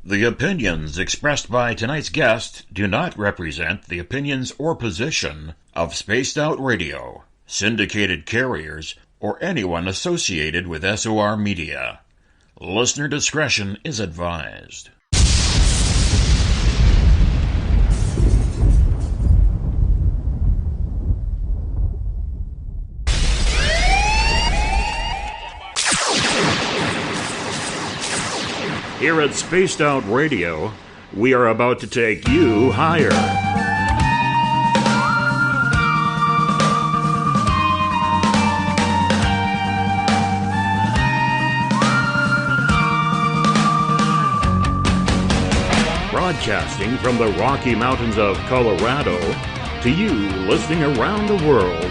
The opinions expressed by tonight's guest do not represent the opinions or position of Spaced Out Radio, syndicated carriers, or anyone associated with SOR Media. Listener discretion is advised. Here at Spaced Out Radio, we are about to take you higher. Broadcasting from the Rocky Mountains of Colorado to you listening around the world.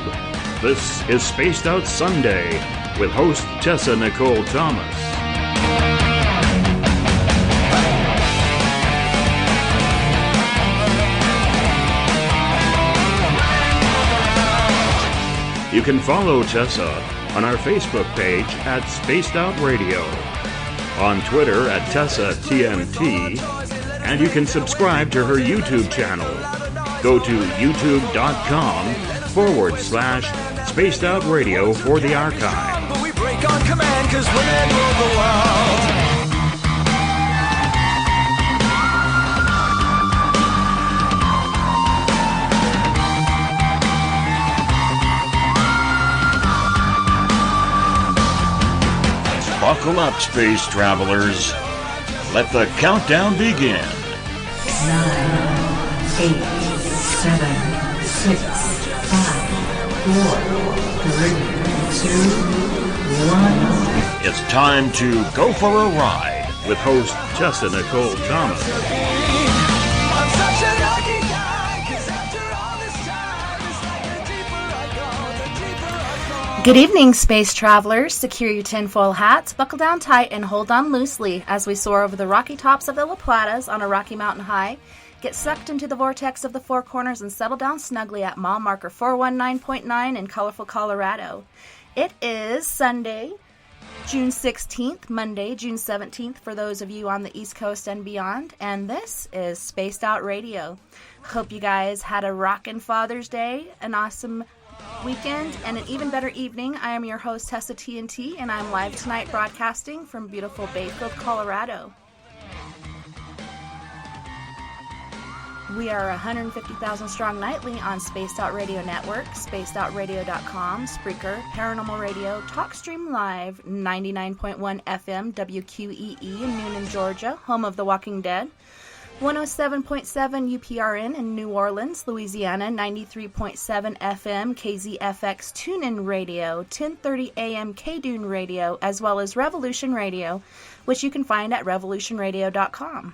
This is Spaced Out Sunday with host Tessa Nicole Thomas. You can follow Tessa on our Facebook page at Spaced Out Radio, on Twitter at TessaTNT, and you can subscribe to her YouTube channel. Go to youtube.com/Spaced Out Radio for the archive. But we break on command 'cause women rule the world. Buckle up, space travelers. Let the countdown begin. 9, 8, 7, 6, 5, 4, 3, 2, 1. It's time to go for a ride with host Tessa Nicole Thomas. Good evening, space travelers. Secure your tinfoil hats, buckle down tight, and hold on loosely as we soar over the rocky tops of the La Platas on a Rocky Mountain high, get sucked into the vortex of the Four Corners, and settle down snugly at mile marker 419.9 in colorful Colorado. It is Sunday, June 16th, Monday, June 17th for those of you on the East Coast and beyond, and this is Spaced Out Radio. Hope you guys had a rockin' Father's Day, an awesome weekend, and an even better evening. I am your host, TessaTNT, and I'm live tonight broadcasting from beautiful Bayfield, Colorado. We are 150,000 strong nightly on Spaced Out Radio Network, spacedoutradio.com, Spreaker, Paranormal Radio, TalkStream Live, 99.1 FM, WQEE in Noonan, Georgia, home of The Walking Dead, 107.7 UPRN in New Orleans, Louisiana, 93.7 FM KZFX TuneIn Radio, 1030 AM KDUN Radio, as well as Revolution Radio, which you can find at revolutionradio.com.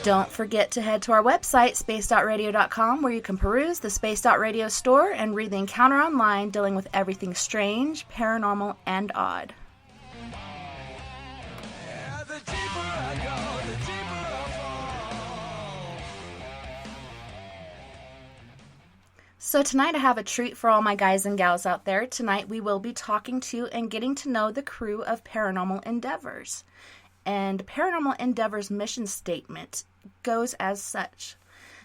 Don't forget to head to our website, spacedoutradio.com, where you can peruse the Spaced Out Radio store and read the Encounter Online dealing with everything strange, paranormal, and odd. So tonight I have a treat for all my guys and gals out there. Tonight we will be talking to and getting to know the crew of Paranormal Endeavors. And Paranormal Endeavors' mission statement goes as such.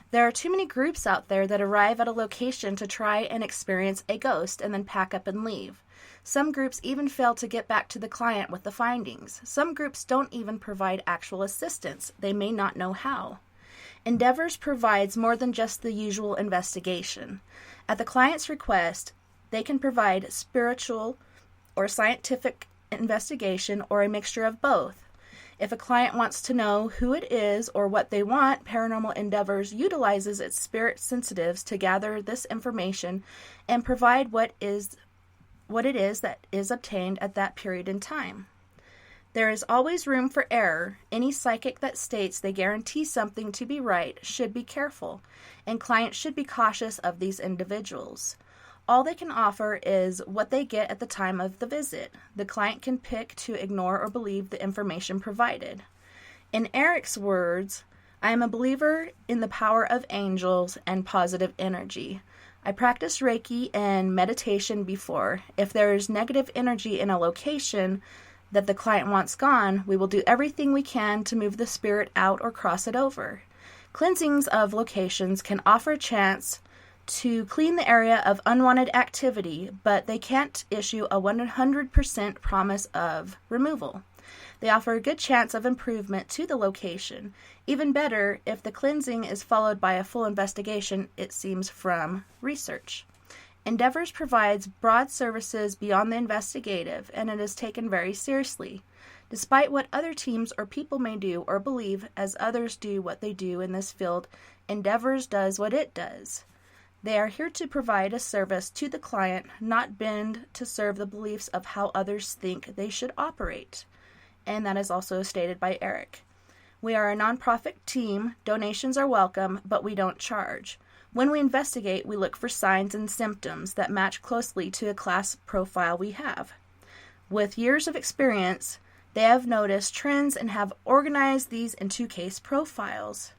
There are too many groups out there that arrive at a location to try and experience a ghost and then pack up and leave. Some groups even fail to get back to the client with the findings. Some groups don't even provide actual assistance. They may not know how. Endeavors provides more than just the usual investigation. At the client's request, they can provide spiritual or scientific investigation or a mixture of both. If a client wants to know who it is or what they want, Paranormal Endeavors utilizes its spirit sensitives to gather this information and provide what it is that is obtained at that period in time. There is always room for error. Any psychic that states they guarantee something to be right should be careful, and clients should be cautious of these individuals. All they can offer is what they get at the time of the visit. The client can pick to ignore or believe the information provided. In Eric's words, I am a believer in the power of angels and positive energy. I practiced Reiki and meditation before. If there is negative energy in a location, that the client wants gone, we will do everything we can to move the spirit out or cross it over. Cleansings of locations can offer a chance to clean the area of unwanted activity, but they can't issue a 100% promise of removal. They offer a good chance of improvement to the location. Even better, if the cleansing is followed by a full investigation, it seems from research. Endeavors provides broad services beyond the investigative, and it is taken very seriously. Despite what other teams or people may do or believe as others do what they do in this field, Endeavors does what it does. They are here to provide a service to the client, not bend to serve the beliefs of how others think they should operate. And that is also stated by Eric. We are a nonprofit team. Donations are welcome, but we don't charge. When we investigate, we look for signs and symptoms that match closely to a class profile we have. With years of experience, they have noticed trends and have organized these into case profiles.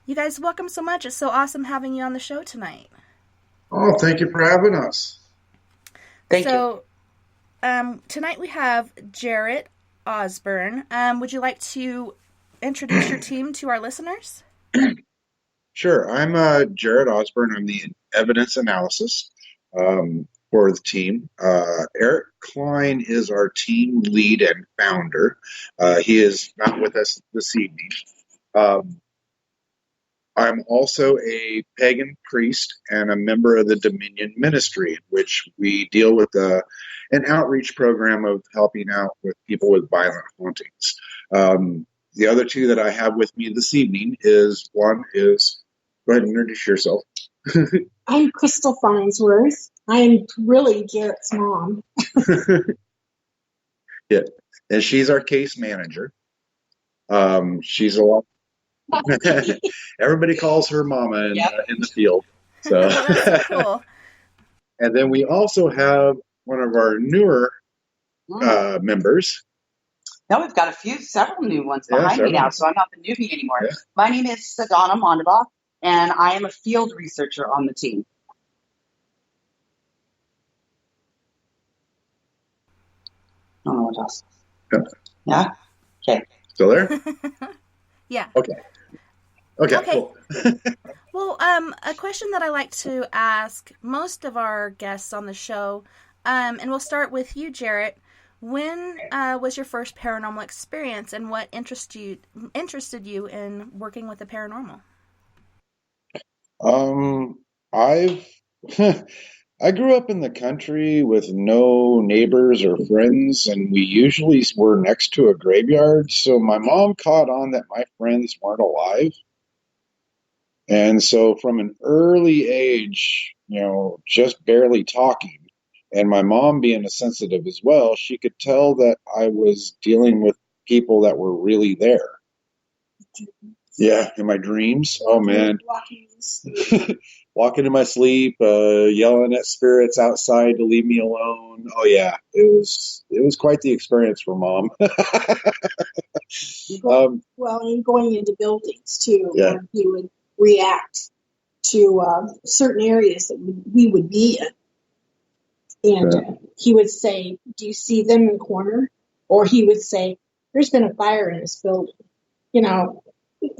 You guys, welcome so much. It's so awesome having you on the show tonight. Oh, thank you for having us. Thank you. Tonight we have Jarrett Osburn. Would you like to introduce your team to our listeners? Sure. I'm Jarrett Osburn. I'm the evidence analysis for the team. Eric Klein is our team lead and founder. He is not with us this evening. I'm also a pagan priest and a member of the Dominion Ministry, in which we deal with an outreach program of helping out with people with violent hauntings. The other two that I have with me this evening go ahead and introduce yourself. I'm Crystal Farnsworth. I'm really Jarrett's mom. Yeah, and she's our case manager. She's a lot. Everybody calls her Mama in the field. So. That's cool. And then we also have one of our newer members. Now we've got several new ones behind me now, so I'm not the newbie anymore. Yeah. My name is Sadona Mondabough, and I am a field researcher on the team. I don't know what else. Yeah? Okay. Still there? Yeah. Okay. Cool. Well, a question that I like to ask most of our guests on the show, and we'll start with you, Jarrett. When was your first paranormal experience, and what interested you in working with the paranormal? I grew up in the country with no neighbors or friends, and we usually were next to a graveyard. So my mom caught on that my friends weren't alive. And so from an early age, just barely talking, and my mom being a sensitive as well, she could tell that I was dealing with people that were really there. Yeah, in my dreams. Oh, man. Walking in my sleep, yelling at spirits outside to leave me alone. Oh, yeah. It was quite the experience for Mom. And going into buildings, too. Yeah. Where he would react to certain areas that we would be in. And he would say, do you see them in the corner? Or he would say, there's been a fire in this building.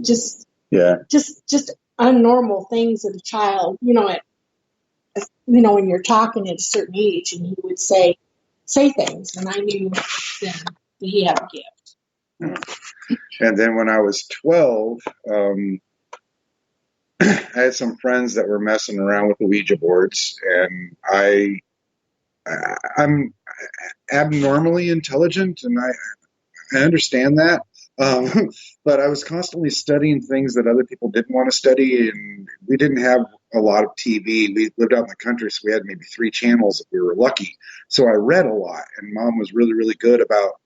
Just unnormal things as a child, when you're talking at a certain age, and he would say things, and I knew then that he had a gift. And then when I was 12, I had some friends that were messing around with the Ouija boards, and I'm abnormally intelligent, and I understand that. But I was constantly studying things that other people didn't want to study, and we didn't have a lot of TV. We lived out in the country, so we had maybe 3 channels if we were lucky. So I read a lot, and Mom was really, really good about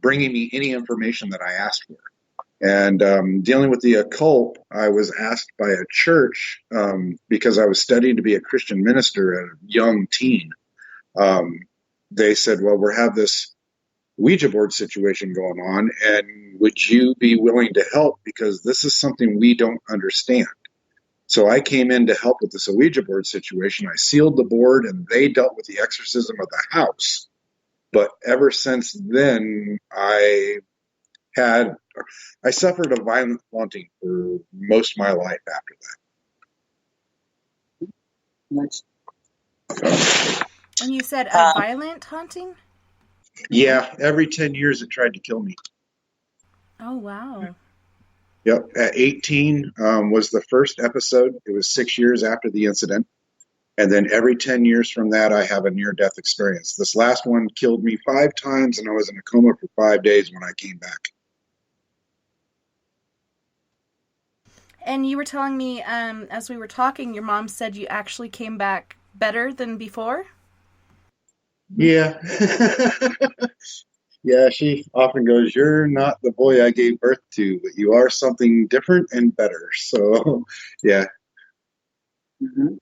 bringing me any information that I asked for. And dealing with the occult, I was asked by a church, because I was studying to be a Christian minister at a young teen. They said, well, we have this Ouija board situation going on, and would you be willing to help, because this is something we don't understand. So I came in to help with this Ouija board situation. I sealed the board, and they dealt with the exorcism of the house. But ever since then, I suffered a violent haunting for most of my life after that. And you said a violent haunting? Yeah, every 10 years it tried to kill me. Oh, wow. Yep, at 18 was the first episode. It was 6 years after the incident. And then every 10 years from that, I have a near-death experience. This last one killed me 5 times, and I was in a coma for 5 days when I came back. And you were telling me, as we were talking, your mom said you actually came back better than before? Yeah. Yeah, she often goes, "You're not the boy I gave birth to, but you are something different and better." So, yeah. Mm-hmm.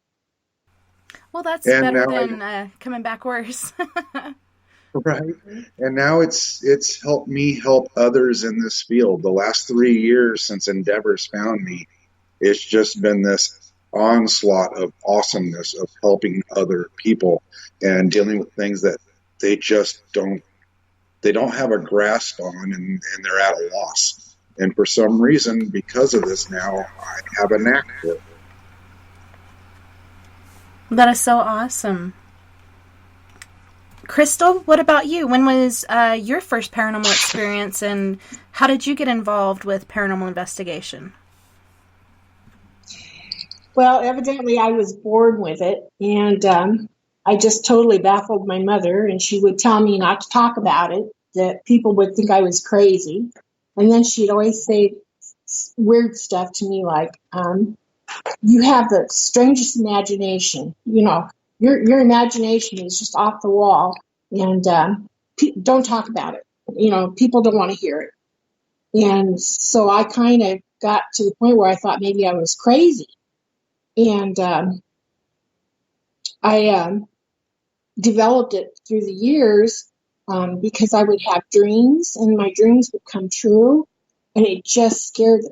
Well, that's better than coming back worse. Right. And now it's helped me help others in this field. The last 3 years since Endeavors found me, it's just been this onslaught of awesomeness of helping other people and dealing with things that they just don't have a grasp on, and they're at a loss. And for some reason, because of this now, I have a knack for it. That is so awesome. Crystal, what about you? When was your first paranormal experience, and how did you get involved with paranormal investigation? Well, evidently I was bored with it, and I just totally baffled my mother, and she would tell me not to talk about it, that people would think I was crazy. And then she'd always say weird stuff to me like, you have the strangest imagination. You know, your imagination is just off the wall, and don't talk about it. You know, people don't want to hear it. And so I kind of got to the point where I thought maybe I was crazy. And I developed it through the years because I would have dreams, and my dreams would come true, and it just scared the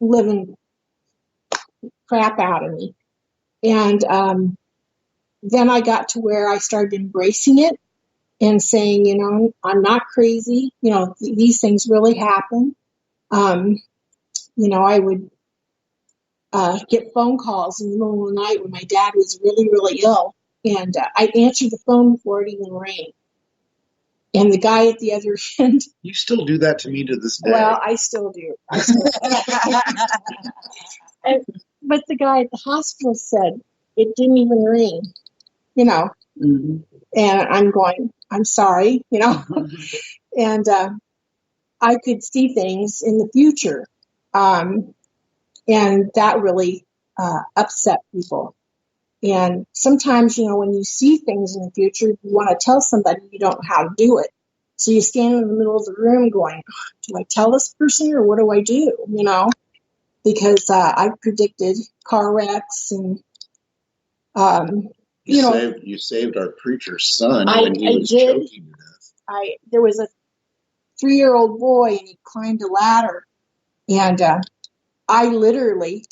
living crap out of me. And then I got to where I started embracing it and saying, you know, I'm not crazy. You know, these things really happen. You know, I would get phone calls in the middle of the night when my dad was really, really ill. And I'd answer the phone before it even rang. And the guy at the other end. You still do that to me to this day. Well, I still do. But the guy at the hospital said it didn't even ring, you know. Mm-hmm. And I'm going, I'm sorry, you know. And I could see things in the future. And that really upset people. And sometimes, you know, when you see things in the future, you want to tell somebody, you don't know how to do it. So you stand in the middle of the room going, do I tell this person or what do I do? You know, because I predicted car wrecks and, you saved our preacher's son when he was choking to death. There was a 3-year-old boy and he climbed a ladder, and I literally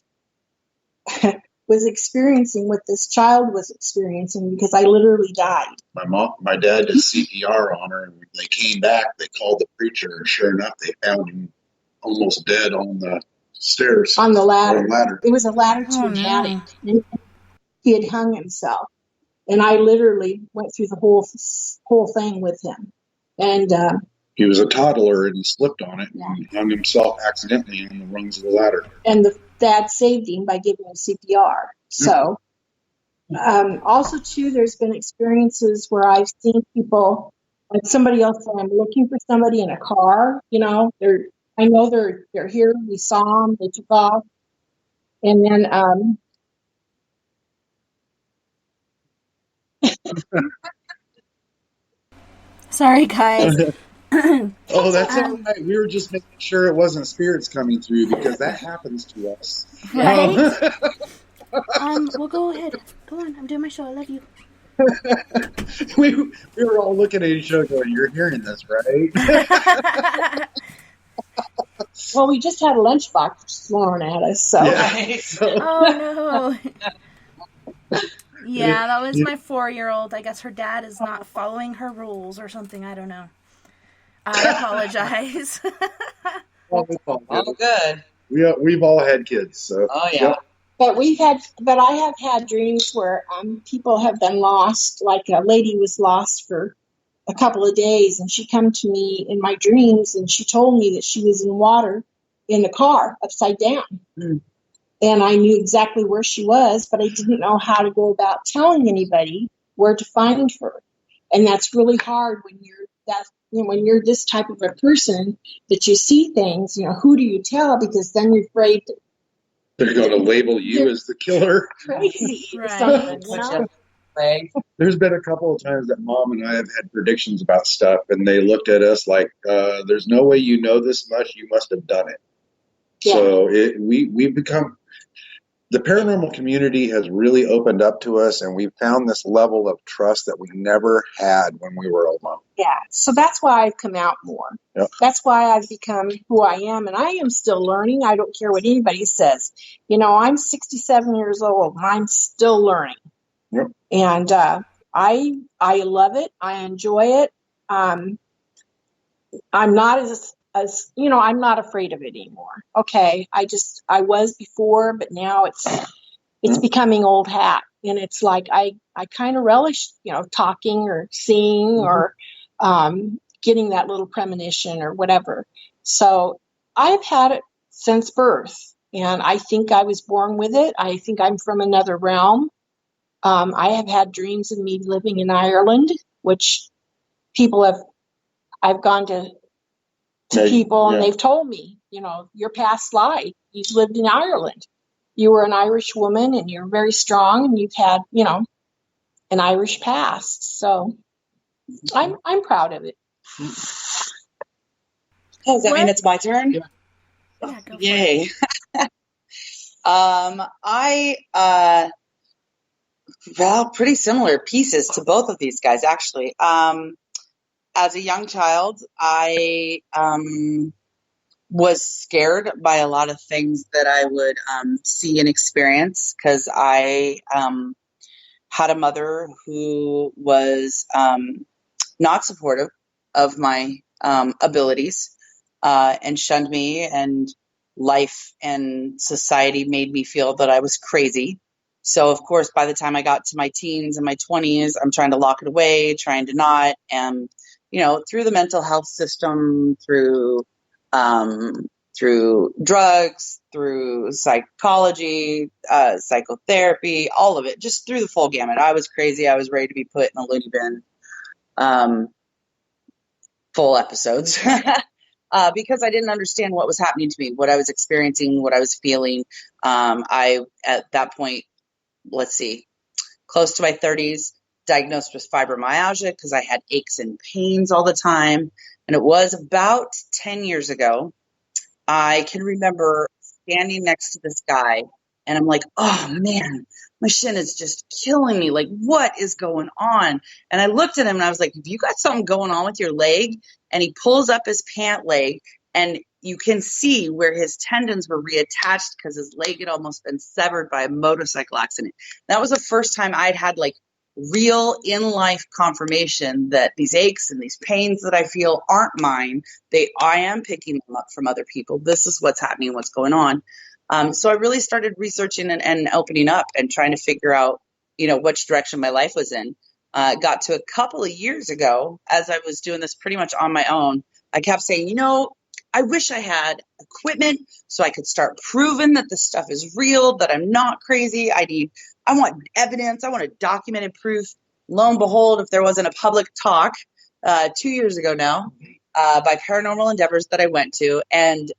was experiencing what this child was experiencing because I literally died. My dad did CPR on her, and when they came back, they called the preacher, and sure enough, they found him almost dead on the stairs. On the ladder. It was a ladder to an attic. And he had hung himself. And I literally went through the whole thing with him. And he was a toddler, and he slipped on it and hung himself accidentally on the rungs of the ladder. And the dad saved him by giving him CPR. So, also, too, there's been experiences where I've seen people, like somebody else said, I'm looking for somebody in a car, you know, I know they're here, we saw them, they took off. And then, sorry, guys. Oh, that's all right. We were just making sure it wasn't spirits coming through, because that happens to us. Right? Well, go ahead. Go on. I'm doing my show. I love you. we were all looking at each other going, you're hearing this, right? Well, we just had a lunchbox thrown at us, so. Yeah. Oh, no. Yeah, that was my 4-year-old. I guess her dad is not following her rules or something. I don't know. I apologize. Oh, good. We've all had kids, so. Oh, yeah. Yep. But I have had dreams where people have been lost. Like a lady was lost for a couple of days, and she come to me in my dreams, and she told me that she was in water in the car upside down. Mm. And I knew exactly where she was, but I didn't know how to go about telling anybody where to find her. And that's really hard when you're this type of a person that you see things. Who do you tell? Because then you're afraid they're going to label you as the killer. Crazy. Right. Something, There's been a couple of times that Mom and I have had predictions about stuff, and they looked at us like, "There's no way you know this much. You must have done it." Yeah. So we've become. The paranormal community has really opened up to us, and we've found this level of trust that we never had when we were alone. Yeah, so that's why I've come out more. Yep. That's why I've become who I am, and I am still learning. I don't care what anybody says. I'm 67 years old, and I'm still learning. Yep. And I love it. I enjoy it. I'm not as I'm not afraid of it anymore. Okay, I was before, but now it's becoming old hat, and it's like I kind of relish talking or seeing or getting that little premonition or whatever. So I've had it since birth, and I think I was born with it. I think I'm from another realm. I have had dreams of me living in Ireland, which I've gone to people, and they've told me, your past life, you've lived in Ireland. You were an Irish woman, and you're very strong, and you've had, an Irish past. So I'm proud of it. Oh, does that mean it's my turn? Yeah, go for Yay. Pretty similar pieces to both of these guys, actually. As a young child, I was scared by a lot of things that I would see and experience, because I had a mother who was not supportive of my abilities and shunned me, and life and society made me feel that I was crazy. So, of course, by the time I got to my teens and my 20s, I'm trying to lock it away, trying to not, and through the mental health system, through drugs, through psychology, psychotherapy, all of it, just through the full gamut. I was crazy. I was ready to be put in a loony bin. Full episodes. Because I didn't understand what was happening to me, what I was experiencing, what I was feeling. I, at that point, close to my 30s, diagnosed with fibromyalgia because I had aches and pains all the time. And it was about 10 years ago. I can remember standing next to this guy, and I'm like, oh man, my shin is just killing me. Like, what is going on? And I looked at him and I was like, have you got something going on with your leg? And he pulls up his pant leg, and you can see where his tendons were reattached because his leg had almost been severed by a motorcycle accident. That was the first time I'd had real in-life confirmation that these aches and these pains that I feel aren't mine. I am picking them up from other people. This is what's happening, what's going on. So I really started researching and opening up and trying to figure out, which direction my life was in. Got to a couple of years ago, as I was doing this pretty much on my own, I kept saying, I wish I had equipment so I could start proving that this stuff is real, that I'm not crazy. I want evidence. I want a documented proof. Lo and behold, if there wasn't a public talk 2 years ago now by Paranormal Endeavors that I went to, and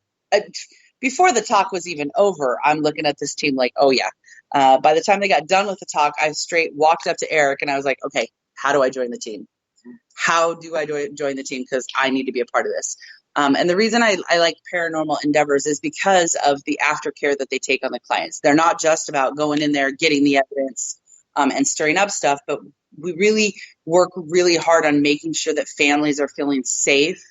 before the talk was even over, I'm looking at this team like, oh yeah. By the time they got done with the talk, I straight walked up to Eric and I was like, okay, how do I join the team? How do I join the team? Because I need to be a part of this. And the reason I like Paranormal Endeavors is because of the aftercare that they take on the clients. They're not just about going in there, getting the evidence, and stirring up stuff, but we really work really hard on making sure that families are feeling safe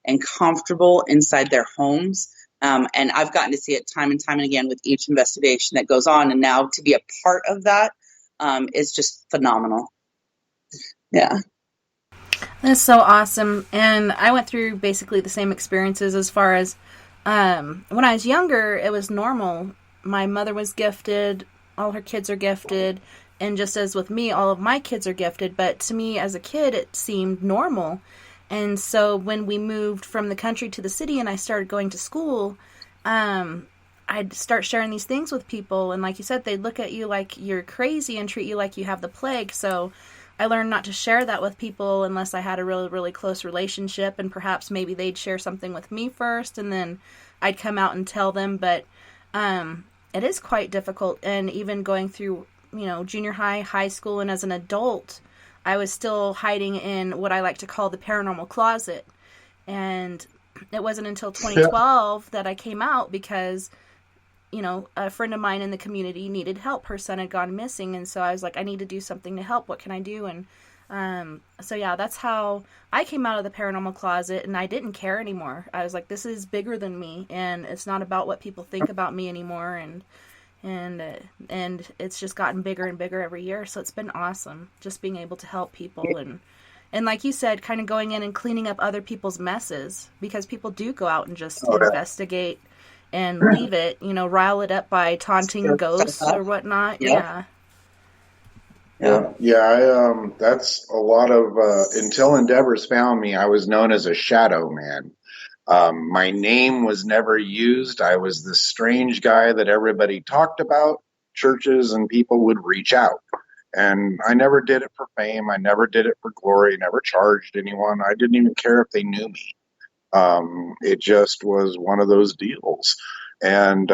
and comfortable inside their homes. And I've gotten to see it time and time and again with each investigation that goes on. And now to be a part of that, is just phenomenal. Yeah. That's so awesome. And I went through basically the same experiences as far as when I was younger, it was normal. My mother was gifted. All her kids are gifted. And just as with me, all of my kids are gifted. But to me as a kid, it seemed normal. And so when we moved from the country to the city and I started going to school, I'd start sharing these things with people. And like you said, they'd look at you like you're crazy and treat you like you have the plague. So I learned not to share that with people unless I had a really, really close relationship, and perhaps maybe they'd share something with me first, and then I'd come out and tell them. But it is quite difficult, and even going through, junior high, high school, and as an adult, I was still hiding in what I like to call the paranormal closet. And it wasn't until 2012 that I came out because a friend of mine in the community needed help. Her son had gone missing. And so I was like, I need to do something to help. What can I do? And so, yeah, that's how I came out of the paranormal closet, and I didn't care anymore. I was like, this is bigger than me, and it's not about what people think about me anymore. And it's just gotten bigger and bigger every year. So it's been awesome just being able to help people. And like you said, kind of going in and cleaning up other people's messes, because people do go out and just investigate and leave it, rile it up by taunting ghosts or whatnot. Yeah. That's a lot of, until Endeavors found me, I was known as a shadow man. My name was never used. I was this strange guy that everybody talked about. Churches and people would reach out. And I never did it for fame. I never did it for glory. Never charged anyone. I didn't even care if they knew me. It just was one of those deals. And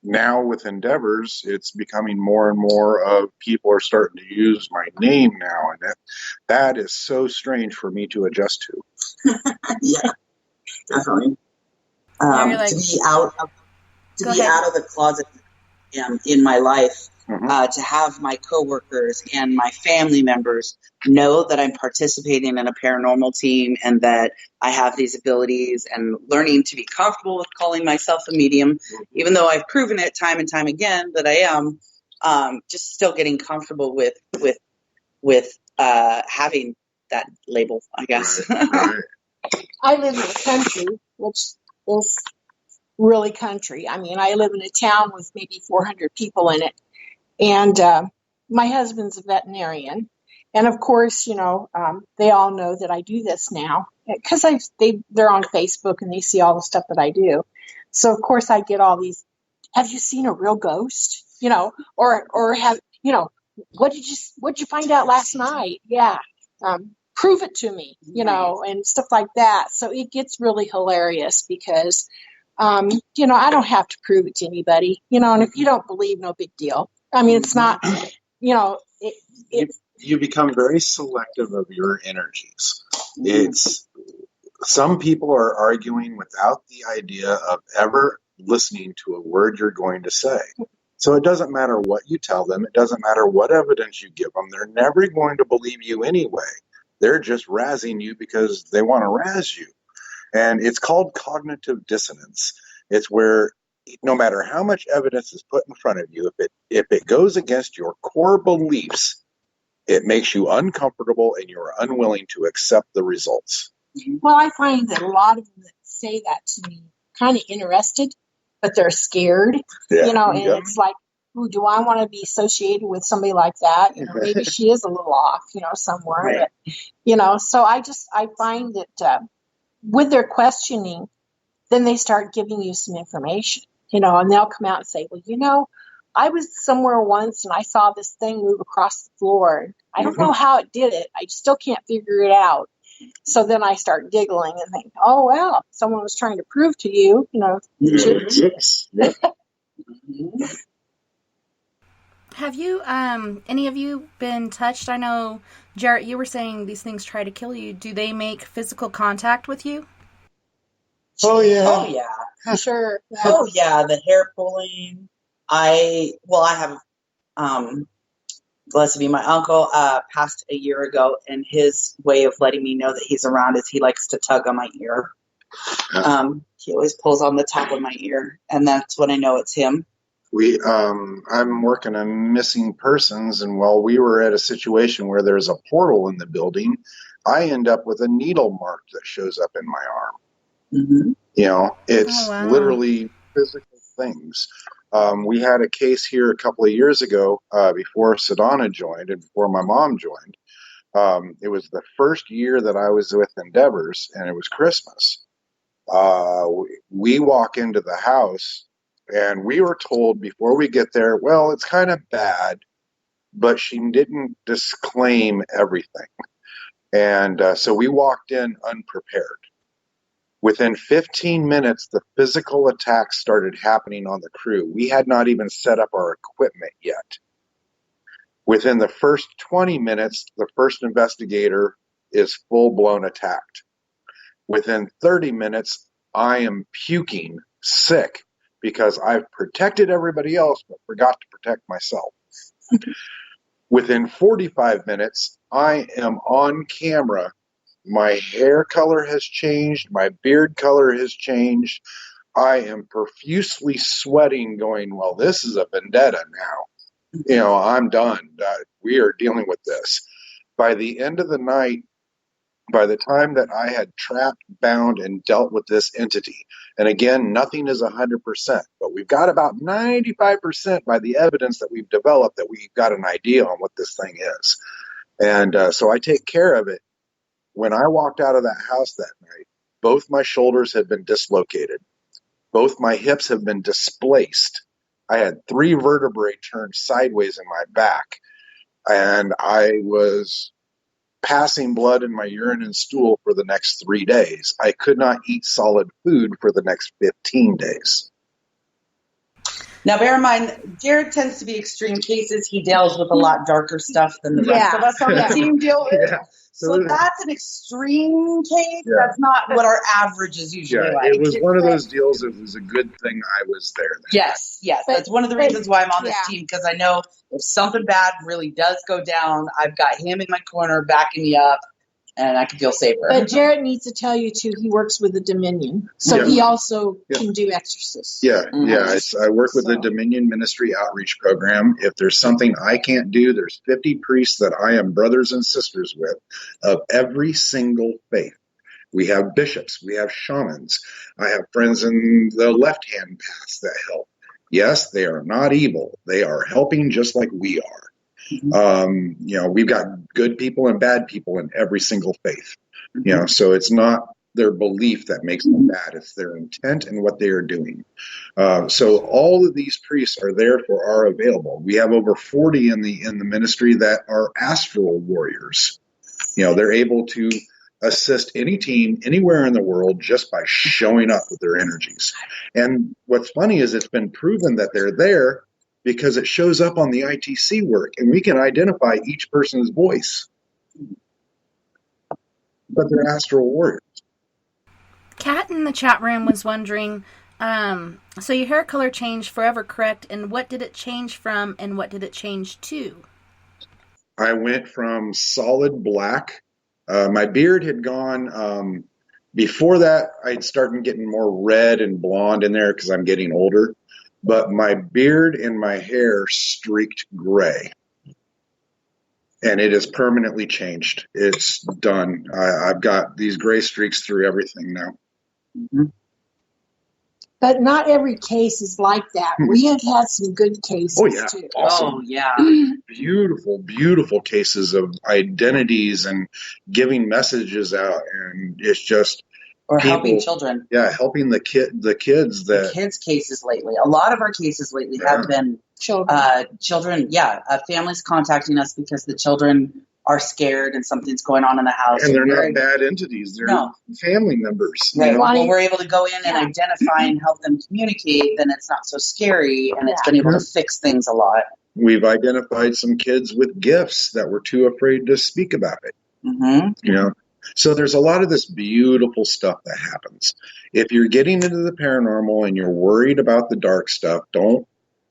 now with Endeavors, it's becoming more and more of people are starting to use my name now. And that is so strange for me to adjust to. Yeah, definitely. To be out of the closet in my life. To have my coworkers and my family members know that I'm participating in a paranormal team and that I have these abilities, and learning to be comfortable with calling myself a medium, even though I've proven it time and time again that I am, just still getting comfortable with having that label, I guess. I live in the country, which is really country. I mean, I live in a town with maybe 400 people in it. And my husband's a veterinarian. And of course, they all know that I do this now because they're on Facebook and they see all the stuff that I do. So of course I get all these, have you seen a real ghost? Or have, what'd you find out last night? Yeah. Prove it to me, and stuff like that. So it gets really hilarious because, I don't have to prove it to anybody, and if you don't believe, no big deal. I mean, it's not, you become very selective of your energies. It's some people are arguing without the idea of ever listening to a word you're going to say. So it doesn't matter what you tell them. It doesn't matter what evidence you give them. They're never going to believe you anyway. They're just razzing you because they want to razz you. And it's called cognitive dissonance. It's where no matter how much evidence is put in front of you, if it goes against your core beliefs, it makes you uncomfortable and you're unwilling to accept the results. Well, I find that a lot of them that say that to me kind of interested, but they're scared, it's like, ooh, do I want to be associated with somebody like that? Maybe she is a little off, somewhere. Right. But, so I find that with their questioning, then they start giving you some information, and they'll come out and say, well, I was somewhere once and I saw this thing move across the floor. I don't know how it did it. I still can't figure it out. So then I start giggling and think, oh, well, someone was trying to prove to you, Yes. Have you, any of you been touched? I know, Jarrett, you were saying these things try to kill you. Do they make physical contact with you? Oh, yeah. Sure. Yeah. Oh, yeah, the hair pulling. I have, blessed be my uncle, passed a year ago, and his way of letting me know that he's around is he likes to tug on my ear. He always pulls on the top of my ear, and that's when I know it's him. I'm working on missing persons, and while we were at a situation where there's a portal in the building, I end up with a needle mark that shows up in my arm. Mm-hmm. You know, it's Oh, wow. literally physical things. We had a case here a couple of years ago, before Sadona joined and before my mom joined. It was the first year that I was with Endeavors, and it was Christmas. We walk into the house, and we were told before we get there, well, it's kind of bad, but she didn't disclaim everything. And so we walked in unprepared. Within 15 minutes, the physical attacks started happening on the crew. We had not even set up our equipment yet. Within the first 20 minutes, the first investigator is full-blown attacked. Within 30 minutes, I am puking, sick, because I've protected everybody else but forgot to protect myself. Within 45 minutes, I am on camera. My hair color has changed. My beard color has changed. I am profusely sweating, going, well, this is a vendetta now. You know, I'm done. We are dealing with this. By the end of the night, by the time that I had trapped, bound, and dealt with this entity, and again, nothing is 100%, but we've got about 95% by the evidence that we've developed that we've got an idea on what this thing is. And so I take care of it. When I walked out of that house that night, both my shoulders had been dislocated. Both my hips have been displaced. I had 3 vertebrae turned sideways in my back, and I was passing blood in my urine and stool for the next 3 days. I could not eat solid food for the next 15 days. Now, bear in mind, Jarrett tends to be extreme cases. He deals with a lot darker stuff than the rest of us on the team deal with. Yeah. So that's an extreme case. Yeah. That's not what our average is usually like. It was one of those deals. It was a good thing I was there. Yes. That's one of the reasons why I'm on this team, because I know if something bad really does go down, I've got him in my corner backing me up, and I can feel safer. But Jarrett needs to tell you, too, he works with the Dominion. So he also can do exorcists. Yeah. I work with the Dominion Ministry Outreach Program. If there's something I can't do, there's 50 priests that I am brothers and sisters with of every single faith. We have bishops. We have shamans. I have friends in the left-hand paths that help. Yes, they are not evil. They are helping just like we are. We've got good people and bad people in every single faith. So it's not their belief that makes them bad. It's their intent and what they are doing. So all of these priests are available. We have over 40 in the ministry that are astral warriors. They're able to assist any team anywhere in the world just by showing up with their energies. And what's funny is it's been proven that they're there because it shows up on the ITC work, and we can identify each person's voice. But they're astral warriors. Kat in the chat room was wondering, so your hair color changed forever, correct? And what did it change from, and what did it change to? I went from solid black. My beard had gone. Before that, I'd started getting more red and blonde in there because I'm getting older. But my beard and my hair streaked gray. And it is permanently changed. It's done. I've got these gray streaks through everything now. Mm-hmm. But not every case is like that. We have had some good cases, too. Awesome. Oh, yeah. Beautiful, beautiful cases of identities and giving messages out. And it's just... Or helping children. Yeah, helping the kids. The kids' cases lately. A lot of our cases lately have been children. Families contacting us because the children are scared and something's going on in the house. And they're not bad entities. They're family members. Right. Well, we're able to go in and identify and help them communicate, then it's not so scary, and it's been able to fix things a lot. We've identified some kids with gifts that were too afraid to speak about it. Mm-hmm. So there's a lot of this beautiful stuff that happens. If you're getting into the paranormal and you're worried about the dark stuff, don't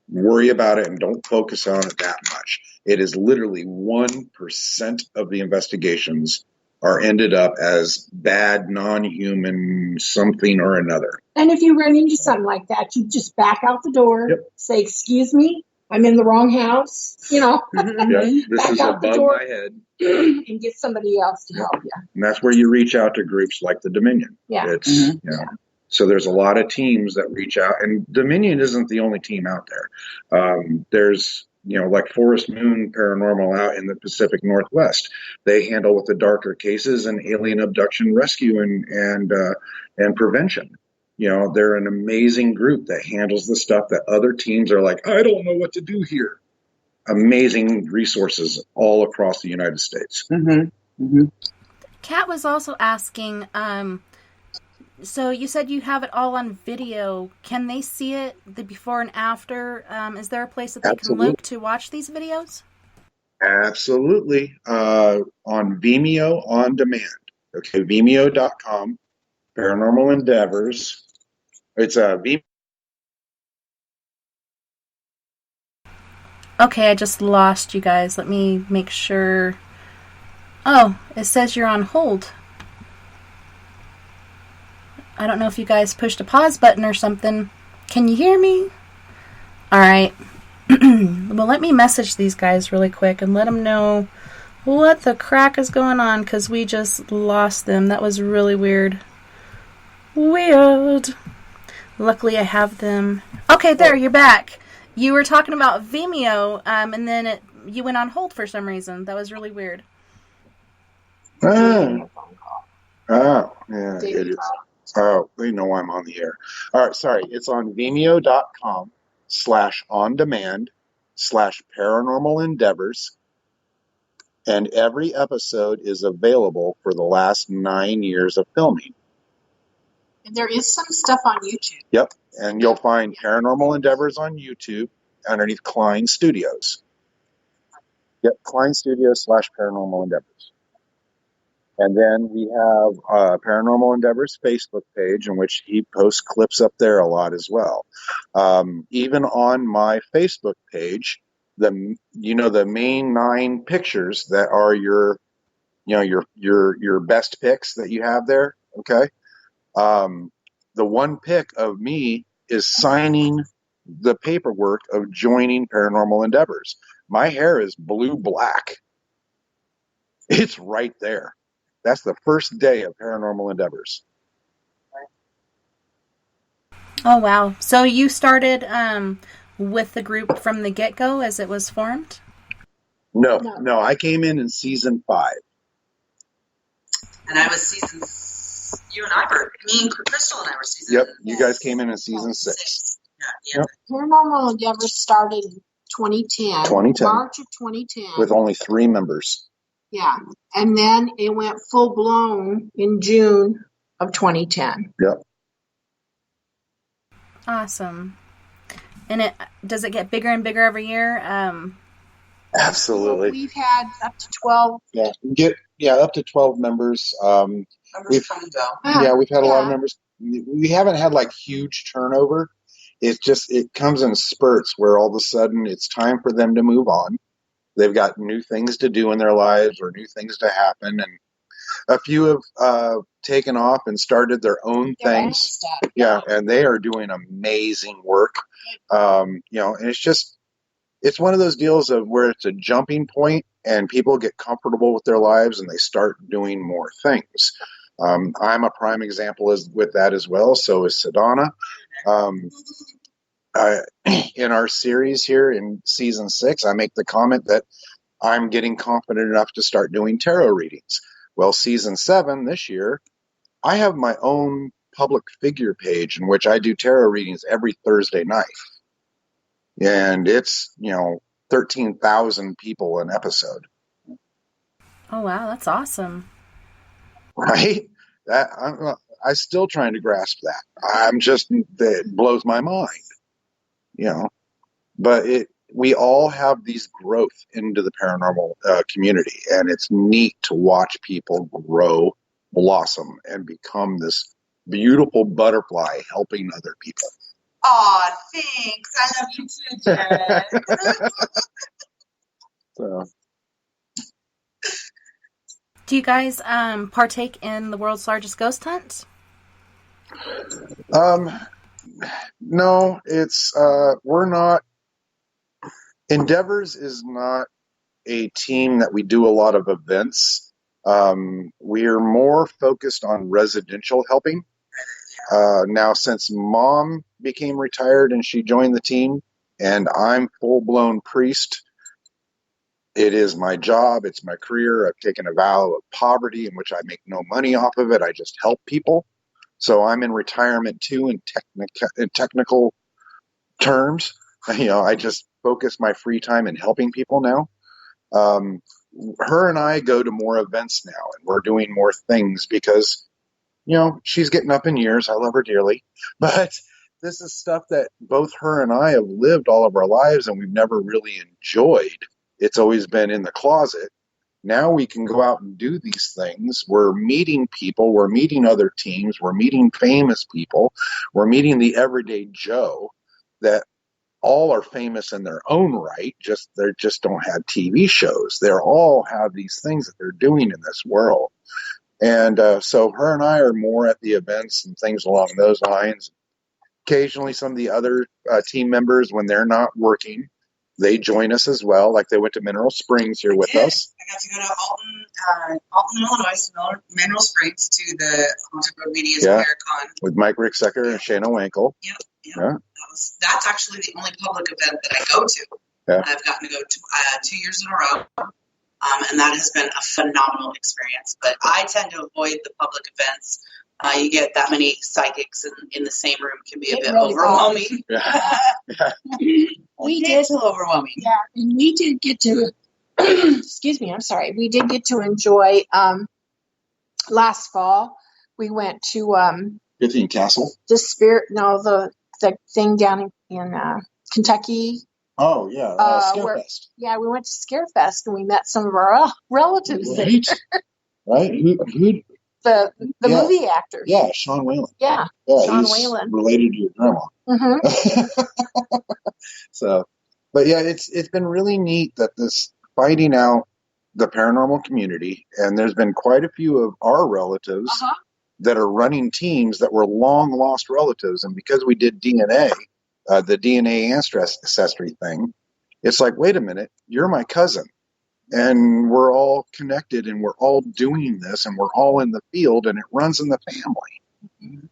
worry about it and don't focus on it that much. It is literally 1% of the investigations are ended up as bad, non-human something or another. And if you run into something like that, you just back out the door, Yep. say, "Excuse me, I'm in the wrong house," Yep, this Back is out the above door. my head. and get somebody else to help you. And that's where you reach out to groups like the Dominion. Yeah. It's, so there's a lot of teams that reach out, and Dominion isn't the only team out there. There's, like Forest Moon Paranormal out in the Pacific Northwest. They handle with the darker cases and alien abduction rescue and prevention. They're an amazing group that handles the stuff that other teams are like, I don't know what to do here. Amazing resources all across the United States. Kat was also asking, so you said you have it all on video. Can they see it, the before and after? Is there a place that they can look to watch these videos? Absolutely. On Vimeo on demand. Okay, Vimeo.com, Paranormal Endeavors. It's Vimeo. Okay, I just lost you guys. Let me make sure. Oh, it says you're on hold. I don't know if you guys pushed a pause button or something. Can you hear me? Alright. Well, let me message these guys really quick and let them know what the crack is going on, because we just lost them. That was really weird. Weird. Luckily, I have them. Okay, there, you're back. You were talking about Vimeo, and then you went on hold for some reason. That was really weird. Yeah, it is. Oh, they know I'm on the air. All right, sorry. It's on Vimeo.com/on-demand/paranormal endeavors. And every episode is available for the last 9 years of filming. And there is some stuff on YouTube. Yep. And you'll find Paranormal Endeavors on YouTube underneath Klein Studios. Yep, Klein Studios /Paranormal Endeavors. And then we have Paranormal Endeavors Facebook page, in which he posts clips up there a lot as well. Even on my Facebook page, the main 9 pictures that are your best picks that you have there. Okay. The one pic of me is signing the paperwork of joining Paranormal Endeavors. My hair is blue-black. It's right there. That's the first day of Paranormal Endeavors. Oh, wow. So you started with the group from the get-go as it was formed? No. I came in season 5. And I was me and Crystal and I were season. Yep, you guys came in season 6. Yeah. Yep. Paranormal Endeavors started in 2010. March of 2010. With only 3 members. Yeah. And then it went full-blown in June of 2010. Yep. Awesome. And does it get bigger and bigger every year? Absolutely. We've had up to 12. Yeah, up to 12 members. Members come and go. Yeah, we've had a lot of members. We haven't had huge turnover. It comes in spurts where all of a sudden it's time for them to move on. They've got new things to do in their lives or new things to happen, and a few have taken off and started their own things. Yeah, and they are doing amazing work. And it's one of those deals of where it's a jumping point and people get comfortable with their lives and they start doing more things. I'm a prime example with that as well. So is Sadona. In our series here in season 6, I make the comment that I'm getting confident enough to start doing tarot readings. Well, season 7 this year, I have my own public figure page in which I do tarot readings every Thursday night. And it's, 13,000 people an episode. Oh, wow, that's awesome. Right? I'm still trying to grasp that. It blows my mind. But we all have these growth into the paranormal community, and it's neat to watch people grow, blossom, and become this beautiful butterfly helping other people. Aw, thanks. I love you too, Jarrett. So. Do you guys partake in the world's largest ghost hunt? No, it's we're not. Endeavors is not a team that we do a lot of events. We're more focused on residential helping. Now, since Mom became retired and she joined the team, and I'm full-blown priest, it is my job. It's my career. I've taken a vow of poverty in which I make no money off of it. I just help people. So I'm in retirement too in technical terms. I just focus my free time in helping people now. Her and I go to more events now, and we're doing more things because, she's getting up in years. I love her dearly. But this is stuff that both her and I have lived all of our lives, and we've never really enjoyed. It's always been in the closet. Now we can go out and do these things. We're meeting people. We're meeting other teams. We're meeting famous people. We're meeting the everyday Joe that all are famous in their own right. They just don't have TV shows. They all have these things that they're doing in this world. And so her and I are more at the events and things along those lines. Occasionally some of the other team members, when they're not working, they join us as well. Like they went to Mineral Springs here with us. I got to go to Alton, Illinois, Mineral Springs, to the Haunted Road Media's Americon. With Mike Ricksecker and Shana Wankel. Yeah. That's actually the only public event that I go to. Yeah. I've gotten to go to 2 years in a row. And that has been a phenomenal experience. But I tend to avoid the public events. You get that many psychics in the same room can be a bit really overwhelming. We did overwhelming. Yeah, and we did get to. Excuse me. I'm sorry. We did get to enjoy. Last fall, we went to 15 Castle. The thing down in Kentucky. Oh yeah, Scarefest. Yeah, we went to Scarefest and we met some of our relatives right. there. Right? Who? The movie actor. Yeah, Sean Whalen. Yeah, Sean Whalen. Related to your grandma. Mm-hmm. So, but yeah, it's been really neat that this fighting out the paranormal community, and there's been quite a few of our relatives that are running teams that were long lost relatives, and because we did DNA, the DNA ancestry thing, it's like, wait a minute, you're my cousin. And we're all connected, and we're all doing this, and we're all in the field, and it runs in the family. Mm-hmm.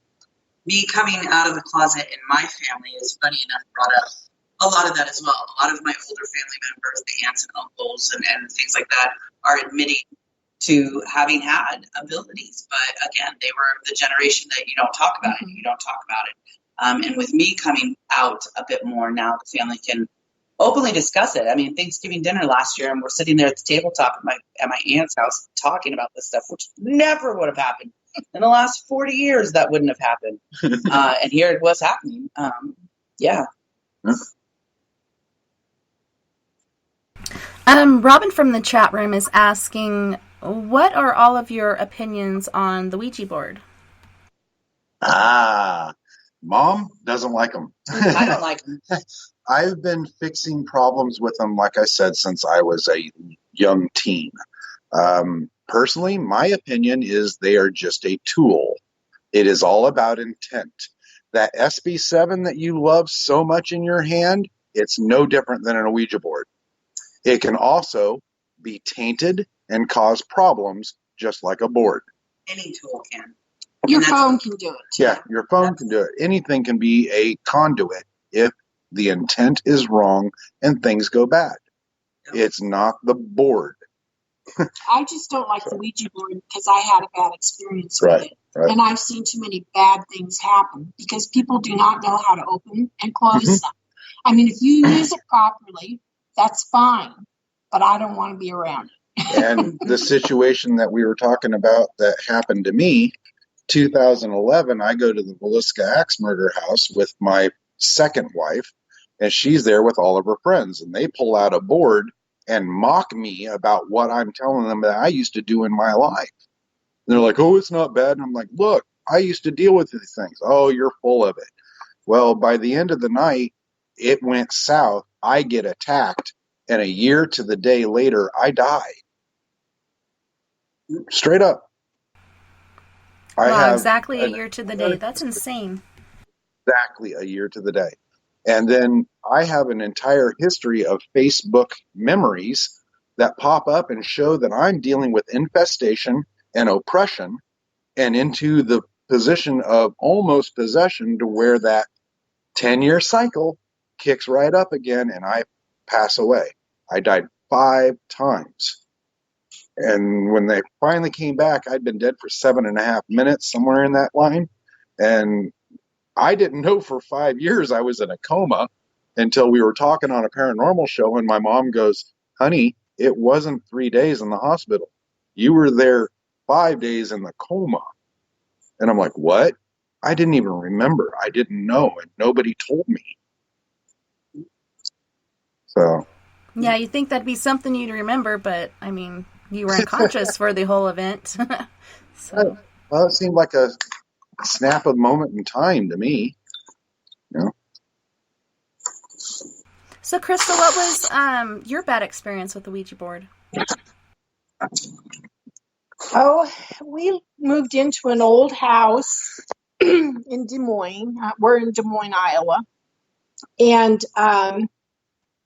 Me coming out of the closet in my family is funny enough brought up a lot of that as well. A lot of my older family members, the aunts and uncles and things like that, are admitting to having had abilities. But again, they were the generation that you don't talk about it. You don't talk about it. And with me coming out a bit more now, the family can openly discuss it. I mean, Thanksgiving dinner last year, and we're sitting there at the tabletop at my aunt's house talking about this stuff, which never would have happened in the last 40 years. That wouldn't have happened, and here it was happening. Yeah. Robin from the chat room is asking, what are all of your opinions on the Ouija board? Mom doesn't like them. I don't like them. I've been fixing problems with them, like I said, since I was a young teen. Personally, my opinion is they are just a tool. It is all about intent. That SB7 that you love so much in your hand, it's no different than an Ouija board. It can also be tainted and cause problems just like a board. Any tool can. Your phone can do it. Yeah, your phone can do it. Anything can be a conduit if the intent is wrong and things go bad. It's not the board. I just don't like the Ouija board because I had a bad experience with it. Right. And I've seen too many bad things happen because people do not know how to open and close them. I mean, if you use it properly, that's fine, but I don't want to be around it. And the situation that we were talking about that happened to me, 2011, I go to the Villisca Axe Murder House with my second wife, and she's there with all of her friends, and they pull out a board and mock me about what I'm telling them that I used to do in my life. And they're like, oh, it's not bad. And I'm like, look, I used to deal with these things. Oh, you're full of it. Well, by the end of the night, it went south. I get attacked, and a year to the day later, I die. Straight up. I Wow, have exactly a year to the day. That's insane. exactly a year to the day. And then I have an entire history of Facebook memories that pop up and show that I'm dealing with infestation and oppression and into the position of almost possession to where that 10-year cycle kicks right up again and I pass away. I died 5 times. And when they finally came back, I'd been dead for 7.5 minutes, somewhere in that line. And I didn't know for 5 years I was in a coma until we were talking on a paranormal show. And my mom goes, honey, it wasn't 3 days in the hospital. You were there 5 days in the coma. And I'm like, what? I didn't even remember. I didn't know. And nobody told me. So. Yeah, you'd think that'd be something you'd remember, but, I mean, you were unconscious for the whole event. So. Well, it seemed like a snap of moment in time to me. You know? So, Crystal, what was your bad experience with the Ouija board? Oh, we moved into an old house in Des Moines. We're in Des Moines, Iowa. And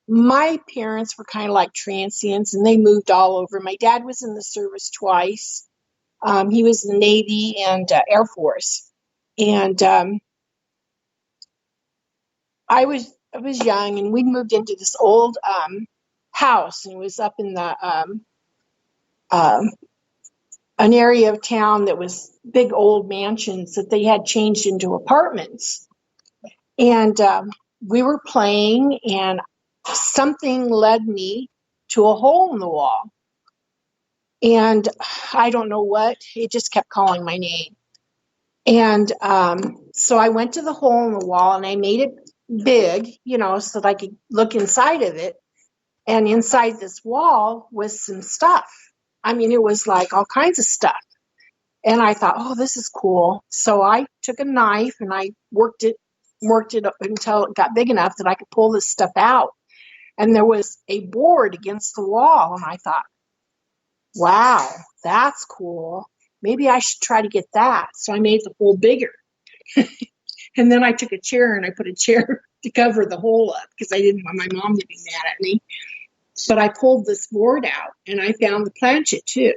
my parents were kind of like transients, and they moved all over. My dad was in the service twice. He was in the Navy and Air Force. And I was young, and we moved into this old house, and it was up in the an area of town that was big old mansions that they had changed into apartments. And we were playing, and something led me to a hole in the wall. And I don't know what, it just kept calling my name. And so I went to the hole in the wall, and I made it big, so that I could look inside of it. And inside this wall was some stuff. I mean, it was like all kinds of stuff. And I thought, oh, this is cool. So I took a knife and I worked it up until it got big enough that I could pull this stuff out. And there was a board against the wall. And I thought, wow, that's cool. Maybe I should try to get that. So I made the hole bigger. And then I took a chair and I put a chair to cover the hole up because I didn't want my mom to be mad at me. But I pulled this board out, and I found the planchet, too.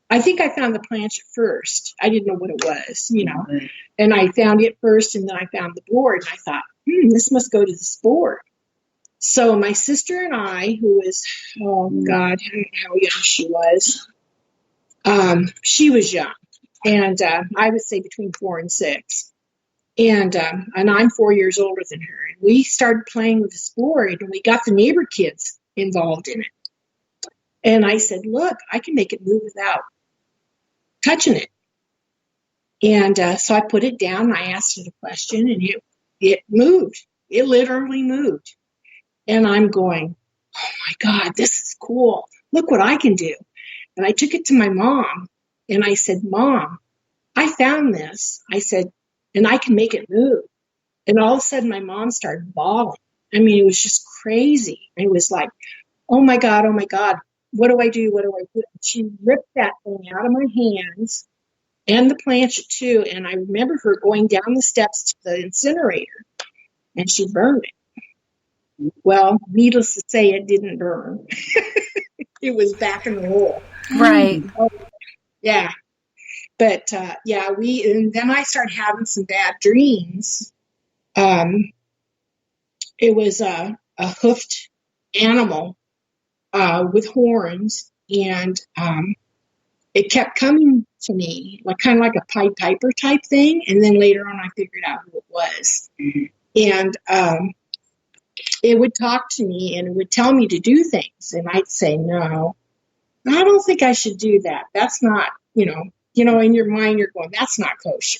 I think I found the planchet first. I didn't know what it was, Mm-hmm. And I found it first, and then I found the board, and I thought, this must go to this board. So my sister and I, who was, oh, God, I don't know how young she was. She was young, and I would say between 4 and 6. And I'm 4 years older than her. And we started playing with this board, and we got the neighbor kids involved in it. And I said, look, I can make it move without touching it. And so I put it down, and I asked it a question, and it moved. It literally moved. And I'm going, oh, my God, this is cool. Look what I can do. And I took it to my mom, and I said, Mom, I found this. I said, and I can make it move. And all of a sudden, my mom started bawling. I mean, it was just crazy. It was like, oh, my God, what do I do? What do I do? She ripped that thing out of my hands and the planchet, too. And I remember her going down the steps to the incinerator, and she burned it. Well, needless to say, it didn't burn. It was back in the hole. Right. Yeah. But, and then I started having some bad dreams. It was a hoofed animal with horns, and it kept coming to me, kind of like a Pied Piper type thing. And then later on, I figured out who it was. And it would talk to me, and it would tell me to do things. And I'd say, no, I don't think I should do that. That's not, in your mind, you're going, that's not kosher,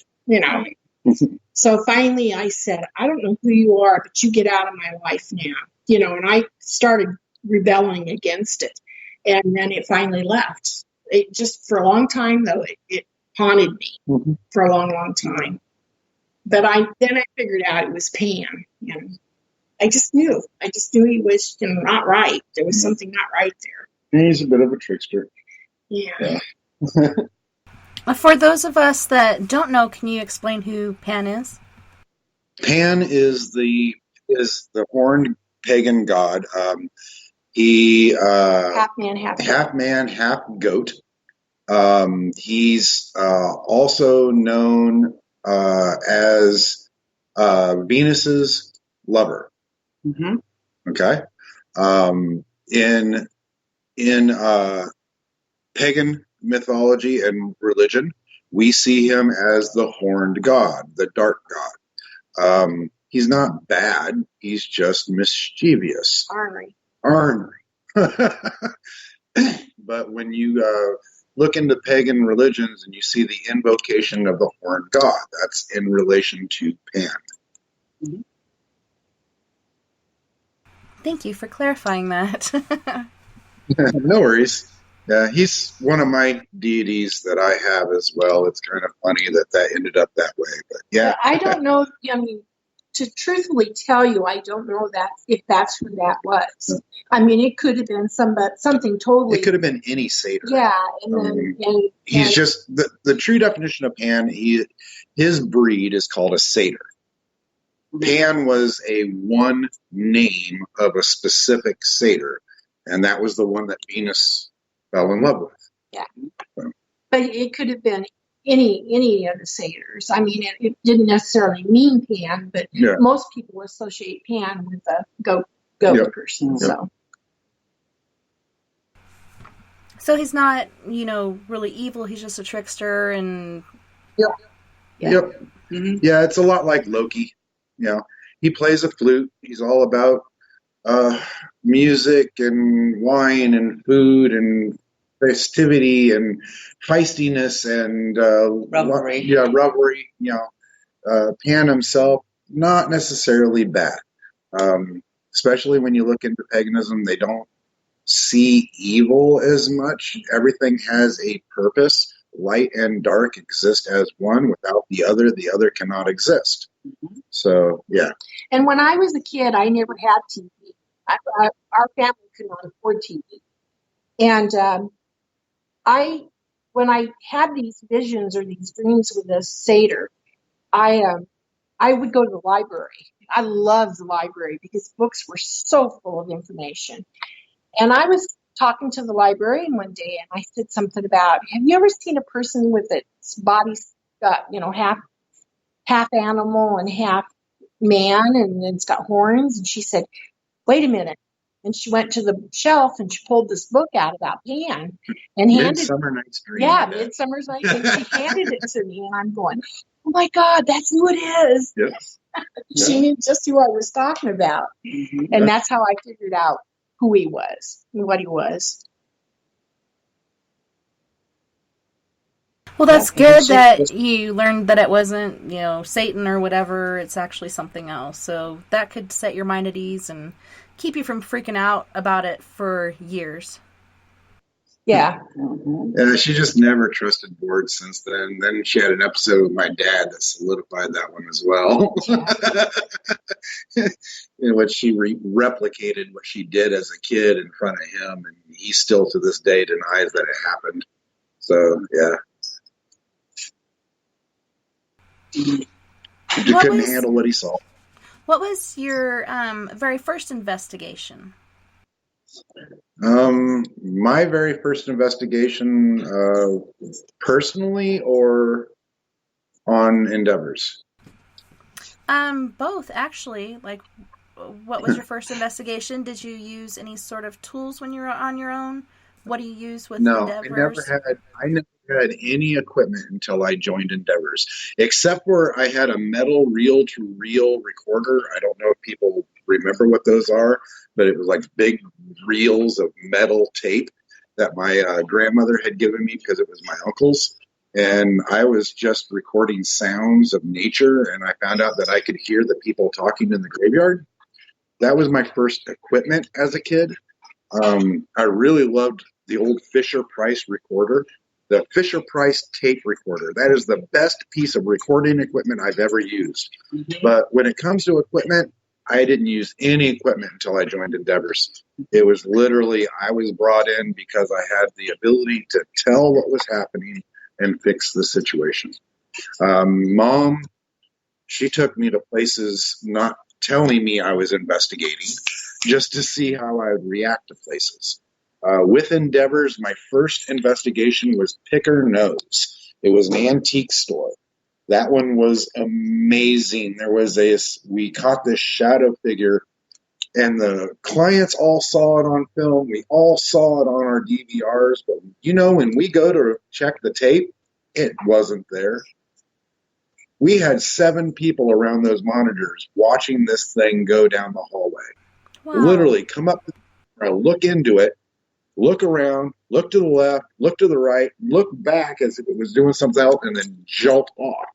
So finally I said, I don't know who you are, but you get out of my life now, and I started rebelling against it. And then it finally left. It just, for a long time, though, it haunted me for a long, long time. But then I figured out it was Pan. I just knew he was not right. There was something not right there. He's a bit of a trickster. Yeah. For those of us that don't know, can you explain who Pan is? Pan is the horned pagan god. He Half man, half goat. He's also known as Venus's lover. Mm-hmm. Okay. In pagan mythology and religion, we see him as the horned god, the dark god. He's not bad. He's just mischievous. Ornery. But when you look into pagan religions and you see the invocation of the horned god, that's in relation to Pan. Mm-hmm. Thank you for clarifying that. No worries. Yeah, he's one of my deities that I have as well. It's kind of funny that ended up that way, but yeah. I don't know. I mean, to truthfully tell you, I don't know that if that's who that was. I mean, it could have been something totally. It could have been any satyr. Yeah, and he's just the true definition of Pan. His breed is called a satyr. Pan was a one name of a specific satyr, and that was the one that Venus fell in love with. Yeah, so. But it could have been any of the satyrs. I mean, it didn't necessarily mean Pan, but most people associate Pan with a goat person. Yep. So he's not, really evil. He's just a trickster, and Yep. Mm-hmm. Yeah, it's a lot like Loki. He plays a flute. He's all about music and wine and food and festivity and feistiness and revelry. Revelry. Pan himself, not necessarily bad. Especially when you look into paganism, they don't see evil as much. Everything has a purpose. Light and dark exist as one. Without the other cannot exist. Mm-hmm. So, yeah. And when I was a kid, I never had TV. Our family could not afford TV. And when I had these visions or these dreams with this satyr, I would go to the library. I loved the library because books were so full of information. And I was talking to the librarian one day, and I said something about, have you ever seen a person with its body got, half animal and half man, and it's got horns? And she said, wait a minute. And she went to the shelf and she pulled this book out about Pan and handed Midsummer Night's Dream. Yeah, Midsummer's Night's Dream. And she handed it to me, and I'm going, oh my God, that's who it is. Yes. She knew just who I was talking about. Mm-hmm. And that's how I figured out who he was and what he was. Well, that's good that you learned that it wasn't, Satan or whatever. It's actually something else. So that could set your mind at ease and keep you from freaking out about it for years. Yeah. Mm-hmm. Yeah, she just never trusted boards since then. Then she had an episode with my dad that solidified that one as well. Yeah. In which she replicated what she did as a kid in front of him, and he still to this day denies that it happened. So, yeah. He couldn't handle what he saw. What was your very first investigation? My very first investigation, personally or on Endeavors? Both, actually. Like, what was your first investigation? Did you use any sort of tools when you were on your own? What do you use with Endeavors? I never had any equipment until I joined Endeavors, except for I had a metal reel-to-reel recorder. I don't know if people remember what those are, but it was like big reels of metal tape that my grandmother had given me because it was my uncle's. And I was just recording sounds of nature, and I found out that I could hear the people talking in the graveyard. That was my first equipment as a kid. I really loved the old Fisher-Price recorder, the Fisher-Price tape recorder. That is the best piece of recording equipment I've ever used. Mm-hmm. But when it comes to equipment, I didn't use any equipment until I joined Endeavors. It was literally, I was brought in because I had the ability to tell what was happening and fix the situation. Mom, she took me to places not telling me I was investigating, just to see how I would react to places. With Endeavors, my first investigation was Picker Nose. It was an antique store. That one was amazing. We caught this shadow figure, and the clients all saw it on film. We all saw it on our DVRs, but when we go to check the tape, it wasn't there. We had 7 people around those monitors watching this thing go down the hallway. Wow. Literally come up, look into it, look around, look to the left, look to the right, look back as if it was doing something else, and then jolt off.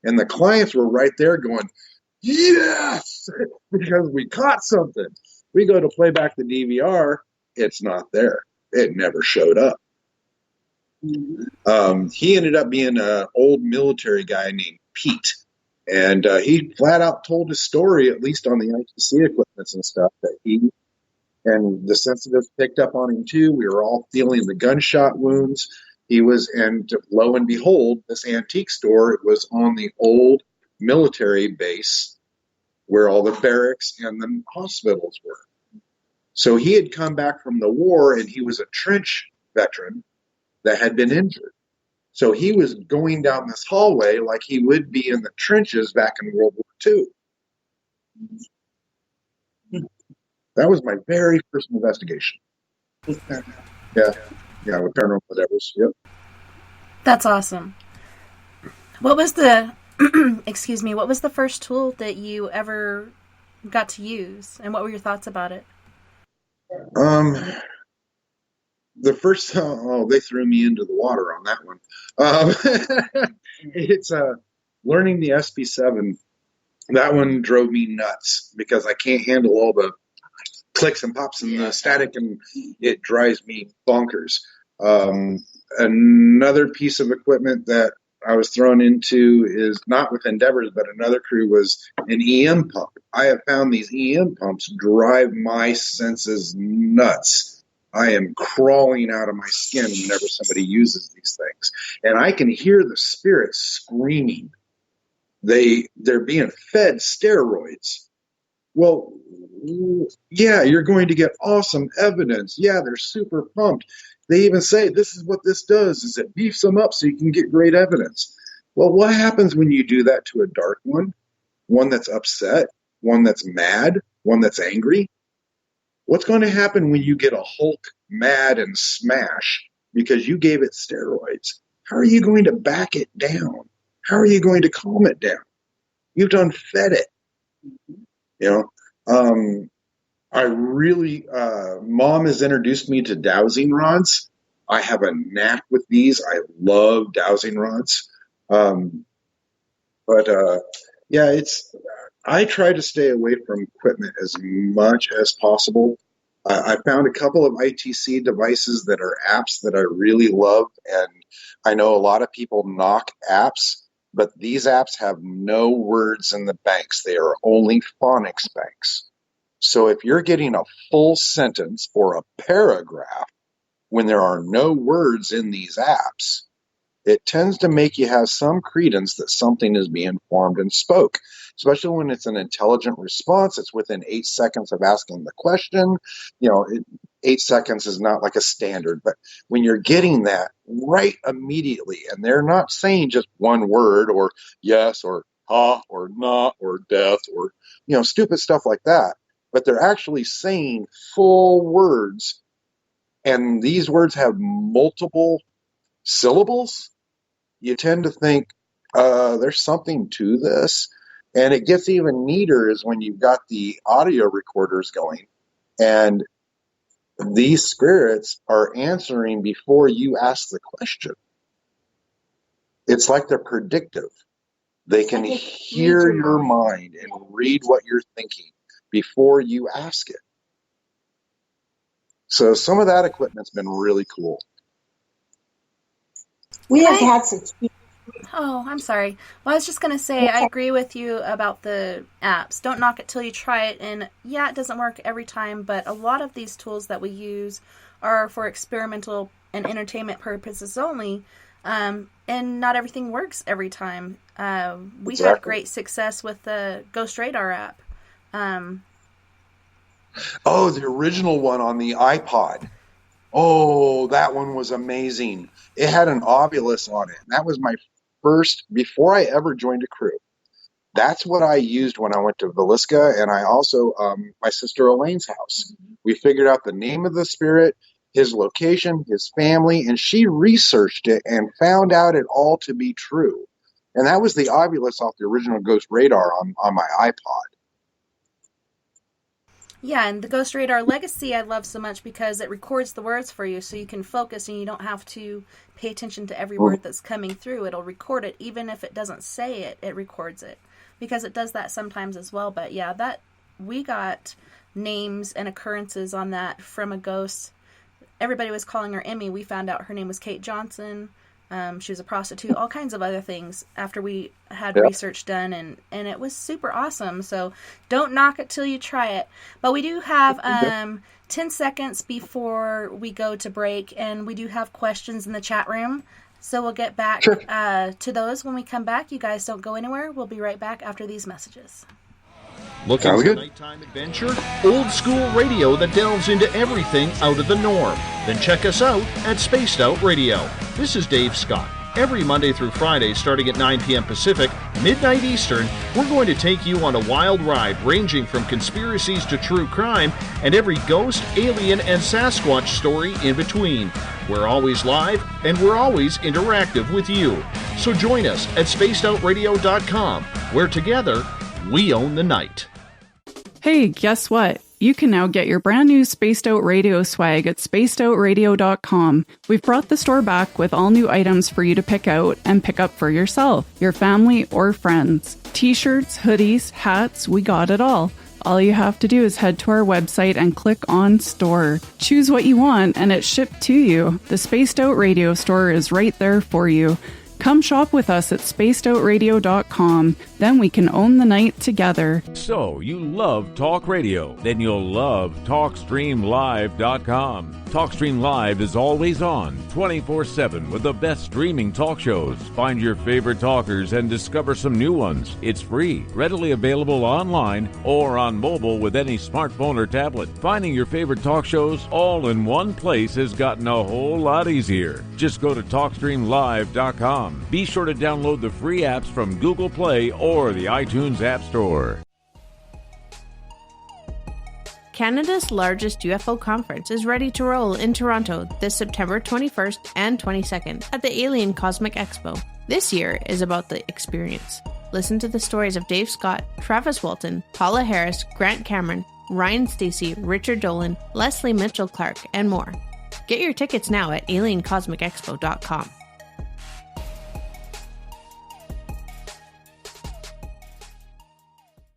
And the clients were right there going, yes, because we caught something. We go to play back the DVR, it's not there. It never showed up. He ended up being an old military guy named Pete. And he flat out told his story, at least on the ITC equipments and stuff, that he and the sensitives picked up on him too. We were all feeling the gunshot wounds. And lo and behold, this antique store was on the old military base where all the barracks and the hospitals were. So he had come back from the war, and he was a trench veteran that had been injured. So he was going down this hallway like he would be in the trenches back in World War II. That was my very first investigation. Yeah, with Paranormal Endeavors. Yep. That's awesome. What was the what was the first tool that you ever got to use, and what were your thoughts about it? The first, they threw me into the water on that one. It's learning the SP7. That one drove me nuts because I can't handle all the clicks and pops and the static, and it drives me bonkers. Another piece of equipment that I was thrown into is not with Endeavors, but another crew, was an EM pump. I have found these EM pumps drive my senses nuts. I am crawling out of my skin whenever somebody uses these things. And I can hear the spirits screaming. They're being fed steroids. Well, yeah, you're going to get awesome evidence. Yeah, they're super pumped. They even say, this is what this does, is it beefs them up so you can get great evidence. Well, what happens when you do that to a dark one that's upset, one that's mad, one that's angry? What's going to happen when you get a Hulk mad and smash because you gave it steroids? How are you going to back it down? How are you going to calm it down? You've done fed it. I really, Mom has introduced me to dowsing rods. I have a knack with these. I love dowsing rods. I try to stay away from equipment as much as possible. I found a couple of ITC devices that are apps that I really love, and I know a lot of people knock apps, but these apps have no words in the banks. They are only phonics banks. So if you're getting a full sentence or a paragraph when there are no words in these apps, it tends to make you have some credence that something is being formed and spoke, especially when it's an intelligent response. It's within 8 seconds of asking the question. 8 seconds is not like a standard, but when you're getting that right immediately, and they're not saying just one word or yes or ha or not or death or, stupid stuff like that, but they're actually saying full words, and these words have multiple syllables, you tend to think there's something to this. And it gets even neater is when you've got the audio recorders going and these spirits are answering before you ask the question. It's like they're predictive. They can hear your mind and read what you're thinking before you ask it. So some of that equipment's been really cool. We have had some Oh, I'm sorry. Well, I was just going to say, I agree with you about the apps. Don't knock it till you try it. And yeah, it doesn't work every time, but a lot of these tools that we use are for experimental and entertainment purposes only. And not everything works every time. We had great success with the Ghost Radar app. Oh, the original one on the iPod. Oh, that one was amazing. It had an ovulus on it. That was my first, before I ever joined a crew. That's what I used when I went to Villisca, and I also, my sister Elaine's house. We figured out the name of the spirit, his location, his family, and she researched it and found out it all to be true. And that was the ovulus off the original Ghost Radar on my iPod. Yeah, and the Ghost Radar Legacy I love so much because it records the words for you so you can focus and you don't have to pay attention to every word that's coming through. It'll record it. Even if it doesn't say it, it records it. Because it does that sometimes as well. But yeah, that we got names and occurrences on that from a ghost. Everybody was calling her Emmy. We found out her name was Kate Johnson. She was a prostitute, all kinds of other things after we had research done, and it was super awesome. So don't knock it till you try it. But we do have 10 seconds before we go to break, and we do have questions in the chat room. So we'll get back to those when we come back. You guys don't go anywhere. We'll be right back after these messages. Looking for nighttime adventure? Old school radio that delves into everything out of the norm. Then check us out at Spaced Out Radio. This is Dave Scott. Every Monday through Friday, starting at 9 p.m. Pacific, midnight Eastern, we're going to take you on a wild ride ranging from conspiracies to true crime and every ghost, alien, and Sasquatch story in between. We're always live, and we're always interactive with you. So join us at spacedoutradio.com, where together, we own the night. Hey, guess what? You can now get your brand new Spaced Out Radio swag at spacedoutradio.com. We've brought the store back with all new items for you to pick out and pick up for yourself, your family, or friends. T-shirts, hoodies, hats, we got it all. All you have to do is head to our website and click on Store. Choose what you want and it's shipped to you. The Spaced Out Radio store is right there for you. Come shop with us at spacedoutradio.com. Then we can own the night together. So, you love talk radio? Then you'll love TalkStreamLive.com. TalkStream Live is always on, 24/7, with the best streaming talk shows. Find your favorite talkers and discover some new ones. It's free, readily available online or on mobile with any smartphone or tablet. Finding your favorite talk shows all in one place has gotten a whole lot easier. Just go to TalkStreamLive.com. Be sure to download the free apps from Google Play or the iTunes App Store. Canada's largest UFO conference is ready to roll in Toronto this September 21st and 22nd at the Alien Cosmic Expo. This year is about the experience. Listen to the stories of Dave Scott, Travis Walton, Paula Harris, Grant Cameron, Ryan Stacey, Richard Dolan, Leslie Mitchell-Clark, and more. Get your tickets now at aliencosmicexpo.com.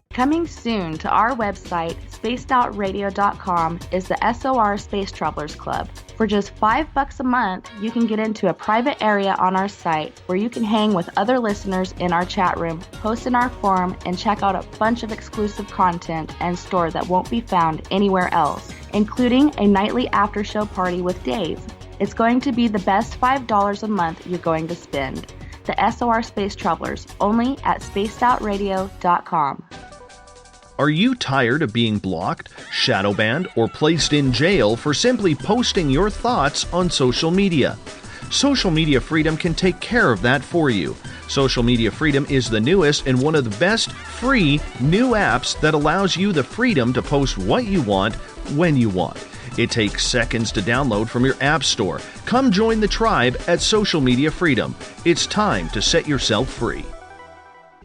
Coming soon to our website, spacedoutradio.com, is the SOR Space Travelers Club. For just $5 a month, you can get into a private area on our site where you can hang with other listeners in our chat room, post in our forum, and check out a bunch of exclusive content and store that won't be found anywhere else, including a nightly after-show party with Dave. It's going to be the best $5 a month you're going to spend. The SOR Space Travelers, only at spacedoutradio.com. Are you tired of being blocked, shadow banned, or placed in jail for simply posting your thoughts on social media? Social Media Freedom can take care of that for you. Social Media Freedom is the newest and one of the best free new apps that allows you the freedom to post what you want, when you want. It takes seconds to download from your app store. Come join the tribe at Social Media Freedom. It's time to set yourself free.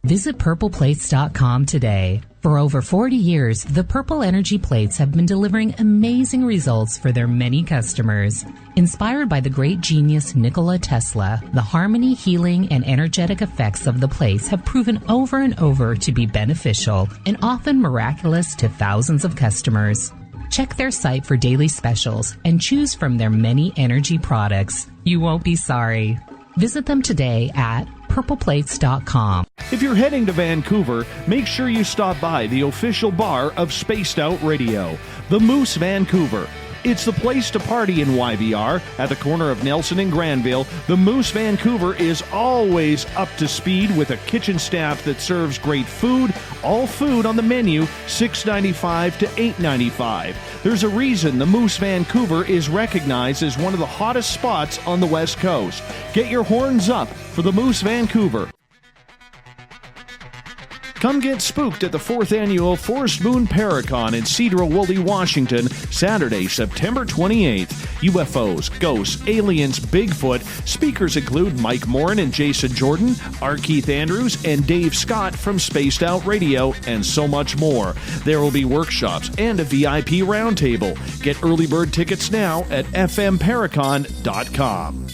Visit purpleplates.com today. For over 40 years, the Purple Energy Plates have been delivering amazing results for their many customers. Inspired by the great genius Nikola Tesla, the harmony, healing, and energetic effects of the plates have proven over and over to be beneficial and often miraculous to thousands of customers. Check their site for daily specials and choose from their many energy products. You won't be sorry. Visit them today at purpleplates.com. If you're heading to Vancouver, make sure you stop by the official bar of Spaced Out Radio, the Moose Vancouver. It's the place to party in YVR. At the corner of Nelson and Granville, the Moose Vancouver is always up to speed with a kitchen staff that serves great food. All food on the menu, $6.95 to $8.95. There's a reason the Moose Vancouver is recognized as one of the hottest spots on the West Coast. Get your horns up for the Moose Vancouver. Come get spooked at the 4th Annual Forest Moon Paracon in Cedar-Woolley, Washington, Saturday, September 28th. UFOs, ghosts, aliens, Bigfoot. Speakers include Mike Morin and Jason Jordan, R. Keith Andrews, and Dave Scott from Spaced Out Radio, and so much more. There will be workshops and a VIP roundtable. Get early bird tickets now at fmparacon.com.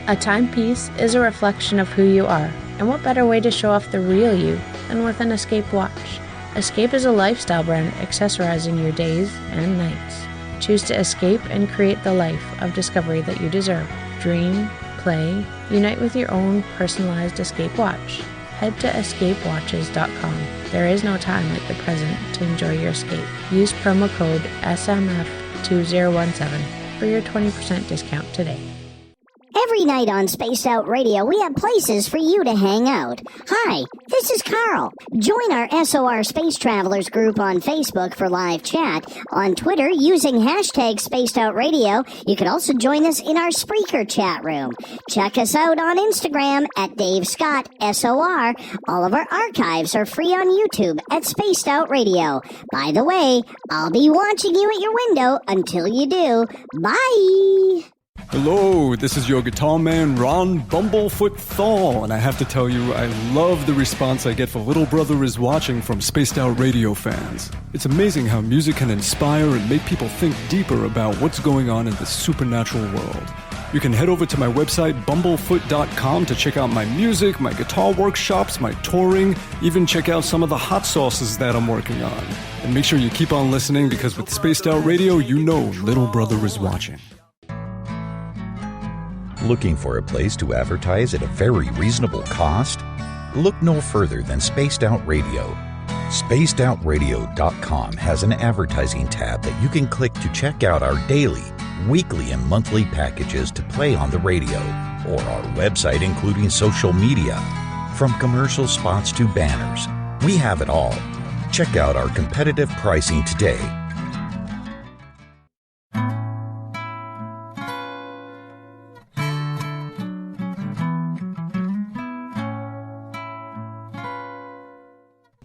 A timepiece is a reflection of who you are, and what better way to show off the real you than with an Escape watch? Escape is a lifestyle brand accessorizing your days and nights. Choose to escape and create the life of discovery that you deserve. Dream, play, unite with your own personalized Escape watch. Head to escapewatches.com. There is no time like the present to enjoy your escape. Use promo code SMF2017 for your 20% discount today. Every night on Spaced Out Radio, we have places for you to hang out. Hi, this is Carl. Join our SOR Space Travelers group on Facebook for live chat. On Twitter, using hashtag Spaced Out Radio, you can also join us in our Spreaker chat room. Check us out on Instagram at Dave Scott SOR. All of our archives are free on YouTube at Spaced Out Radio. By the way, I'll be watching you at your window until you do. Bye! Hello, this is your guitar man, Ron Bumblefoot Thal, and I have to tell you, I love the response I get for Little Brother is Watching from Spaced Out Radio fans. It's amazing how music can inspire and make people think deeper about what's going on in the supernatural world. You can head over to my website, bumblefoot.com, to check out my music, my guitar workshops, my touring, even check out some of the hot sauces that I'm working on. And make sure you keep on listening, because with Spaced Out Radio, you know Little Brother is watching. Looking for a place to advertise at a very reasonable cost? Look no further than Spaced Out Radio. SpacedOutRadio.com has an advertising tab that you can click to check out our daily, weekly, and monthly packages to play on the radio, or our website including social media. From commercial spots to banners, we have it all. Check out our competitive pricing today.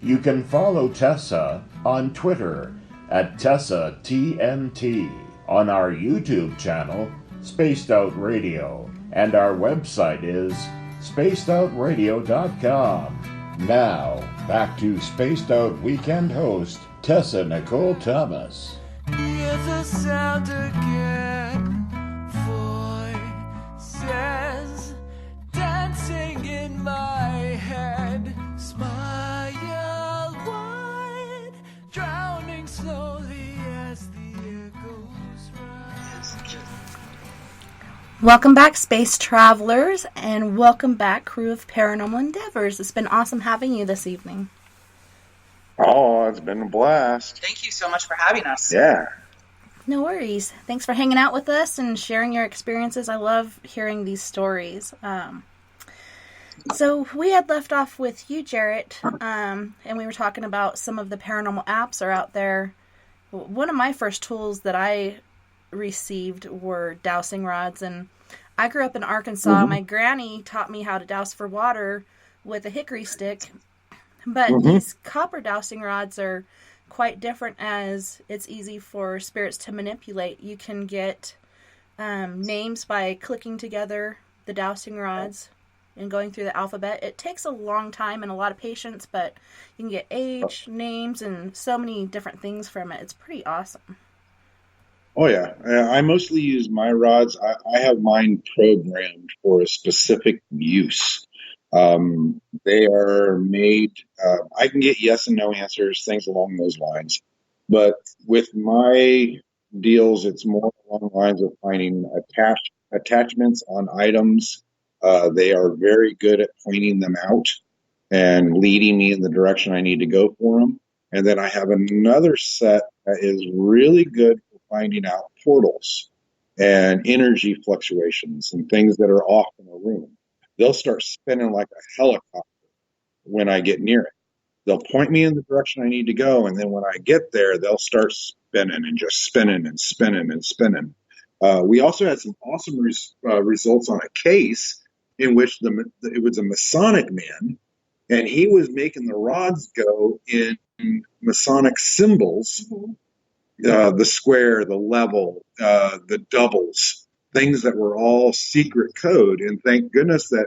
You can follow Tessa on Twitter at TessaTNT, on our YouTube channel, Spaced Out Radio, and our website is spacedoutradio.com. Now, back to Spaced Out Weekend host, Tessa Nicole Thomas. Hear the sound again, voices dancing in my head, smile wide, drowning slowly as the echoes rise. Welcome back, space travelers, and welcome back, crew of Paranormal Endeavors. It's been awesome having you this evening. Oh, it's been a blast. Thank you so much for having us. Yeah. No worries. Thanks for hanging out with us and sharing your experiences. I love hearing these stories. So we had left off with you, Jarrett, and we were talking about some of the paranormal apps are out there. One of my first tools that I received were dowsing rods, and I grew up in Arkansas. My granny taught me how to douse for water with a hickory stick, but these copper dowsing rods are quite different, as it's easy for spirits to manipulate. You can get names by clicking together the dowsing rods and going through the alphabet. It takes a long time and a lot of patience, but you can get age, names, and so many different things from it. It's pretty awesome. Oh, yeah. I mostly use my rods. I have mine programmed for a specific use. They are made, I can get yes and no answers, things along those lines. But with my deals, it's more along the lines of finding attached attachments on items. They are very good at pointing them out and leading me in the direction I need to go for them. And then I have another set that is really good for finding out portals and energy fluctuations and things that are off in a room. They'll start spinning like a helicopter when I get near it. They'll point me in the direction I need to go, and then when I get there, they'll start spinning and just spinning and spinning and spinning. We also had some awesome results on a case in which it was a Masonic man, and he was making the rods go in Masonic symbols, the square, the level, the doubles, things that were all secret code. And thank goodness that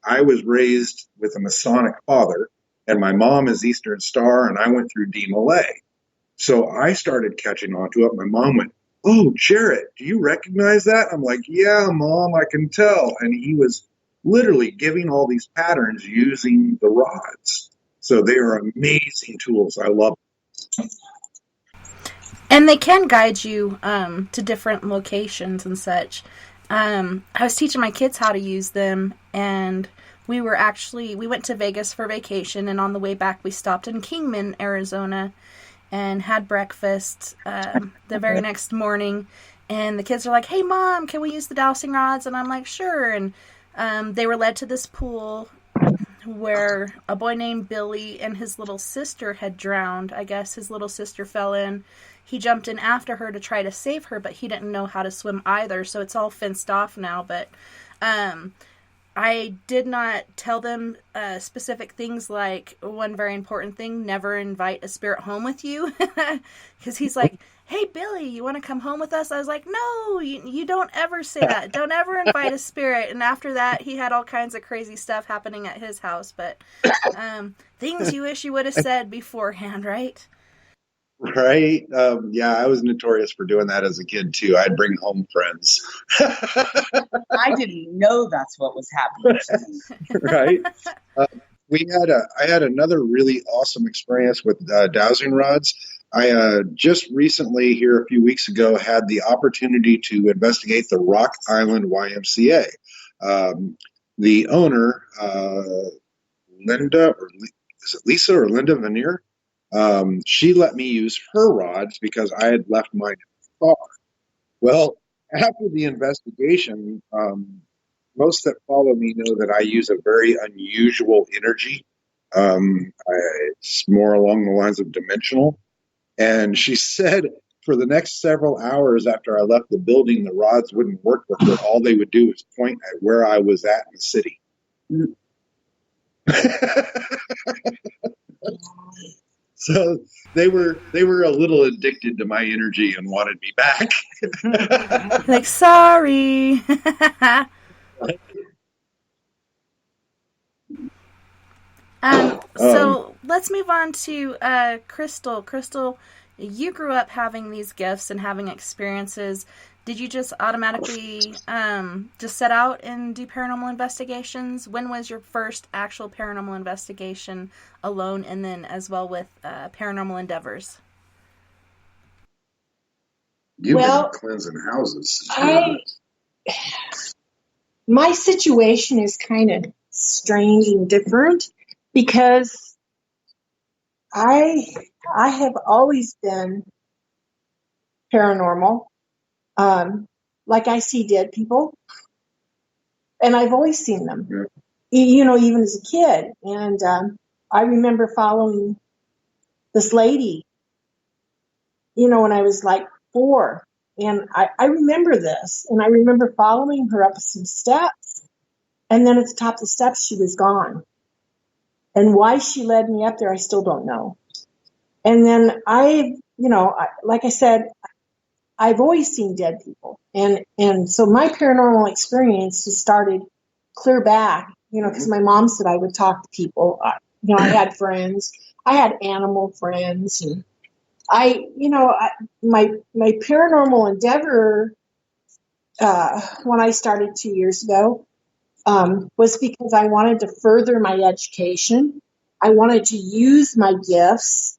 I was raised with a Masonic father, and my mom is Eastern Star, and I went through D Malay. So I started catching on to it. My mom went, "Oh, Jarrett, do you recognize that?" I'm like, "Yeah, Mom, I can tell." And he was literally giving all these patterns using the rods. So they are amazing tools. I love them. And they can guide you to different locations and such. I was teaching my kids how to use them, and we went to Vegas for vacation, and on the way back we stopped in Kingman, Arizona, and had breakfast the very next morning. And the kids are like, "Hey, Mom, can we use the dowsing rods?" And I'm like, "Sure." And they were led to this pool where a boy named Billy and his little sister had drowned. I guess his little sister fell in. He jumped in after her to try to save her, but he didn't know how to swim either, so it's all fenced off now. But I did not tell them specific things, like one very important thing: never invite a spirit home with you. Because he's like, "Hey, Billy, you want to come home with us?" I was like, "No, you don't ever say that. Don't ever invite a spirit." And after that, he had all kinds of crazy stuff happening at his house. But things you wish you would have said beforehand, right? Right? Yeah, I was notorious for doing that as a kid, too. I'd bring home friends. I didn't know that's what was happening. Right? I had another really awesome experience with dowsing rods. I just recently, here a few weeks ago, had the opportunity to investigate the Rock Island YMCA. The owner, Linda, or is it Lisa or Linda Veneer? She let me use her rods because I had left mine in the car. Well, after the investigation, most that follow me know that I use a very unusual energy. It's more along the lines of dimensional. And she said for the next several hours after I left the building, the rods wouldn't work with her. All they would do was point at where I was at in the city. So they were a little addicted to my energy and wanted me back. Like, sorry. So let's move on to Crystal. Crystal, you grew up having these gifts and having experiences. Did you just automatically just set out and do paranormal investigations? When was your first actual paranormal investigation alone, and then as well with Paranormal Endeavors? You've been cleansing houses. My situation is kind of strange and different because I have always been paranormal. Like I see dead people, and I've always seen them, even as a kid. And I remember following this lady, when I was like 4. And I remember this, and I remember following her up some steps, and then at the top of the steps, she was gone. And why she led me up there, I still don't know. And then like I said, I've always seen dead people. And so my paranormal experience has started clear back, because my mom said I would talk to people. I had friends. I had animal friends. And my paranormal endeavor, when I started 2 years ago, was because I wanted to further my education. I wanted to use my gifts.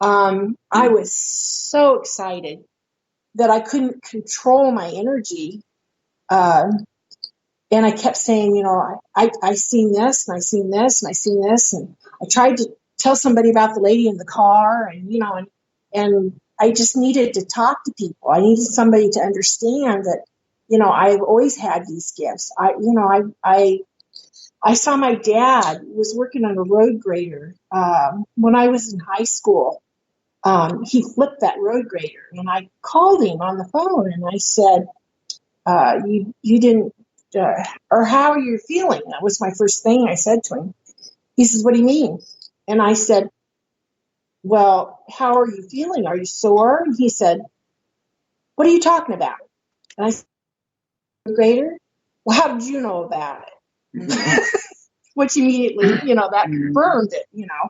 I was so excited that I couldn't control my energy. And I kept saying, you know, I seen this, and I seen this, and I seen this, and I tried to tell somebody about the lady in the car, and you know, and I just needed to talk to people. I needed somebody to understand that, you know, I've always had these gifts. I saw my dad was working on a road grader when I was in high school. He flipped that road grader, and I called him on the phone, and I said, you didn't, or how are you feeling? That was my first thing I said to him. He says, what do you mean? And I said, well, how are you feeling? Are you sore? And he said, what are you talking about? And I said, grader? Well, how did you know about it? Which immediately, you know, that confirmed it, you know.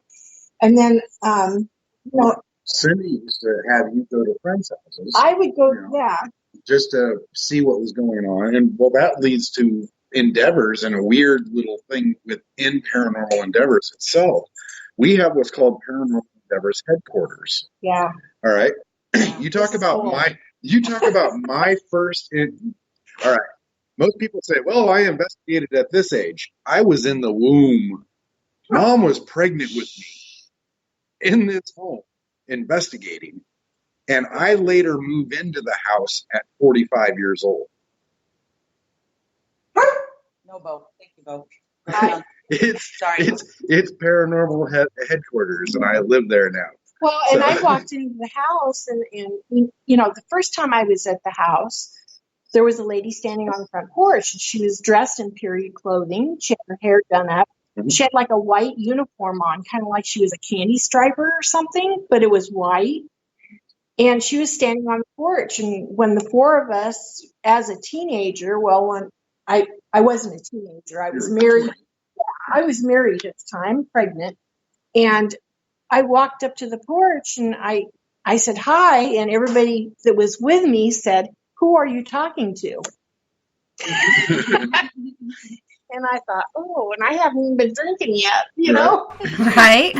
And then, you know, Cindy used to have you go to friends' houses. I would go, you know, yeah. just to see what was going on. And, well, that leads to Endeavors and a weird little thing within Paranormal Endeavors itself. We have what's called Paranormal Endeavors headquarters. Yeah. All right. You talk about my first. All right. Most people say, well, I investigated at this age. I was in the womb. Mom was pregnant with me in this home investigating. And I later moved into the house at 45 years old. No, Bo. Thank you, Bo. It's paranormal headquarters, and I live there now. Well, and I walked into the house, and you know, the first time I was at the house, there was a lady standing on the front porch, and she was dressed in period clothing. She had her hair done up. Mm-hmm. She had like a white uniform on, kind of like she was a candy striper or something, but it was white. And she was standing on the porch. And when the four of us, as a teenager, well, when I wasn't a teenager, I was married. I was married at the time, pregnant. And I walked up to the porch and I said, hi. And everybody that was with me said, who are you talking to? And I thought, oh, and I haven't even been drinking yet, you know? Right.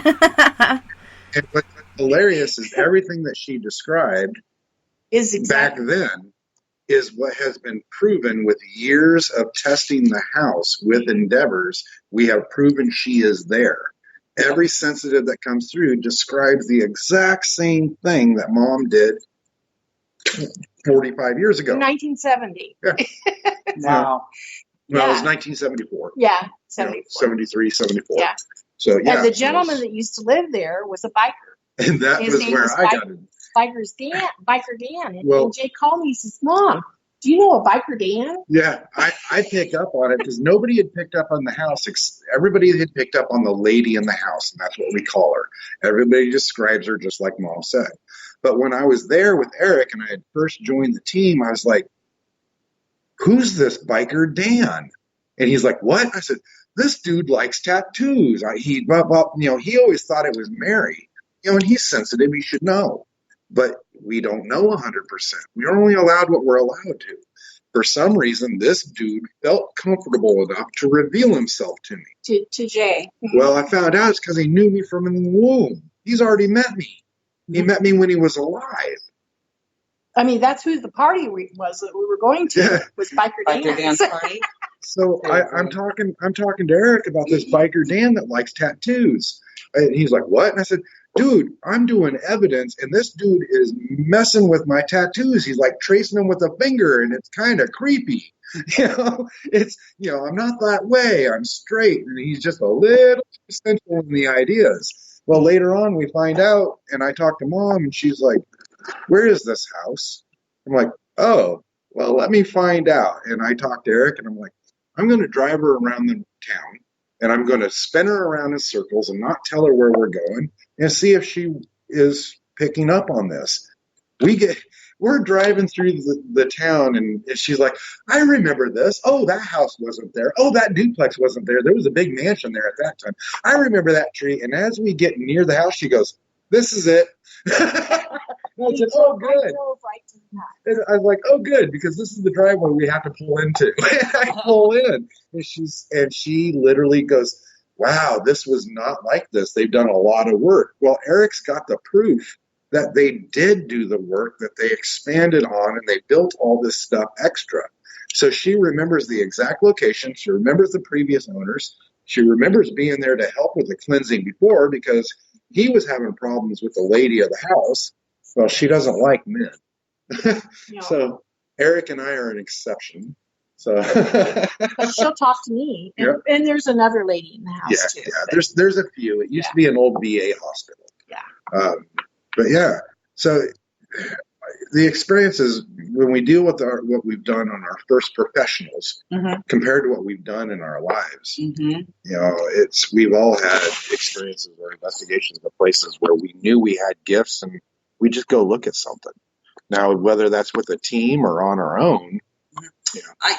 And what's hilarious is everything that she described is back then is what has been proven with years of testing the house with Endeavors. We have proven she is there. Every sensitive that comes through describes the exact same thing that Mom did 45 years ago. 1970. Yeah. Wow. Well, it was 1974. Yeah, 74. 73, 74. Yeah. So, yeah. And the gentleman that used to live there was a biker. And that was where I got it. Biker Dan. And Jay called me and says, Mom, do you know a Biker Dan? Yeah, I pick up on it because nobody had picked up on the house. Everybody had picked up on the lady in the house, and that's what we call her. Everybody describes her just like Mom said. But when I was there with Eric and I had first joined the team, I was like, who's this Biker Dan? And he's like, what? I said, this dude likes tattoos. He always thought it was Mary. You know, and he's sensitive. He should know. But we don't know 100%. We're only allowed what we're allowed to. For some reason, this dude felt comfortable enough to reveal himself to me. To Jay. Well, I found out it's because he knew me from in the womb. He's already met me. He met me when he was alive. I mean, that's who the party was that we were going to. Yeah. Was Biker Dan's party. So I'm talking to Eric about this Biker Dan that likes tattoos. And he's like, what? And I said, dude, I'm doing evidence, and this dude is messing with my tattoos. He's like tracing them with a finger, and it's kind of creepy. I'm not that way. I'm straight, and he's just a little essential in the ideas. Well, later on, we find out, and I talk to Mom, and she's like, where is this house? I'm like, oh, well, let me find out. And I talk to Eric, and I'm like, I'm going to drive her around the town, and I'm going to spin her around in circles and not tell her where we're going and see if she is picking up on this. We're driving through the town, and she's like, I remember this. Oh, that house wasn't there. Oh, that duplex wasn't there. There was a big mansion there at that time. I remember that tree. And as we get near the house, she goes, this is it. I said, oh, good. I was like, oh, good, because this is the driveway we have to pull into. I pull in, and she literally goes, wow, this was not like this. They've done a lot of work. Well, Eric's got the proof that they did do the work, that they expanded on, and they built all this stuff extra. So she remembers the exact location. She remembers the previous owners. She remembers being there to help with the cleansing before because he was having problems with the lady of the house. Well, she doesn't like men. No. So Eric and I are an exception. So But she'll talk to me. And there's another lady in the house, too. Yeah. There's a few. It used to be an old VA hospital. Yeah. But yeah, so the experiences when we deal with what we've done on our first professionals compared to what we've done in our lives, we've all had experiences or investigations of places where we knew we had gifts and we just go look at something. Now, whether that's with a team or on our own.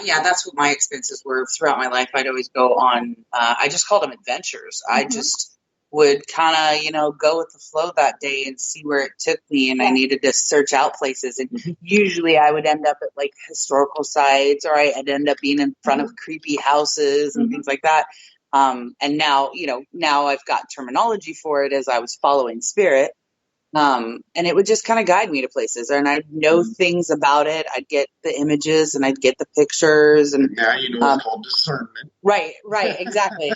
Yeah, that's what my experiences were throughout my life. I'd always go on, I just called them adventures. I just would kind of, go with the flow that day and see where it took me. And I needed to search out places. And usually I would end up at like historical sites, or I'd end up being in front of creepy houses and things like that. And now, now I've got terminology for it as I was following spirit. And it would just kind of guide me to places, and I'd know things about it. I'd get the images and I'd get the pictures, and now you know it's called discernment. Right, exactly.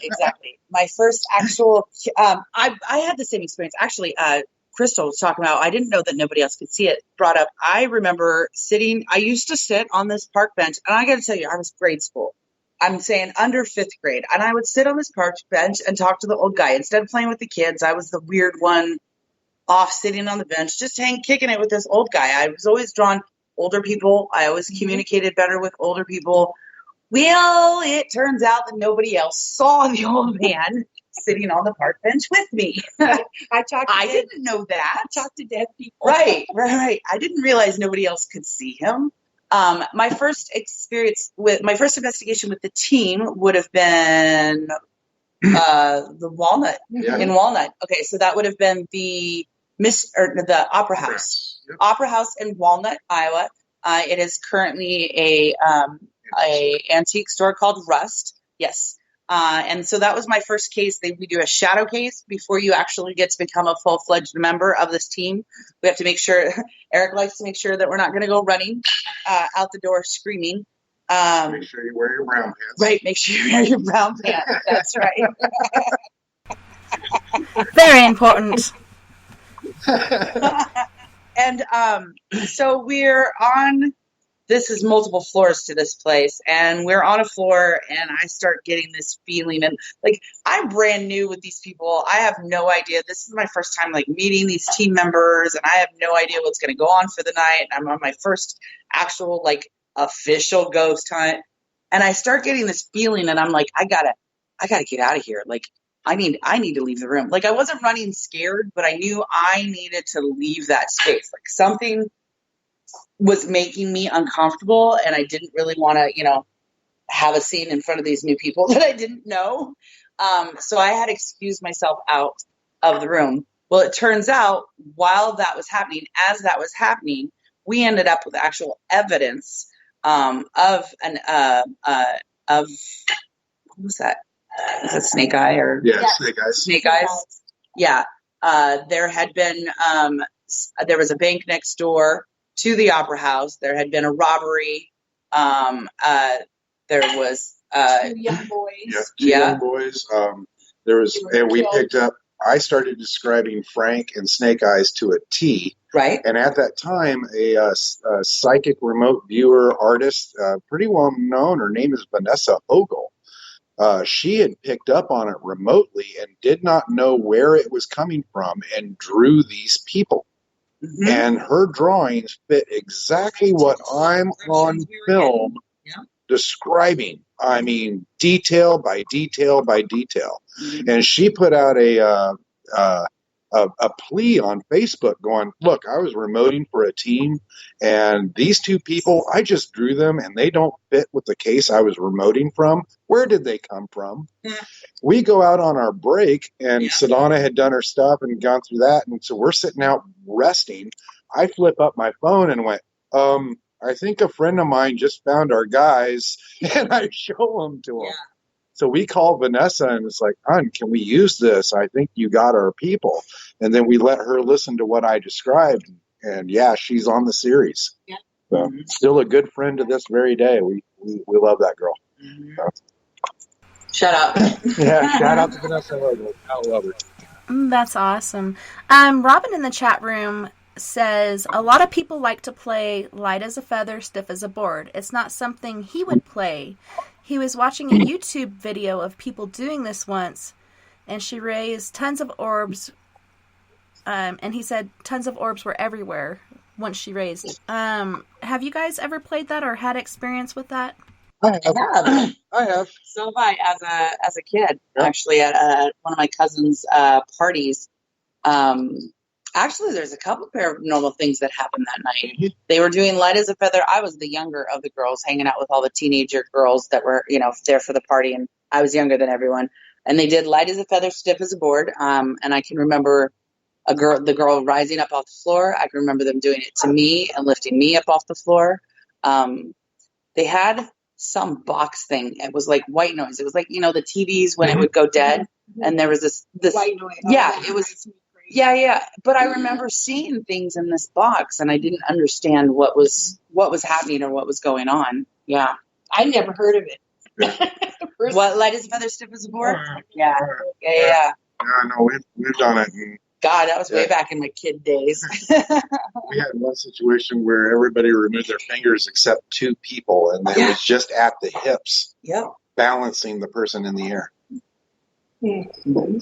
My first actual, I had the same experience. Actually, Crystal was talking about, I didn't know that nobody else could see it, brought up, I remember I used to sit on this park bench, and I got to tell you, I was grade school. I'm saying under 5th grade, and I would sit on this park bench and talk to the old guy. Instead of playing with the kids, I was the weird one off sitting on the bench, just kicking it with this old guy. I was always drawn older people. I always communicated better with older people. Well, it turns out that nobody else saw the old man sitting on the park bench with me. I didn't know that. I talked to dead people. Right. I didn't realize nobody else could see him. My first investigation with the team would have been the Walnut in Walnut. Okay, so that would have been the Opera House. Yep. Opera House in Walnut, Iowa. It is currently a antique store called Rust. Yes. And so that was my first case. We do a shadow case before you actually get to become a full-fledged member of this team. We have to make sure, Eric likes to make sure that we're not going to go running out the door screaming. Make sure you wear your brown pants. Right, make sure you wear your brown pants. That's right. Very important. And so this is multiple floors to this place, and we're on a floor, and I start getting this feeling, and I'm brand new with these people. I have no idea. This is my first time meeting these team members, and I have no idea what's going to go on for the night. I'm on my first actual official ghost hunt, and I start getting this feeling, and I'm like, I gotta get out of here. I need to leave the room. I wasn't running scared, but I knew I needed to leave that space. Something was making me uncomfortable, and I didn't really want to, have a scene in front of these new people that I didn't know. So I had excused myself out of the room. Well, it turns out while that was happening, we ended up with actual evidence of what was that? Is that snake eye or snake eyes? Snake eyes. Yeah. There had been there was a bank next door to the Opera House. There had been a robbery. There was 2 young boys. Young boys. There was, and we picked up. I started describing Frank and Snake Eyes to a T. Right. And at that time, a psychic remote viewer artist, pretty well known. Her name is Vanessa Ogle. She had picked up on it remotely and did not know where it was coming from and drew these people. Mm-hmm. And her drawings fit exactly what I'm on film describing. I mean, detail by detail by detail. Mm-hmm. And she put out a plea on Facebook going, look, I was remoting for a team, and these 2 people, I just drew them, and they don't fit with the case I was remoting from. Where did they come from? Yeah. We go out on our break, and Sadona had done her stuff and gone through that, and so we're sitting out resting. I flip up my phone and went, I think a friend of mine just found our guys, and I show them to him. Yeah. So we call Vanessa, and it's like, hon, can we use this? I think you got our people. And then we let her listen to what I described. And, she's on the series. Yeah. So still a good friend to this very day. We we love that girl. Shout out. Yeah, shout out to Vanessa. I love her. That's awesome. Robin in the chat room says a lot of people like to play light as a feather, stiff as a board. It's not something he would play. He was watching a YouTube video of people doing this once, and she raised tons of orbs. And he said tons of orbs were everywhere once she raised. Have you guys ever played that or had experience with that? I have. So have I, as a kid, actually, at one of my cousin's parties. Actually, there's a couple paranormal things that happened that night. Mm-hmm. They were doing light as a feather. I was the younger of the girls, hanging out with all the teenager girls that were, there for the party, and I was younger than everyone. And they did light as a feather, stiff as a board. And I can remember the girl rising up off the floor. I can remember them doing it to me and lifting me up off the floor. They had some box thing. It was like white noise. It was like, the TVs when it would go dead. And there was this White noise. Yeah, it was. Yeah. But I remember seeing things in this box, and I didn't understand what was happening or what was going on. Yeah. I never heard of it. What, light as a feather, stiff as a board? Yeah. Yeah, no, we've done it. And God, that was way back in my kid days. we had one situation where everybody removed their fingers except two people, and it was just at the hips, balancing the person in the air.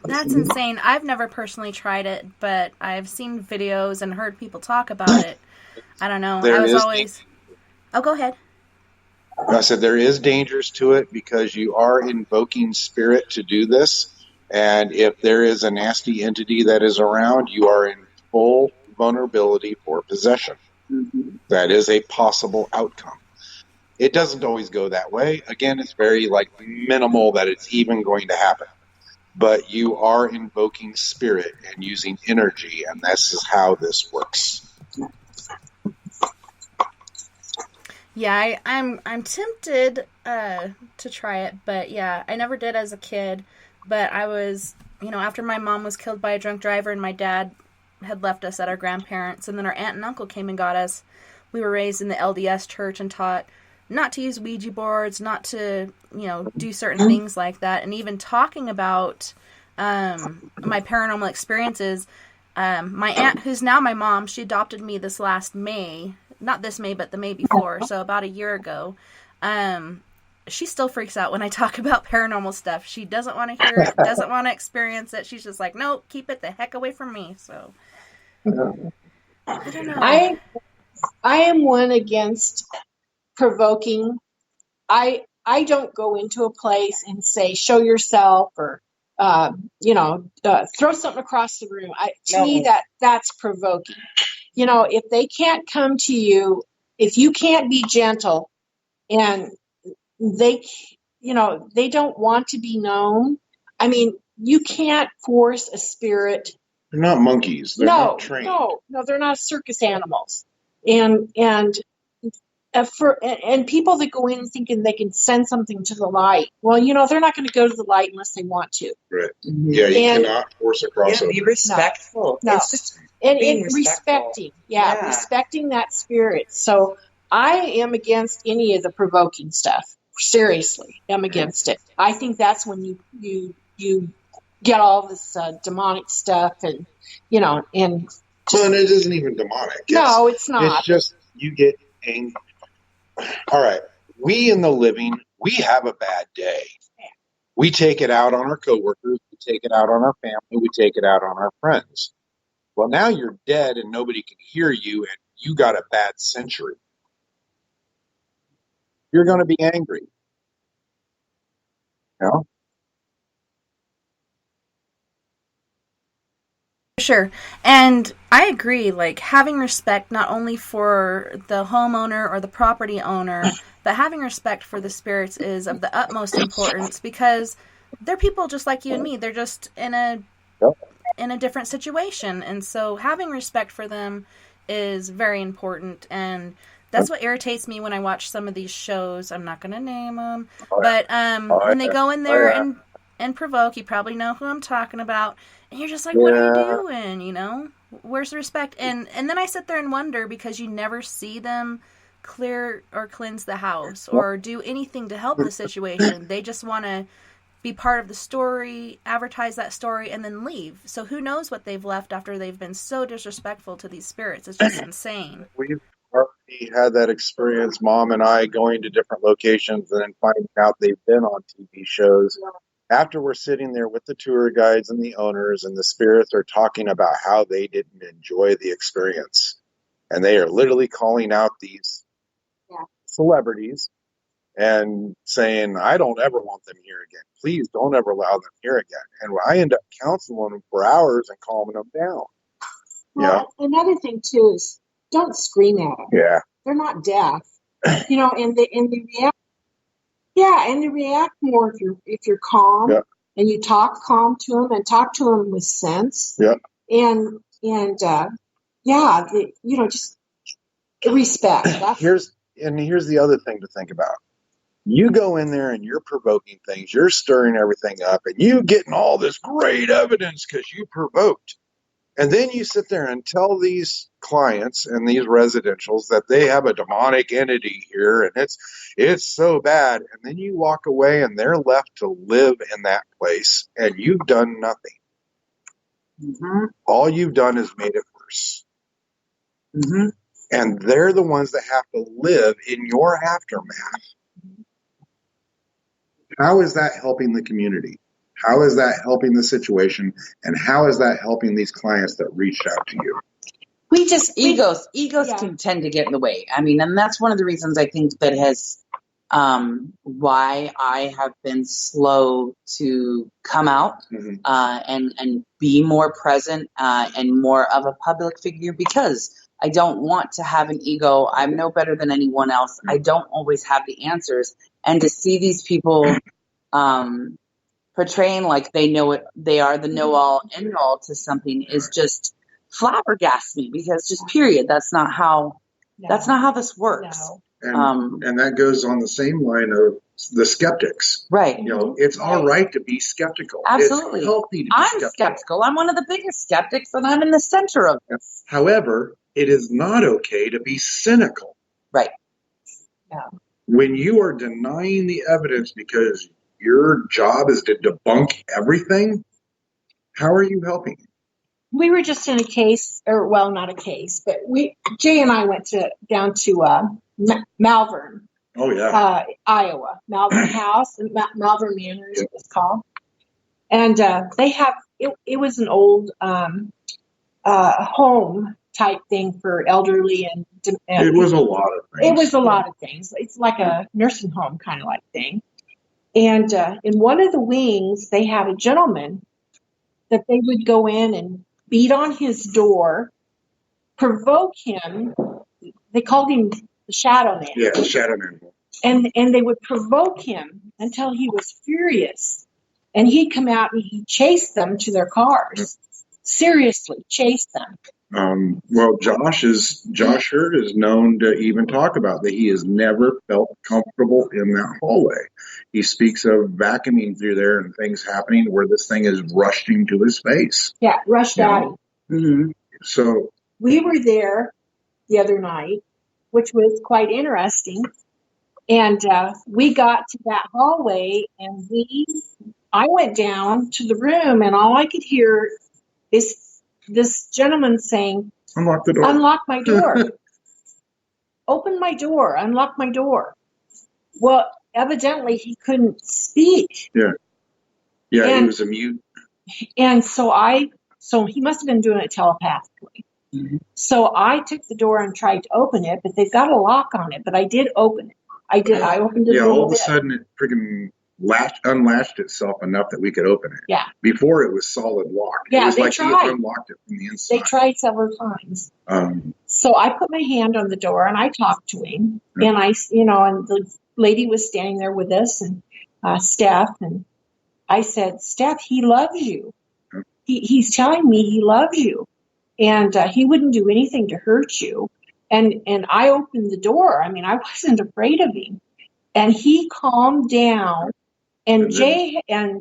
That's insane. I've never personally tried it, but I've seen videos and heard people talk about it. I don't know. Oh, go ahead. I said there is dangers to it because you are invoking spirit to do this. And if there is a nasty entity that is around, you are in full vulnerability for possession. Mm-hmm. That is a possible outcome. It doesn't always go that way. Again, it's very minimal that it's even going to happen. But you are invoking spirit and using energy, and this is how this works. Yeah, I'm tempted to try it, but yeah, I never did as a kid. But I was, after my mom was killed by a drunk driver and my dad had left us at our grandparents, and then our aunt and uncle came and got us. We were raised in the LDS church and taught not to use Ouija boards, not to, do certain things like that. And even talking about my paranormal experiences, my aunt, who's now my mom, she adopted me this last May. Not this May, but the May before, so about a year ago. She still freaks out when I talk about paranormal stuff. She doesn't want to hear it, doesn't want to experience it. She's just like, nope, keep it the heck away from me. So, I don't know. I am one against provoking. I don't go into a place and say, show yourself or, throw something across the room. To me, that's provoking. If they can't come to you, if you can't be gentle and they don't want to be known. I mean, you can't force a spirit. They're not monkeys. They're not trained. No, they're not circus animals. And people that go in thinking they can send something to the light. Well, they're not going to go to the light unless they want to. Right. Yeah, you cannot force a crossover. Be respectful. No. It's just respecting. Respecting that spirit. So I am against any of the provoking stuff. Seriously, I'm against it. I think that's when you get all this demonic stuff and and it isn't even demonic. No, it's not. It's just you get angry. All right, we in the living, we have a bad day. We take it out on our coworkers. We take it out on our family. We take it out on our friends. Well, now you're dead and nobody can hear you, and you got a bad century. You're going to be angry. Sure. And I agree, having respect not only for the homeowner or the property owner, but having respect for the spirits is of the utmost importance because they're people just like you and me. They're just in a different situation. And so having respect for them is very important. And that's what irritates me when I watch some of these shows. I'm not going to name them. But when they go in there and provoke, you probably know who I'm talking about. And you're just like, what are you doing? Where's the respect? And then I sit there and wonder because you never see them clear or cleanse the house or do anything to help the situation. They just want to be part of the story, advertise that story, and then leave. So who knows what they've left after they've been so disrespectful to these spirits. It's just insane. We've already had that experience, Mom and I, going to different locations and then finding out they've been on TV shows. After we're sitting there with the tour guides and the owners, and the spirits are talking about how they didn't enjoy the experience. And they are literally calling out these celebrities and saying, I don't ever want them here again. Please don't ever allow them here again. And I end up counseling them for hours and calming them down. Well, another thing too is don't scream at them. Yeah. They're not deaf. You know, and they react. Yeah, and they react more if you're calm and you talk calm to them and talk to them with sense. Yeah. And just respect. Here's the other thing to think about. You go in there and you're provoking things, you're stirring everything up, and you getting all this great evidence because you provoked. And then you sit there and tell these clients and these residentials that they have a demonic entity here and it's so bad. And then you walk away and they're left to live in that place and you've done nothing. Mm-hmm. All you've done is made it worse. Mm-hmm. And they're the ones that have to live in your aftermath. How is that helping the community? How is that helping the situation? And how is that helping these clients that reached out to you? Egos can tend to get in the way. I mean, and that's one of the reasons I think that has why I have been slow to come out and be more present and more of a public figure, because I don't want to have an ego. I'm no better than anyone else. I don't always have the answers. And to see these people portraying like they know it, they are the know-all, end-all to something is just flabbergasted me, because just period. That's not how this works. No. And that goes on the same line of the skeptics. Right. You know, it's all right to be skeptical. Absolutely. It's healthy to be I'm skeptical. I'm one of the biggest skeptics, and I'm in the center of this. However, it is not okay to be cynical. Right. Yeah. When you are denying the evidence because your job is to debunk everything, how are you helping? We were just in a case, or well, not a case, but Jay and I went down to Malvern. Oh yeah. Iowa, Malvern House, and Malvern Manors it was called. And they have it was an old home type thing for elderly and it was a lot of things. It was a lot of things. It's like a nursing home kind of like thing. And in one of the wings, they had a gentleman that they would go in and beat on his door, provoke him. They called him the Shadow Man. Yeah, the Shadow Man. And they would provoke him until he was furious. And he'd come out and he'd chase them to their cars. Seriously, chase them. Well, Josh Hurd is known to even talk about that he has never felt comfortable in that hallway. He speaks of vacuuming through there and things happening where this thing is rushing to his face. Yeah, rushed at him. Mm-hmm. So we were there the other night, which was quite interesting. And we got to that hallway, and I went down to the room, and all I could hear is this gentleman saying, "Unlock the door. Unlock my door. Open my door. Unlock my door." Well, evidently he couldn't speak. Yeah. Yeah, he was a mute. And so he must have been doing it telepathically. Mm-hmm. So I took the door and tried to open it, but they've got a lock on it. But I did open it. I opened it. Yeah, all of a sudden it freaking unlatched itself enough that we could open it. Yeah. Before it was solid locked. Yeah, it was they like tried. he unlocked it from the inside. They tried several times. So I put my hand on the door and I talked to him. Yeah. And and the lady was standing there with us, and Steph, and I said, "Steph, he loves you. Yeah. He's telling me he loves you, and he wouldn't do anything to hurt you." And I opened the door. I mean, I wasn't afraid of him, and he calmed down. And Jay and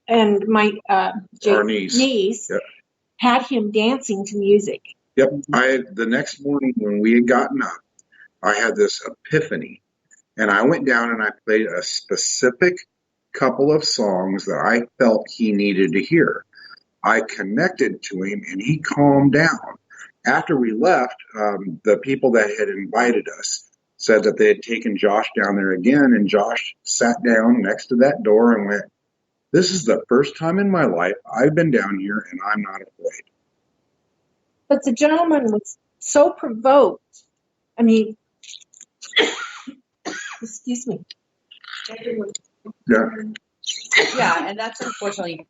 my niece yep. had him dancing to music. Yep. The next morning when we had gotten up, I had this epiphany. And I went down and I played a specific couple of songs that I felt he needed to hear. I connected to him and he calmed down. After we left, the people that had invited us said that they had taken Josh down there again, and Josh sat down next to that door and went, "This is the first time in my life I've been down here and I'm not afraid." But the gentleman was so provoked. I mean, excuse me. Yeah. Yeah, and that's unfortunately,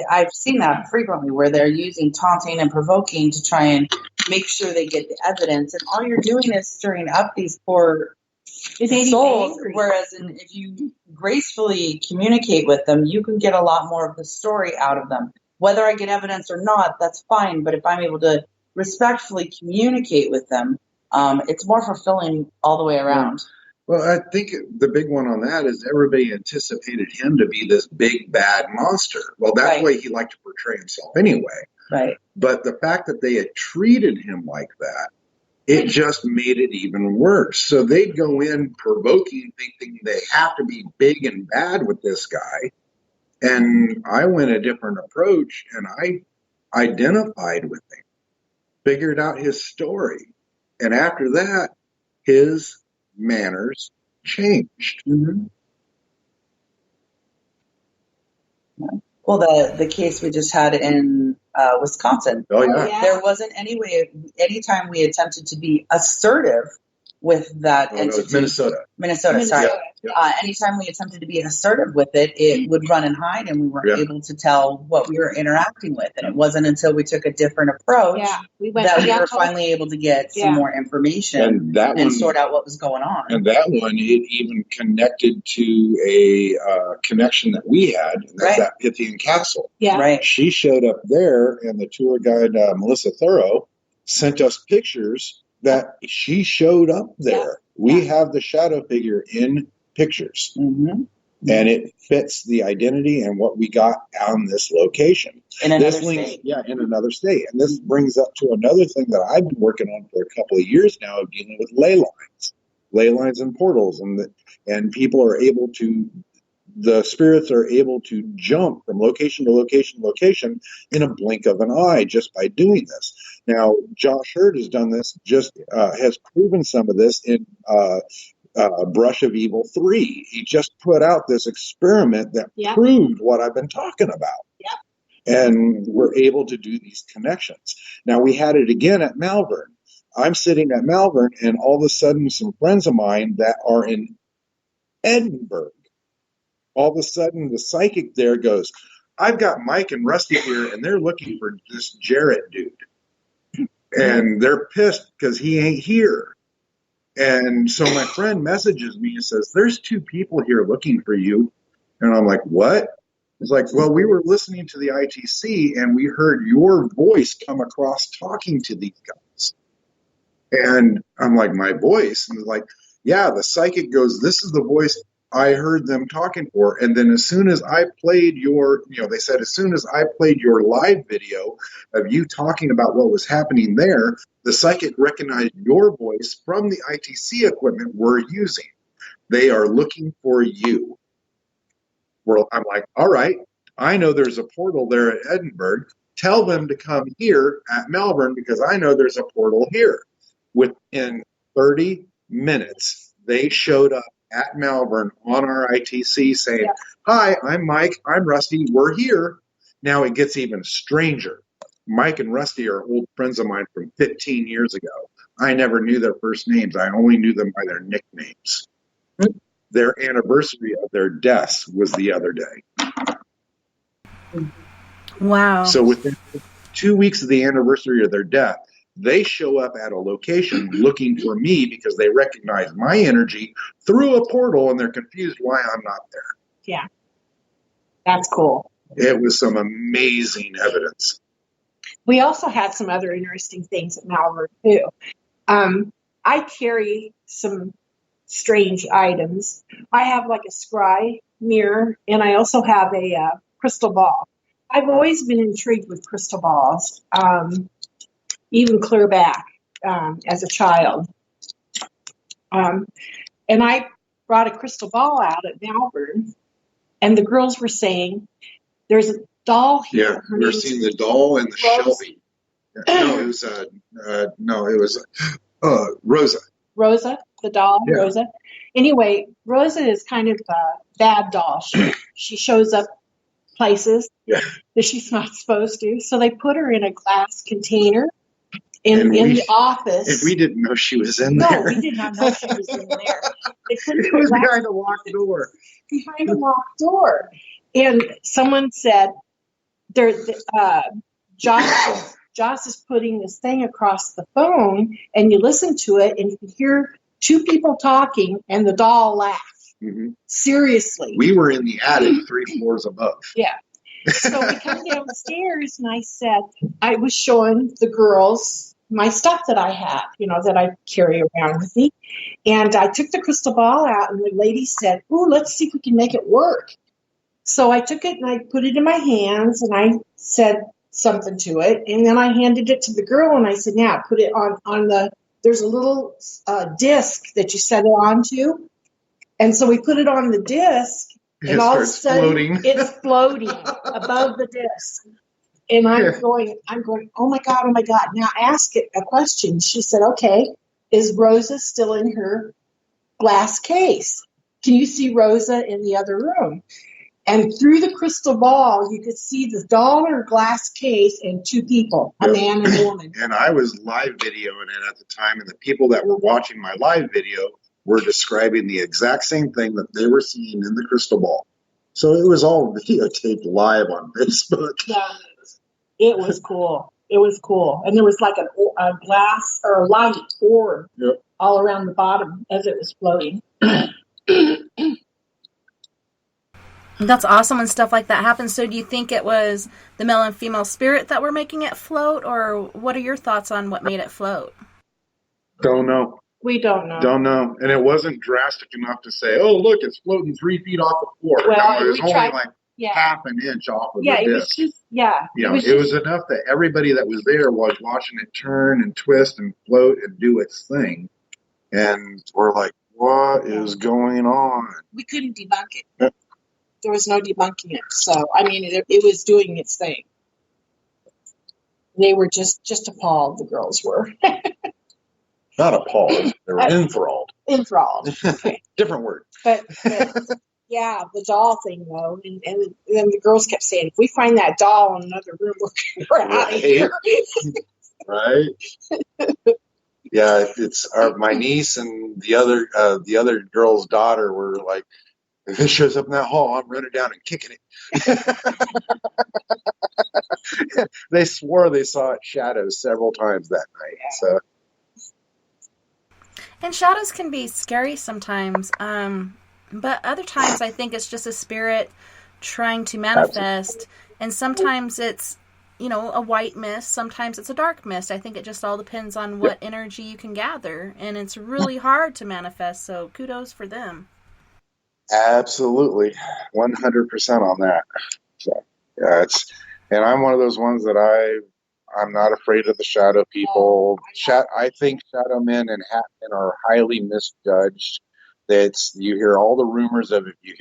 I've seen that frequently where they're using taunting and provoking to try and make sure they get the evidence, and all you're doing is stirring up these poor souls. Whereas if you gracefully communicate with them, you can get a lot more of the story out of them. Whether I get evidence or not, that's fine. But if I'm able to respectfully communicate with them, it's more fulfilling all the way around. Yeah. Well, I think the big one on that is everybody anticipated him to be this big, bad monster. Well, that's the way he liked to portray himself anyway. Right. But the fact that they had treated him like that, it just made it even worse. So they'd go in provoking, thinking they have to be big and bad with this guy. And I went a different approach, and I identified with him, figured out his story. And after that, his manners changed. Mm-hmm. Well, the case we just had in Wisconsin, there wasn't any way, anytime we attempted to be assertive with that entity. Minnesota, sorry. Yeah. Anytime we attempted to be assertive with it, it would run and hide, and we weren't able to tell what we were interacting with. And it wasn't until we took a different approach that we were finally able to get some more information and sort out what was going on. And that one, it even connected to a connection that we had, and that's that Pythian Castle. Yeah. Right. She showed up there, and the tour guide, Melissa Thorough, sent us pictures that she showed up there. Yeah. We have the shadow figure in pictures. Mm-hmm. And it fits the identity and what we got on this location. In another state. Yeah, in another state. And this brings up to another thing that I've been working on for a couple of years now, of dealing with ley lines and portals. And people are able to, the spirits are able to jump from location to location to location in a blink of an eye just by doing this. Now, Josh Hurd has done this, has proven some of this in Brush of Evil 3. He just put out this experiment that proved what I've been talking about. Yep. And we're able to do these connections. Now, we had it again at Malvern. I'm sitting at Malvern, and all of a sudden, some friends of mine that are in Edinburgh, all of a sudden, the psychic there goes, "I've got Mike and Rusty here, and they're looking for this Jarrett dude. And they're pissed because he ain't here." And so my friend messages me and says, "There's two people here looking for you." And I'm like, "What?" It's like, "Well, we were listening to the ITC and we heard your voice come across talking to these guys." And I'm like, "My voice?" And they're like, "Yeah," the psychic goes, "This is the voice I heard them talking for." And then as soon as I played they said, as soon as I played your live video of you talking about what was happening there, the psychic recognized your voice from the ITC equipment we're using. They are looking for you. Well, I'm like, all right, I know there's a portal there at Edinburgh. Tell them to come here at Melbourne because I know there's a portal here. Within 30 minutes, they showed up at Malvern on our ITC saying, "Hi, I'm Mike, I'm Rusty, we're here." Now it gets even stranger. Mike and Rusty are old friends of mine from 15 years ago. I never knew their first names. I only knew them by their nicknames. Their anniversary of their deaths was the other day. Wow. So within 2 weeks of the anniversary of their death, they show up at a location looking for me because they recognize my energy through a portal, and they're confused why I'm not there. Yeah. That's cool. It was some amazing evidence. We also had some other interesting things at Malvern, too. I carry some strange items. I have like a scry mirror, and I also have a crystal ball. I've always been intrigued with crystal balls. Even clear back as a child. And I brought a crystal ball out at Malvern, and the girls were saying, there's a doll here. Yeah, we were seeing the doll and the Shelby. No, it was Rosa. Rosa, the doll, Yeah. Rosa. Anyway, Rosa is kind of a bad doll. She shows up places that she's not supposed to. So they put her in a glass container in the office. And we didn't know she was in No, there. we did not know she was in there. They put her It in was glass- behind a locked door. behind a locked door. And someone said, Joss is putting this thing across the phone, and you listen to it, and you can hear two people talking, and the doll laugh. Mm-hmm. Seriously. We were in the attic 3 floors above. Yeah. So we come downstairs, and I was showing the girls my stuff that I have, that I carry around with me. And I took the crystal ball out, and the lady said, "Ooh, let's see if we can make it work." So I took it, and I put it in my hands, and I said something to it. And then I handed it to the girl, and I said, "Now, put it on there's a little disc that you set it onto." And so we put it on the disc, and all of a sudden it's floating above the disc. And I'm going, oh my God. Now ask it a question. She said, "Okay, is Rosa still in her glass case? Can you see Rosa in the other room?" And through the crystal ball, you could see the doll in her glass case and two people, a man and a woman. And I was live videoing it at the time, and the people that were watching my live video were describing the exact same thing that they were seeing in the crystal ball. So it was all videotaped live on Facebook. Yeah, it was cool. It was cool. And there was like a glass or a light orb all around the bottom as it was floating. That's awesome when stuff like that happens. So do you think it was the male and female spirit that were making it float, or what are your thoughts on what made it float? Don't know. We don't know. Don't know. And it wasn't drastic enough to say, "Oh, look, it's floating 3 feet off the floor." Well, no, it was only like yeah. half an inch off of Yeah, the it was disc. just, yeah. You know, it was enough that everybody that was there was watching it turn and twist and float and do its thing. And we're like, what is going on? We couldn't debunk it. There was no debunking it. So, I mean, it was doing its thing. They were just appalled, the girls were. Not appalled. They were enthralled. Enthralled. Okay. Different word. But yeah, the doll thing, though. And then the girls kept saying, if we find that doll in another room, we're out of here. Right? Yeah, it's my niece and the other girl's daughter were like, if it shows up in that hall, I'm running down and kicking it. They swore they saw shadows several times that night. So. And shadows can be scary sometimes, but other times I think it's just a spirit trying to manifest. Absolutely. And sometimes it's, a white mist. Sometimes it's a dark mist. I think it just all depends on what energy you can gather. And it's really hard to manifest, so kudos for them. Absolutely. 100% on that. So, yeah, and I'm one of those ones that I'm not afraid of the shadow people. I think shadow men and hat men are highly misjudged. You hear all the rumors of if you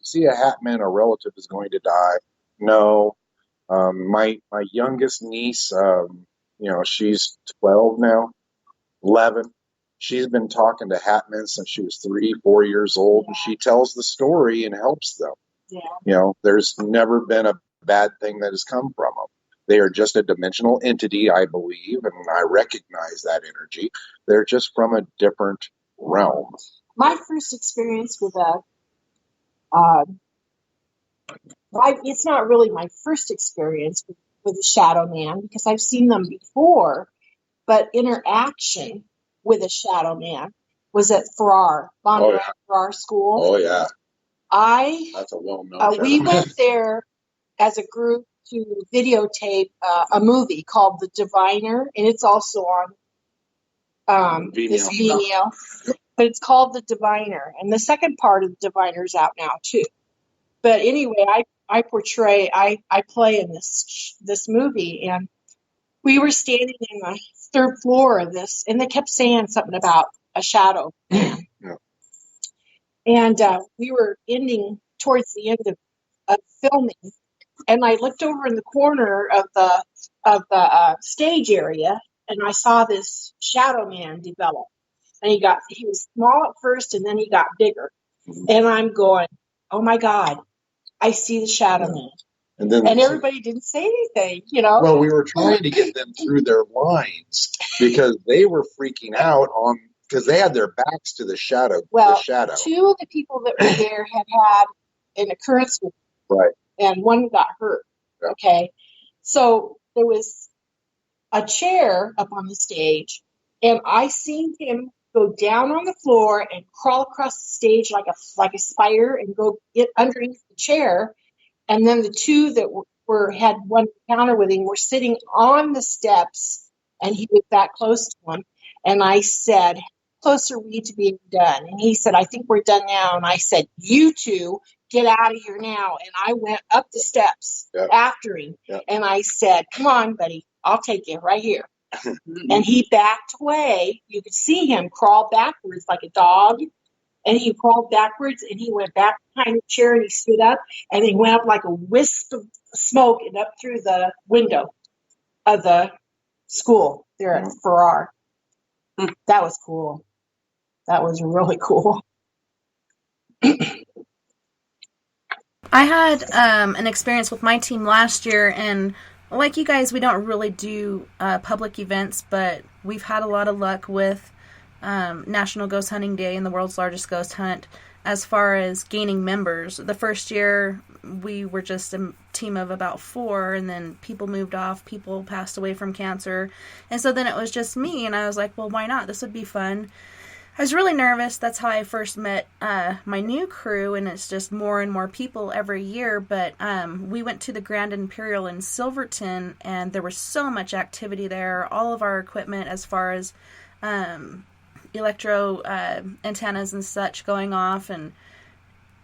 see a hat man, a relative is going to die. No. My youngest niece, she's 12 now, 11. She's been talking to hat men since she was 3-4 years old, and she tells the story and helps them. Yeah. There's never been a bad thing that has come from them. They are just a dimensional entity, I believe, and I recognize that energy. They're just from a different realm. My first experience with it's not really my first experience with a shadow man, because I've seen them before, but interaction with a shadow man was at Farrar, Farrar School. Oh, yeah. That's a well-known we went there as a group to videotape a movie called The Diviner, and it's also on this Vimeo. But it's called The Diviner, and the second part of The Diviner is out now too. But anyway, I play in this movie, and we were standing in the third floor of this, and they kept saying something about a shadow. Yeah. And we were ending towards the end of filming, and I looked over in the corner of the stage area, and I saw this shadow man develop. And he was small at first, and then he got bigger. And I'm going, oh my God, I see the shadow man. And everybody didn't say anything, you know. Well, we were trying to get them through their lines because they were freaking out because they had their backs to the shadow. Well, the shadow. Two of the people that were there had an occurrence with them, Right. and one got hurt. Yeah. Okay. So there was a chair up on the stage, and I seen him go down on the floor and crawl across the stage like a spider and go get underneath the chair. And then the two that had one encounter with him were sitting on the steps, and he was that close to him. And I said, close are we to being done? And he said, I think we're done now. And I said, you two, get out of here now. And I went up the steps after him. Yep. And I said, come on, buddy, I'll take you right here. And he backed away. You could see him crawl backwards like a dog. And he crawled backwards, and he went back behind the chair, and he stood up, and he went up like a wisp of smoke and up through the window of the school there at Farrar. That was cool. That was really cool. I had an experience with my team last year, and like you guys, we don't really do public events, but we've had a lot of luck with National Ghost Hunting Day and the world's largest ghost hunt as far as gaining members. The first year we were just a team of about 4, and then people moved off, people passed away from cancer, and so then it was just me, and I was like, well, why not? This would be fun. I was really nervous. That's how I first met my new crew, and it's just more and more people every year. But we went to the Grand Imperial in Silverton, and there was so much activity there. All of our equipment as far as electro antennas and such going off, and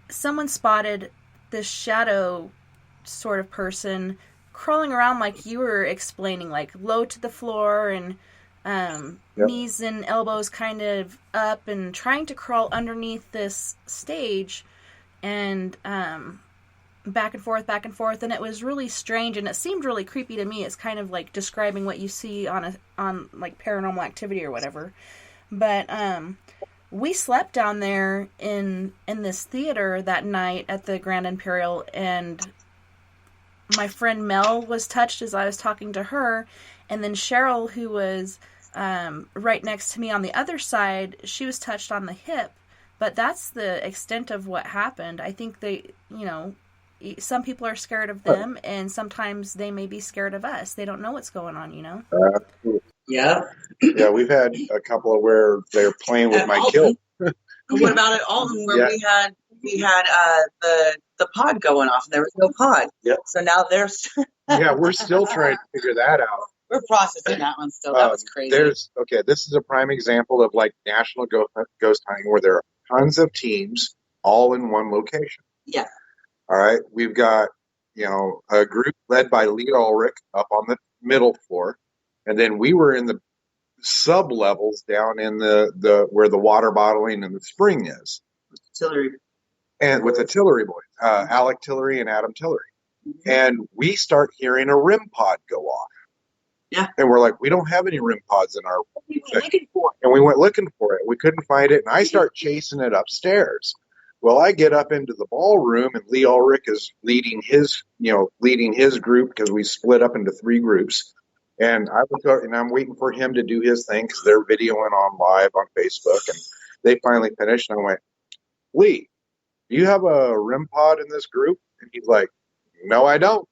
someone spotted this shadow sort of person crawling around like you were explaining, like low to the floor and knees and elbows kind of up and trying to crawl underneath this stage and back and forth, and it was really strange, and it seemed really creepy to me. It's kind of like describing what you see on like Paranormal Activity or whatever. But we slept down there in this theater that night at the Grand Imperial, and my friend Mel was touched as I was talking to her, and then Cheryl, who was right next to me on the other side, she was touched on the hip. But that's the extent of what happened. I think they, some people are scared of them, and sometimes they may be scared of us. They don't know what's going on, Yeah, we've had a couple of where they're playing with my kill. What about at Alton, where we had the pod going off, and there was no pod. Yep. So now there's we're still trying to figure that out. We're processing that one still. That was crazy. This is a prime example of like national ghost hunting where there are tons of teams all in one location. Yeah. All right. We've got, a group led by Lee Ulrich up on the middle floor. And then we were in the sub levels down in the where the water bottling and the spring is. Tillery. And with the Tillery boys, Alec Tillery and Adam Tillery. Mm-hmm. And we start hearing a REM pod go off. Yeah. And we're like, we don't have any REM pods in our we went looking for it. And we went looking for it. We couldn't find it. And I start chasing it upstairs. Well, I get up into the ballroom, and Lee Ulrich is leading his group because we split up into 3 groups. And I'm waiting for him to do his thing because they're videoing on live on Facebook. And they finally finished. And I went, Lee, do you have a REM pod in this group? And he's like, no, I don't.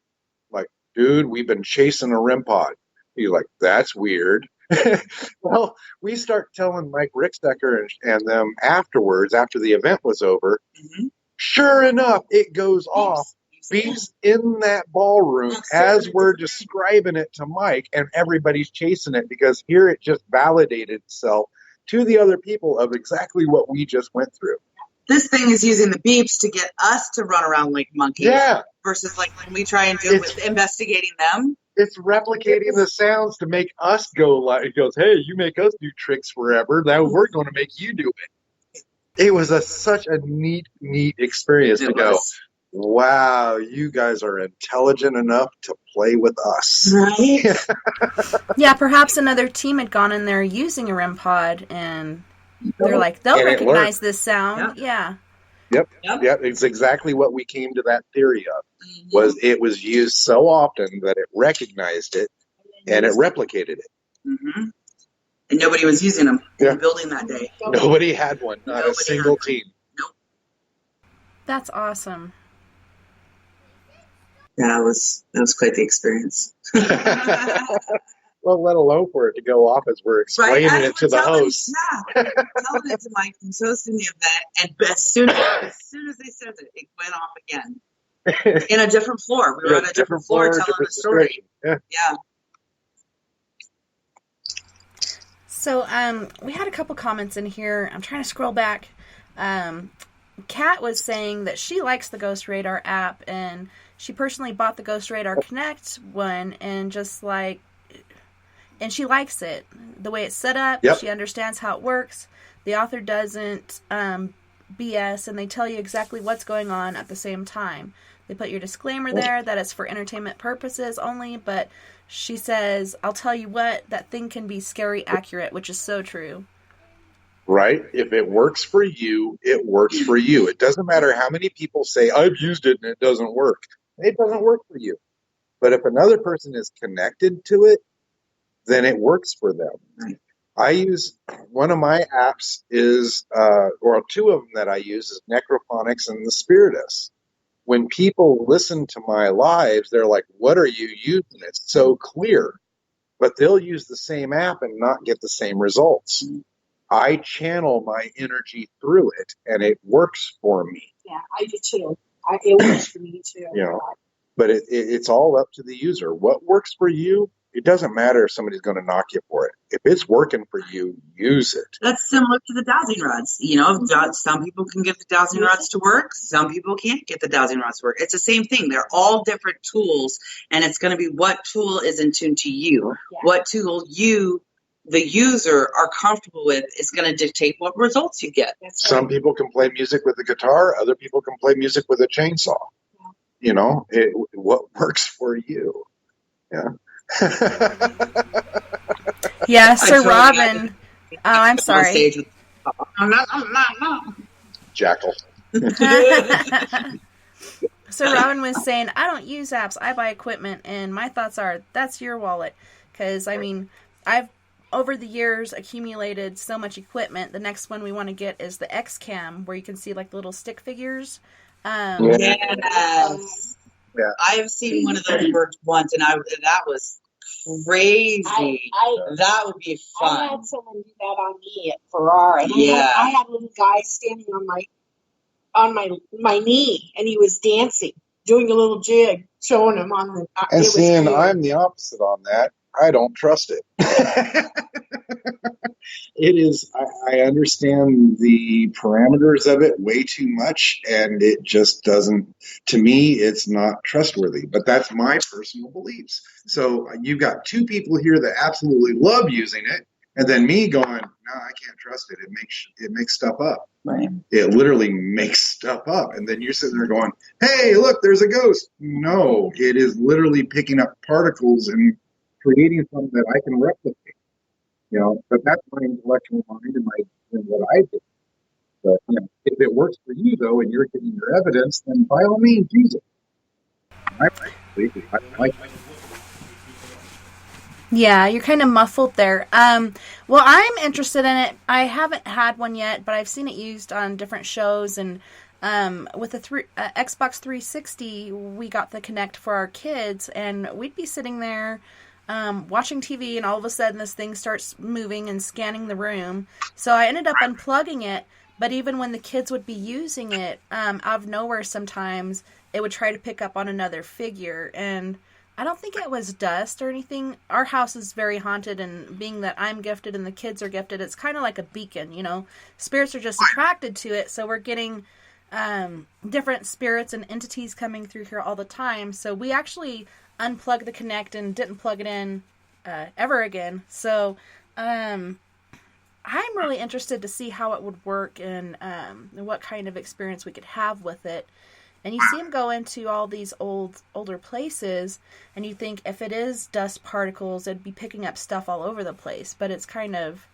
I'm like, dude, we've been chasing a REM pod. He's like, that's weird. Well, we start telling Mike Rickstecker and them afterwards, after the event was over. Mm-hmm. Sure enough, it goes off. Beef's in that ballroom as we're describing it to Mike, and everybody's chasing it because it just validated itself to the other people of exactly what we just went through. This thing is using the beeps to get us to run around like monkeys. Yeah. Versus like when we try and do it with investigating them. It's replicating the sounds to make us go like, it goes, hey, you make us do tricks forever. Now we're going to make you do it. It was such a neat experience to go, wow, you guys are intelligent enough to play with us. Right? Yeah, perhaps another team had gone in there using a REM pod, and they're like, they'll recognize this sound. Yeah. Yep. It's exactly what we came to that theory of. Was it was used so often that it recognized it and it replicated it. Mm-hmm. And nobody was using them in the building that day. Nobody had one. Not a single team. Nope. That's awesome. Yeah, it was quite the experience. Well, let alone for it to go off as we're explaining it to the host. Yeah, telling it to my host in the event, and as soon as they said it, it went off again. In a different floor. We were on a different floor telling the story. Yeah. So we had a couple comments in here. I'm trying to scroll back. Kat was saying that she likes the Ghost Radar app, and she personally bought the Ghost Radar Connect one, and she likes it. The way it's set up, she understands how it works. The author doesn't BS, and they tell you exactly what's going on at the same time. They put your disclaimer there that it's for entertainment purposes only, but she says, I'll tell you what, that thing can be scary accurate, which is so true. Right? If it works for you, it works for you. It doesn't matter how many people say, I've used it and it doesn't work. It doesn't work for you. But if another person is connected to it, then it works for them. Right. I use, one of my apps is, or two of them that I use is Necrophonics and the Spiritus. When people listen to my lives, they're like, what are you using? It's so clear. But they'll use the same app and not get the same results. I channel my energy through it, and it works for me. Yeah, I do too. It works for me too. You know, but it's all up to the user. What works for you, it doesn't matter if somebody's going to knock you for it. If it's working for you, use it. That's similar to the dowsing rods. You know, some people can get the dowsing rods to work. Some people can't get the dowsing rods to work. It's the same thing. They're all different tools, and it's going to be what tool is in tune to you. Yeah. What tool you, the user, are comfortable with is going to dictate what results you get. Some people can play music with a guitar. Other people can play music with a chainsaw. Yeah. You know, what works for you. Yeah. Yeah, Sir Robin. Oh, I'm sorry. Jackal. Sir Robin was saying, I don't use apps. I buy equipment, and my thoughts are, that's your wallet. Because, I mean, I've, over the years, accumulated so much equipment. The next one we want to get is the X-Cam, where you can see, like, little stick figures. Yes. Yeah. I have seen one of those work once, and that was crazy. That would be fun. I had someone do that on me at Ferrari. Yeah. I had a little guy standing on my knee, and he was dancing, doing a little jig, showing him on the. And seeing, I'm the opposite on that. I don't trust it. It is, I understand the parameters of it way too much, and it just doesn't, to me, it's not trustworthy. But that's my personal beliefs. So you've got two people here that absolutely love using it, and then me going, no, I can't trust it. It makes stuff up. Right. It literally makes stuff up. And then you're sitting there going, hey, look, there's a ghost. No, it is literally picking up particles and creating something that I can replicate. You know, but that's my intellectual mind and what I do. But you know, if it works for you though, and you're getting your evidence, then by all means use it. I like it. Yeah, you're kind of muffled there. Well, I'm interested in it. I haven't had one yet, but I've seen it used on different shows. And with the Xbox 360, we got the Kinect for our kids, and we'd be sitting there watching TV, and all of a sudden this thing starts moving and scanning the room. So I ended up unplugging it, but even when the kids would be using it, out of nowhere sometimes, it would try to pick up on another figure. And I don't think it was dust or anything. Our house is very haunted, and being that I'm gifted and the kids are gifted, it's kind of like a beacon, you know. Spirits are just attracted to it, so we're getting different spirits and entities coming through here all the time. So we actually unplugged the Connect and didn't plug it in ever again. So I'm really interested to see how it would work and what kind of experience we could have with it. And you see him go into all these older places, and you think if it is dust particles, it'd be picking up stuff all over the place. But it's kind of,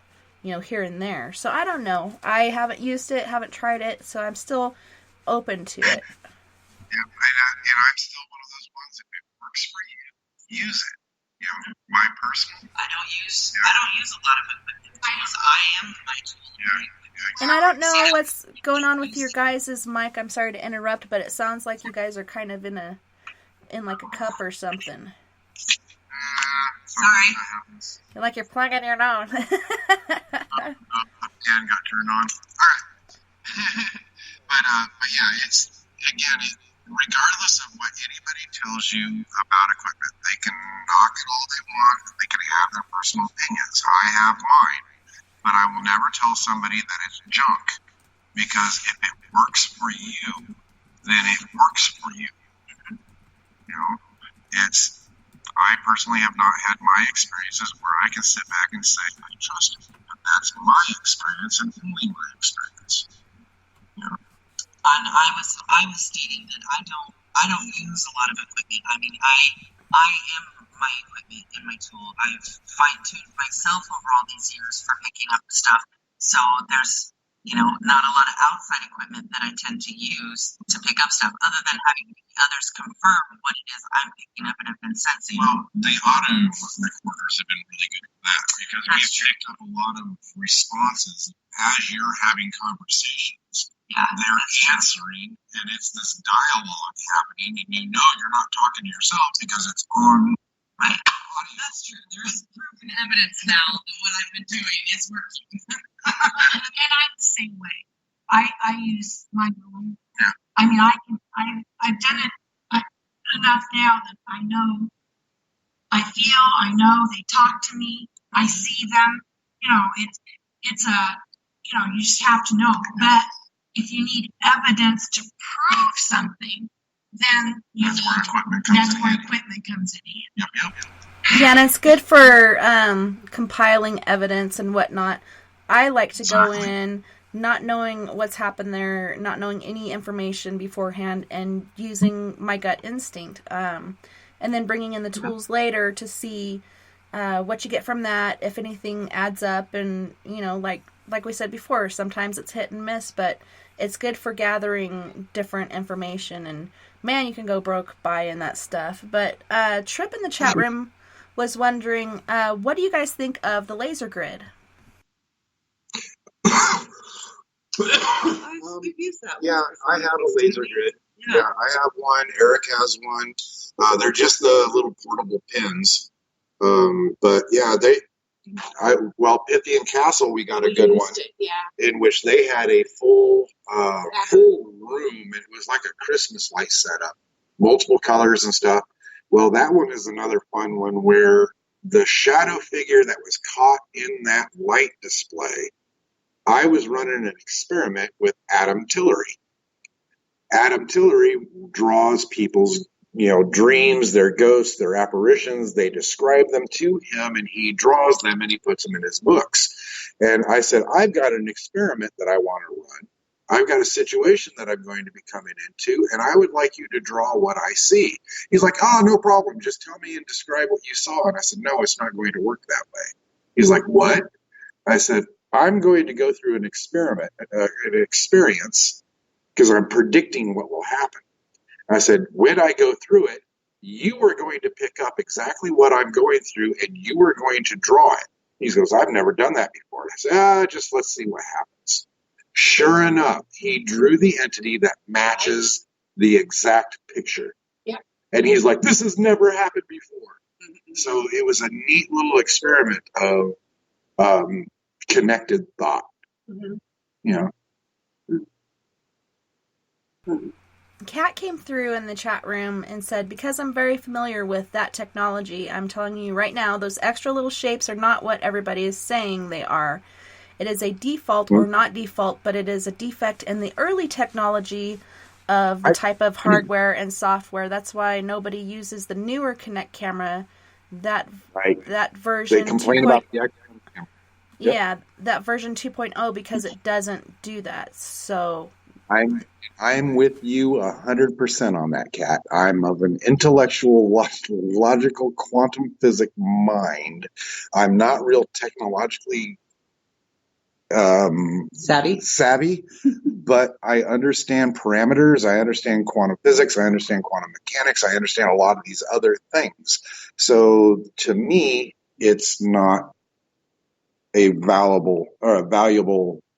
you know, here and there. So I don't know. I haven't used it, haven't tried it, so I'm still open to it. Yeah, and I'm still one of those ones, if it works for you, use it. You know, my personal. I don't use a lot of equipment because I am my tool. Yeah. And I don't know what's going on with your guys' mic. I'm sorry to interrupt, but it sounds like you guys are kind of in like a cup or something. Sorry. Like you're plugging your nose. Fan got turned on. All right. but yeah, it's again, regardless of what anybody tells you about equipment, they can knock it all they want. They can have their personal opinions. I have mine. But I will never tell somebody that it's junk, because if it works for you, then it works for you. You know, I personally have not had my experiences where I can sit back and say, I trust you. But that's my experience and only my experience. You know? And I was stating that I don't use a lot of equipment. I mean, I am my equipment and my tool. I've fine-tuned myself over all these years for picking up stuff. So there's, you know, not a lot of outside equipment that I tend to use to pick up stuff, other than having others confirm what it is I'm picking up and have been sensing. Well, the auto recorders have been really good at that, because we've picked up a lot of responses as you're having conversations. Yeah, they're answering, and it's this dialogue happening, and you know you're not talking to yourself because it's on. Right. That's true. There is proof and evidence now that what I've been doing is working. And I'm the same way. I use my own. Yeah. I mean, I've done it enough now that I know, I feel, I know they talk to me, I see them. You know, it's you know, you just have to know. But if you need evidence to prove something, then that's where equipment comes in. Yep. Yeah, and it's good for compiling evidence and whatnot. I like to go in not knowing what's happened there, not knowing any information beforehand, and using my gut instinct. And then bringing in the tools later to see what you get from that, if anything adds up. And, you know, like we said before, sometimes it's hit and miss, but it's good for gathering different information. And man, you can go broke buying that stuff. But Trip in the chat room was wondering, what do you guys think of the laser grid? Yeah, I have a laser grid. Yeah, I have one. Eric has one. They're just the little portable pins. But yeah, at the Castle, we got a good one. In which they had a full room. It was like a Christmas light setup, multiple colors and stuff. Well, that one is another fun one where the shadow figure that was caught in that light display, I was running an experiment with Adam Tillery. Adam Tillery draws people's, you know, dreams, their ghosts, their apparitions. They describe them to him, and he draws them and he puts them in his books. And I said, I've got an experiment that I want to run. I've got a situation that I'm going to be coming into, and I would like you to draw what I see. He's like, oh, no problem. Just tell me and describe what you saw. And I said, no, it's not going to work that way. He's like, what? I said, I'm going to go through an experiment, an experience, because I'm predicting what will happen. I said, when I go through it, you are going to pick up exactly what I'm going through, and you are going to draw it. He goes, I've never done that before. And I said, just let's see what happens. Sure enough, he drew the entity that matches the exact picture. Yeah. And he's like, this has never happened before. Mm-hmm. So it was a neat little experiment of connected thought. Mm-hmm. You know. Kat came through in the chat room and said, because I'm very familiar with that technology, I'm telling you right now, those extra little shapes are not what everybody is saying they are. It is a default or not default, but it is a defect in the early technology of the type of hardware and software. That's why nobody uses the newer Kinect camera. That version. They complain about the extra camera. Yep. Yeah, that version 2.0 because it doesn't do that. So I'm with you 100% on that, Kat. I'm of an intellectual, logical, quantum physics mind. I'm not real technologically savvy, but I understand parameters. I understand quantum physics. I understand quantum mechanics. I understand a lot of these other things. So to me, it's not a valuable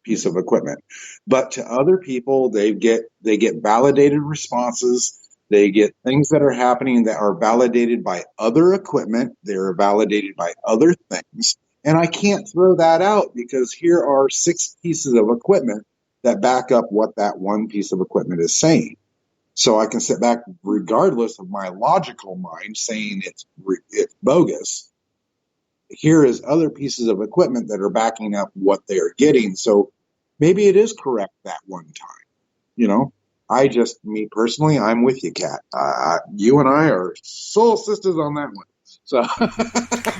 piece of equipment. But to other people, they get validated responses. They get things that are happening that are validated by other equipment. They're validated by other things. And I can't throw that out because here are 6 pieces of equipment that back up what that one piece of equipment is saying. So I can sit back regardless of my logical mind saying it's bogus. Here is other pieces of equipment that are backing up what they are getting. So maybe it is correct that one time. Me personally, I'm with you, Kat. You and I are soul sisters on that one. So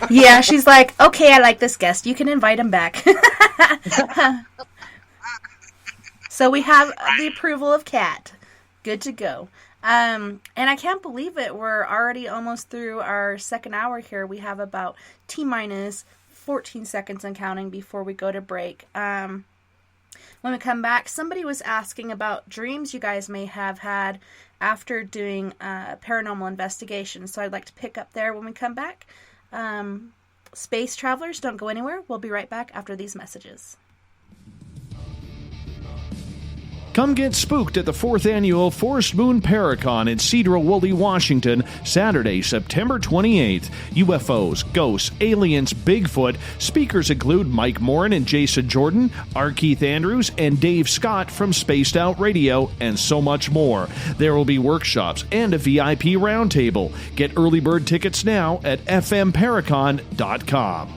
yeah, she's like, okay, I like this guest. You can invite him back. So we have the approval of Kat. Good to go. And I can't believe it. We're already almost through our second hour here. We have about T-minus 14 seconds and counting before we go to break. When we come back, somebody was asking about dreams you guys may have had after doing paranormal investigation. So I'd like to pick up there when we come back. Space travelers, don't go anywhere. We'll be right back after these messages. Come get spooked at the 4th Annual Forest Moon Paracon in Cedar-Woolley, Washington, Saturday, September 28th. UFOs, ghosts, aliens, Bigfoot. Speakers include Mike Morin and Jason Jordan, R. Keith Andrews, and Dave Scott from Spaced Out Radio, and so much more. There will be workshops and a VIP roundtable. Get early bird tickets now at fmparacon.com.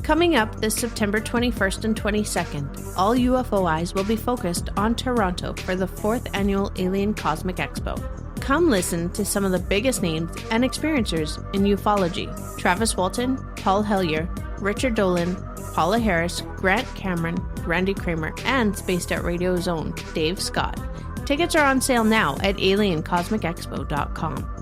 Coming up this September 21st and 22nd, all UFO eyes will be focused on Toronto for the 4th Annual Alien Cosmic Expo. Come listen to some of the biggest names and experiencers in ufology. Travis Walton, Paul Hellyer, Richard Dolan, Paula Harris, Grant Cameron, Randy Kramer, and Spaced Out Radio's own Dave Scott. Tickets are on sale now at aliencosmicexpo.com.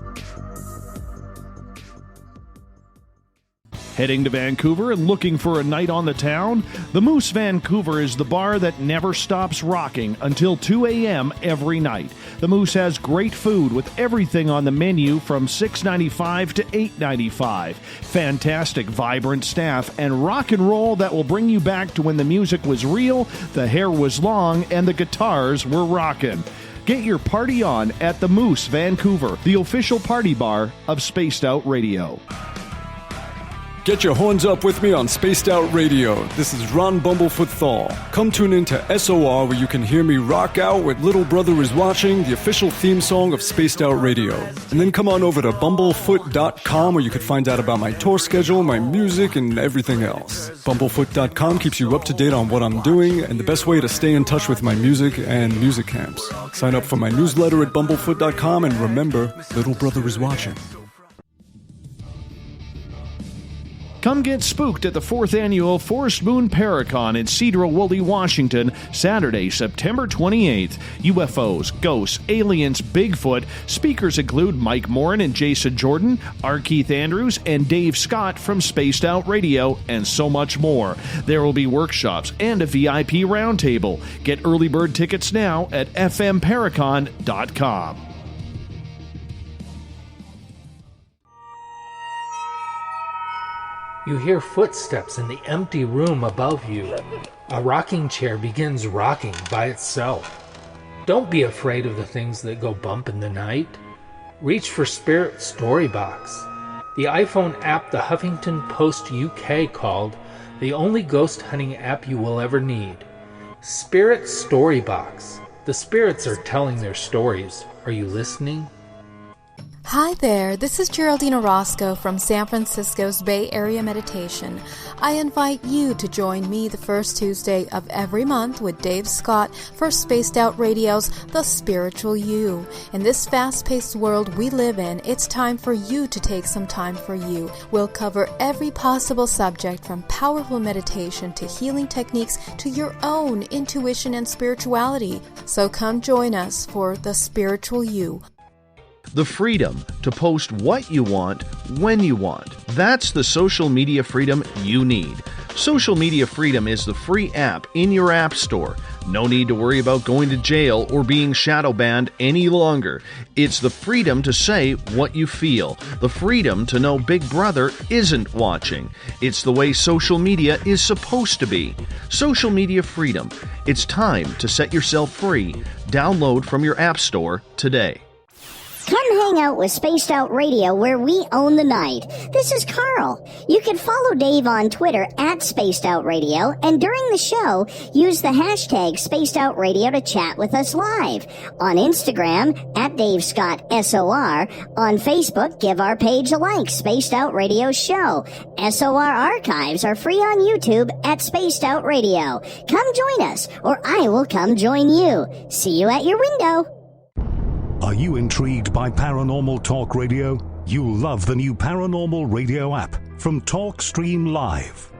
Heading to Vancouver and looking for a night on the town? The Moose Vancouver is the bar that never stops rocking until 2 a.m. every night. The Moose has great food with everything on the menu from $6.95 to $8.95. Fantastic, vibrant staff and rock and roll that will bring you back to when the music was real, the hair was long, and the guitars were rockin'. Get your party on at the Moose Vancouver, the official party bar of Spaced Out Radio. Get your horns up with me on Spaced Out Radio. This is Ron Bumblefoot Thal. Come tune in to SOR where you can hear me rock out with Little Brother Is Watching, the official theme song of Spaced Out Radio. And then come on over to bumblefoot.com where you can find out about my tour schedule, my music, and everything else. Bumblefoot.com keeps you up to date on what I'm doing and the best way to stay in touch with my music and music camps. Sign up for my newsletter at bumblefoot.com and remember, Little Brother Is Watching. Come get spooked at the 4th Annual Forest Moon Paracon in Cedar-Woolley, Washington, Saturday, September 28th. UFOs, ghosts, aliens, Bigfoot. Speakers include Mike Morin and Jason Jordan, R. Keith Andrews, and Dave Scott from Spaced Out Radio, and so much more. There will be workshops and a VIP roundtable. Get early bird tickets now at fmparacon.com. You hear footsteps in the empty room above you. A rocking chair begins rocking by itself. Don't be afraid of the things that go bump in the night. Reach for Spirit Storybox, the iPhone app the Huffington Post UK called the only ghost hunting app you will ever need. Spirit Story Box. The spirits are telling their stories. Are you listening? Hi there, this is Geraldine Orozco from San Francisco's Bay Area Meditation. I invite you to join me the first Tuesday of every month with Dave Scott for Spaced Out Radio's The Spiritual You. In this fast-paced world we live in, it's time for you to take some time for you. We'll cover every possible subject from powerful meditation to healing techniques to your own intuition and spirituality. So come join us for The Spiritual You. The freedom to post what you want, when you want. That's the social media freedom you need. Social Media Freedom is the free app in your app store. No need to worry about going to jail or being shadow banned any longer. It's the freedom to say what you feel. The freedom to know Big Brother isn't watching. It's the way social media is supposed to be. Social Media Freedom. It's time to set yourself free. Download from your app store today. Come hang out with Spaced Out Radio, where we own the night. This is Carl. You can follow Dave on Twitter at Spaced Out Radio, and during the show, use the hashtag Spaced Out Radio to chat with us live. On Instagram, at Dave Scott SOR. On Facebook, give our page a like, Spaced Out Radio Show. SOR archives are free on YouTube at Spaced Out Radio. Come join us, or I will come join you. See you at your window. Are you intrigued by Paranormal Talk Radio? You'll love the new Paranormal Radio app from TalkStream Live.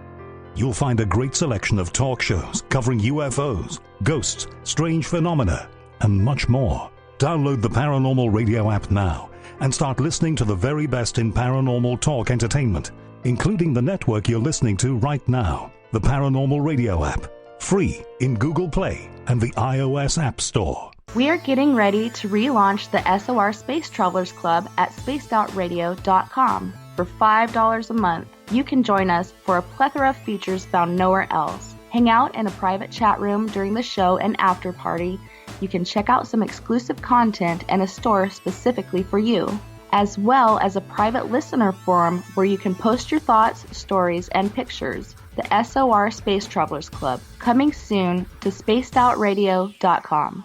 You'll find a great selection of talk shows covering UFOs, ghosts, strange phenomena, and much more. Download the Paranormal Radio app now and start listening to the very best in paranormal talk entertainment, including the network you're listening to right now. The Paranormal Radio app, free in Google Play and the iOS App Store. We are getting ready to relaunch the SOR Space Travelers Club at spacedoutradio.com. For $5 a month, you can join us for a plethora of features found nowhere else. Hang out in a private chat room during the show and after party. You can check out some exclusive content and a store specifically for you, as well as a private listener forum where you can post your thoughts, stories, and pictures. The SOR Space Travelers Club, coming soon to spacedoutradio.com.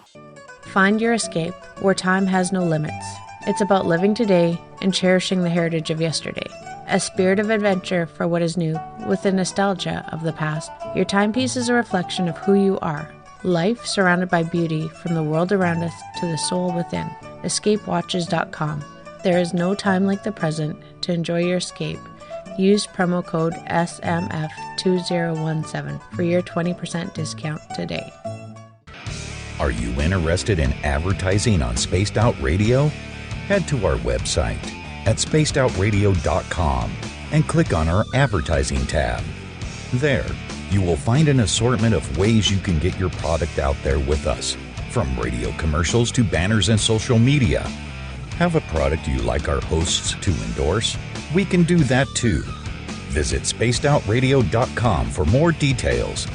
Find your escape where time has no limits. It's about living today and cherishing the heritage of yesterday. A spirit of adventure for what is new, with the nostalgia of the past. Your timepiece is a reflection of who you are. Life surrounded by beauty from the world around us to the soul within. EscapeWatches.com. There is no time like the present to enjoy your escape. Use promo code SMF2017 for your 20% discount today. Are you interested in advertising on Spaced Out Radio? Head to our website at spacedoutradio.com and click on our advertising tab. There, you will find an assortment of ways you can get your product out there with us, from radio commercials to banners and social media. Have a product you like our hosts to endorse? We can do that too. Visit spacedoutradio.com for more details.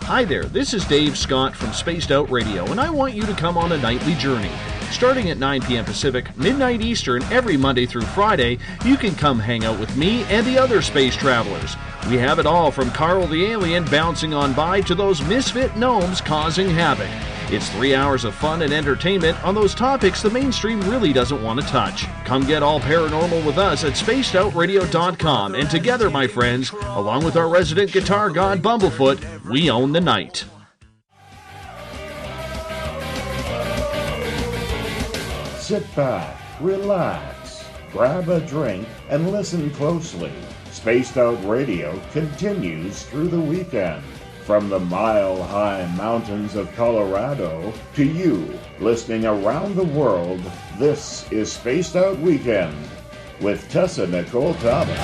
Hi there, this is Dave Scott from Spaced Out Radio, and I want you to come on a nightly journey. Starting at 9 p.m. Pacific, midnight Eastern, every Monday through Friday, you can come hang out with me and the other space travelers. We have it all from Carl the Alien bouncing on by to those misfit gnomes causing havoc. It's 3 hours of fun and entertainment on those topics the mainstream really doesn't want to touch. Come get all paranormal with us at spacedoutradio.com, and together, my friends, along with our resident guitar god Bumblefoot, we own the night. Sit back, relax, grab a drink, and listen closely. Spaced Out Radio continues through the weekend. From the mile-high mountains of Colorado to you, listening around the world, this is Spaced Out Weekend with Tessa Nicole Thomas.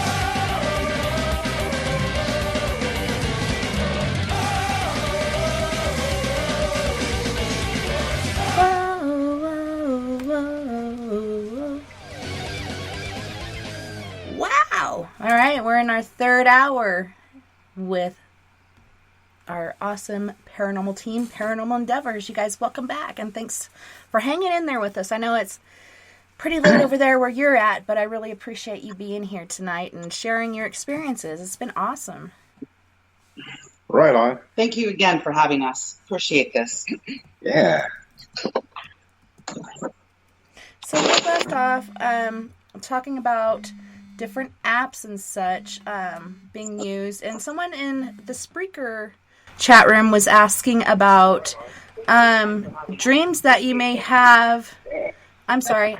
Wow! All right, we're in our third hour with our awesome paranormal team, Paranormal Endeavors. You guys, welcome back, and thanks for hanging in there with us. I know it's pretty late over there where you're at, but I really appreciate you being here tonight and sharing your experiences. It's been awesome. Right on. Thank you again for having us. Appreciate this. Yeah. So we left off talking about different apps and such being used, and someone in the Spreaker chat room was asking about dreams that you may have. I'm sorry,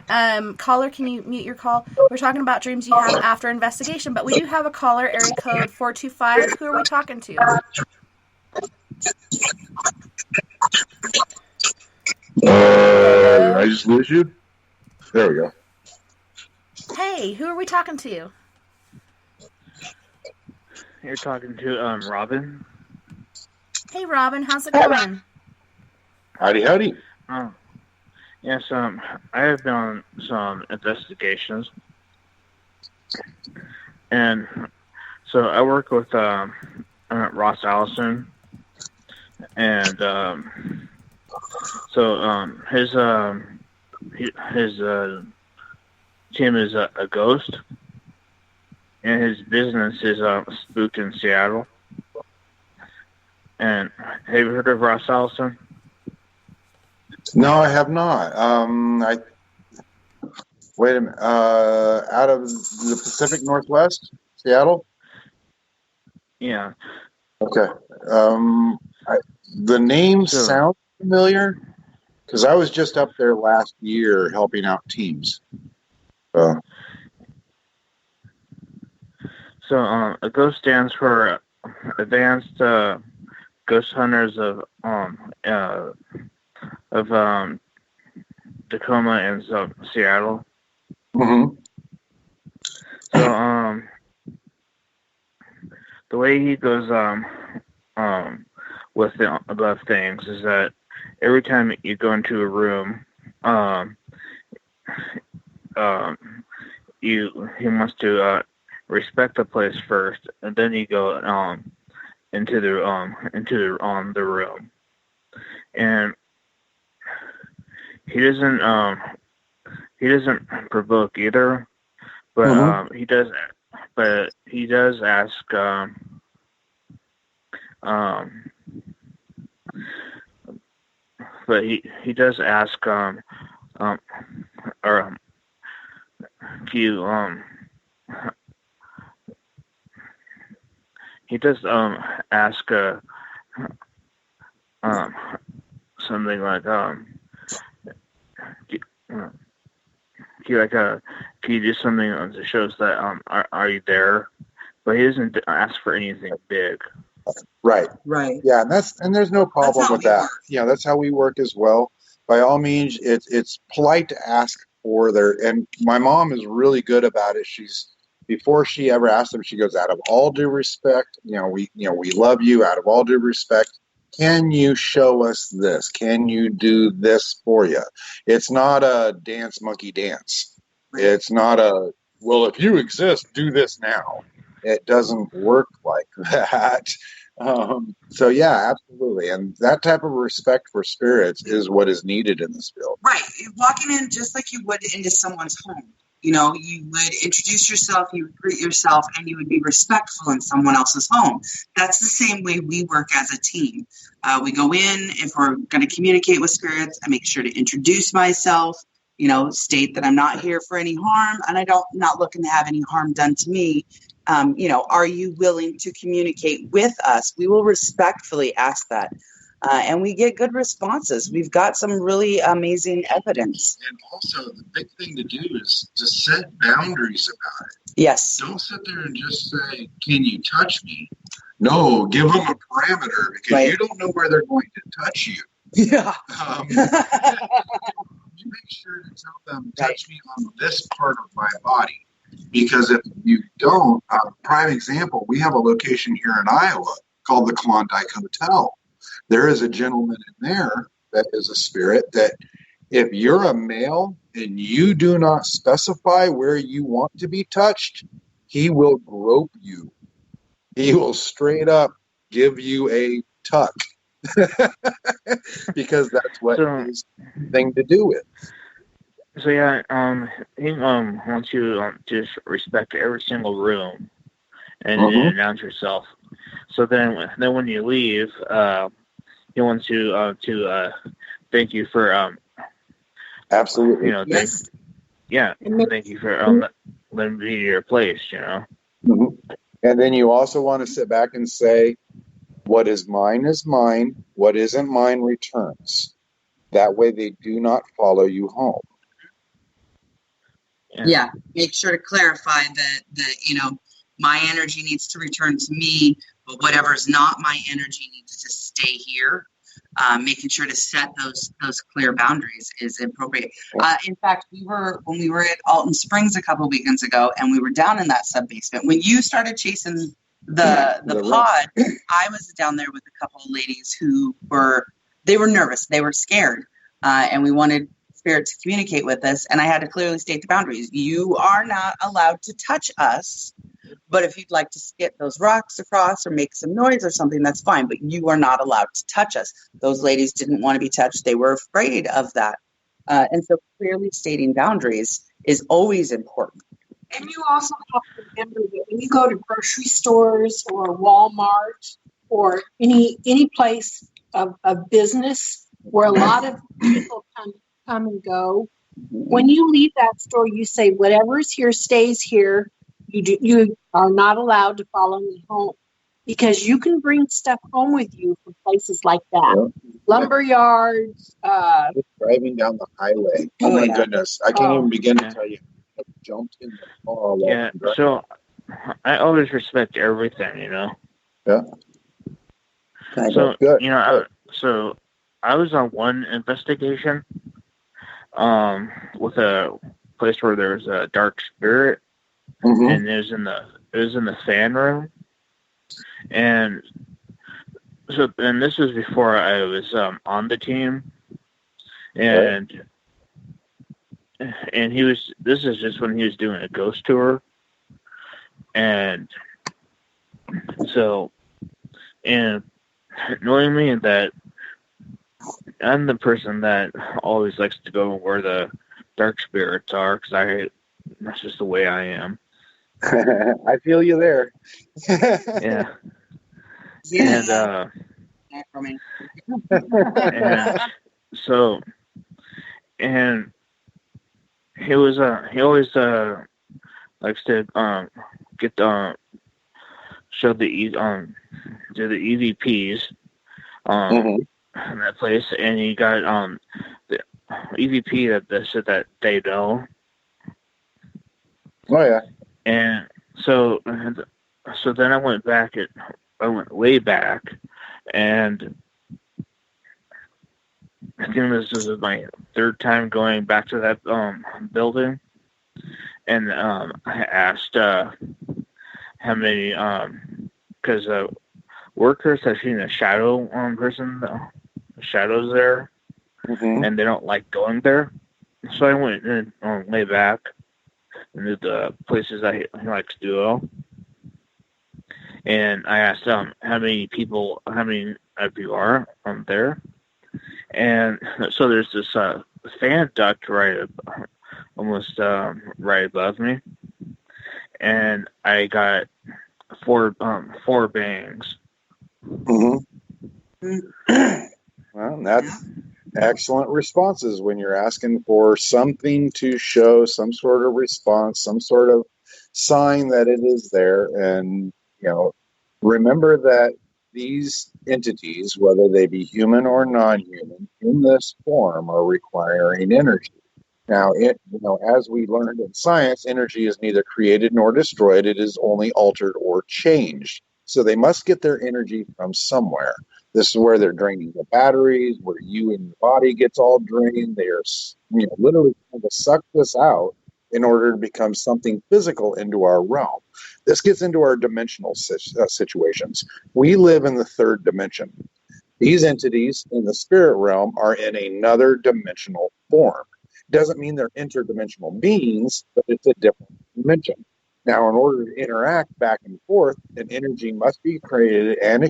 caller, can you mute your call? We're talking about dreams you have after investigation, but we do have a caller, area code 425. Who are we talking to? I just lose you? There we go. Hey, who are we talking to? You're talking to Robin. Hey, Robin, how's it going? Howdy. Yes, I have been on some investigations, and so I work with Ross Allison, and his team is a ghost, and his business is Spooked in Seattle. And have you heard of Ross Allison? No, I have not. Wait a minute. Out of the Pacific Northwest, Seattle? Yeah. Okay. The name sounds familiar because I was just up there last year helping out teams. So a ghost stands for Advanced Ghost Hunters of Tacoma and Seattle. Mm-hmm. So the way he goes with the above things is that every time you go into a room, he wants to respect the place first, and then you go into the room, and he doesn't provoke either, but he does ask but he does ask or you he does ask something like can you do something that shows that are you there? But he doesn't ask for anything big. Right. Yeah, and there's no problem with that. Yeah, that's how we work as well. By all means, it's polite to ask for and my mom is really good about it. Before she ever asks them, she goes, out of all due respect, we love you. Out of all due respect, can you show us this? Can you do this for you? It's not a dance monkey dance. It's not well, if you exist, do this now. It doesn't work like that. So yeah, absolutely. And that type of respect for spirits is what is needed in this field. Right. Walking in just like you would into someone's home. You would introduce yourself, you would greet yourself, and you would be respectful in someone else's home. That's the same way we work as a team. We go in, if we're going to communicate with spirits, I make sure to introduce myself, state that I'm not here for any harm, and not looking to have any harm done to me. Are you willing to communicate with us? We will respectfully ask that. And we get good responses. We've got some really amazing evidence. And also, the big thing to do is to set boundaries about it. Yes. Don't sit there and just say, can you touch me? No, give them a parameter because you don't know where they're going to touch you. Yeah. You make sure to tell them, touch me on this part of my body. Because if you don't, prime example, we have a location here in Iowa called the Klondike Hotel. There is a gentleman in there that is a spirit that if you're a male and you do not specify where you want to be touched, he will grope you. He will straight up give you a tuck because that's what his thing to do with. So yeah, he wants you to just respect every single room and announce yourself So then when you leave, he wants to thank you for absolutely. Thank you for letting me to your place. Mm-hmm. And then you also want to sit back and say, what is mine, what isn't mine returns. That way they do not follow you home. Yeah, make sure to clarify that my energy needs to return to me, but whatever's not my energy needs to stay here. Making sure to set those clear boundaries is appropriate. In fact, when we were at Alton Springs a couple weekends ago, and we were down in that sub basement. When you started chasing the pod, I was down there with a couple of ladies who were nervous, they were scared, and we wanted Spirit to communicate with us, and I had to clearly state the boundaries. You are not allowed to touch us, but if you'd like to skip those rocks across or make some noise or something, that's fine, but you are not allowed to touch us. Those ladies didn't want to be touched. They were afraid of that. And so clearly stating boundaries is always important. And you also have to remember that when you go to grocery stores or Walmart or any place of business where a lot of people come and go, when you leave that store, you say, whatever's here stays here. You are not allowed to follow me home, because you can bring stuff home with you from places like that. Lumber yards. Just driving down the highway. Oh my goodness. I can't even begin to tell you. I jumped in the car. Yeah, so I always respect everything, Yeah. So, good. So I was on one investigation with a place where there's a dark spirit, and it was in the fan room, and this was before I was on the team, and this is just when he was doing a ghost tour, and so, and knowing me that I'm the person that always likes to go where the dark spirits are, because that's just the way I am. I feel you there. Yeah. And he always likes to show the do the EVPs in that place, and he got the EVP that said that they know. Oh yeah. And so then I went way back, and I think this is my third time going back to that building, and I asked how many because workers have seen a shadow person, shadows there, and they don't like going there. So I went in way back into the places he likes to go, and I asked how many of you are there, and so there's this fan duct almost right above me, and I got four bangs. Well, that's excellent responses when you're asking for something to show some sort of response, some sort of sign that it is there. And, remember that these entities, whether they be human or non-human, in this form are requiring energy. Now, as we learned in science, energy is neither created nor destroyed. It is only altered or changed. So they must get their energy from somewhere. This is where they're draining the batteries, where you and your body gets all drained. They are, literally trying to suck this out in order to become something physical into our realm. This gets into our dimensional situations. We live in the third dimension. These entities in the spirit realm are in another dimensional form. Doesn't mean they're interdimensional beings, but it's a different dimension. Now, in order to interact back and forth, an energy must be created and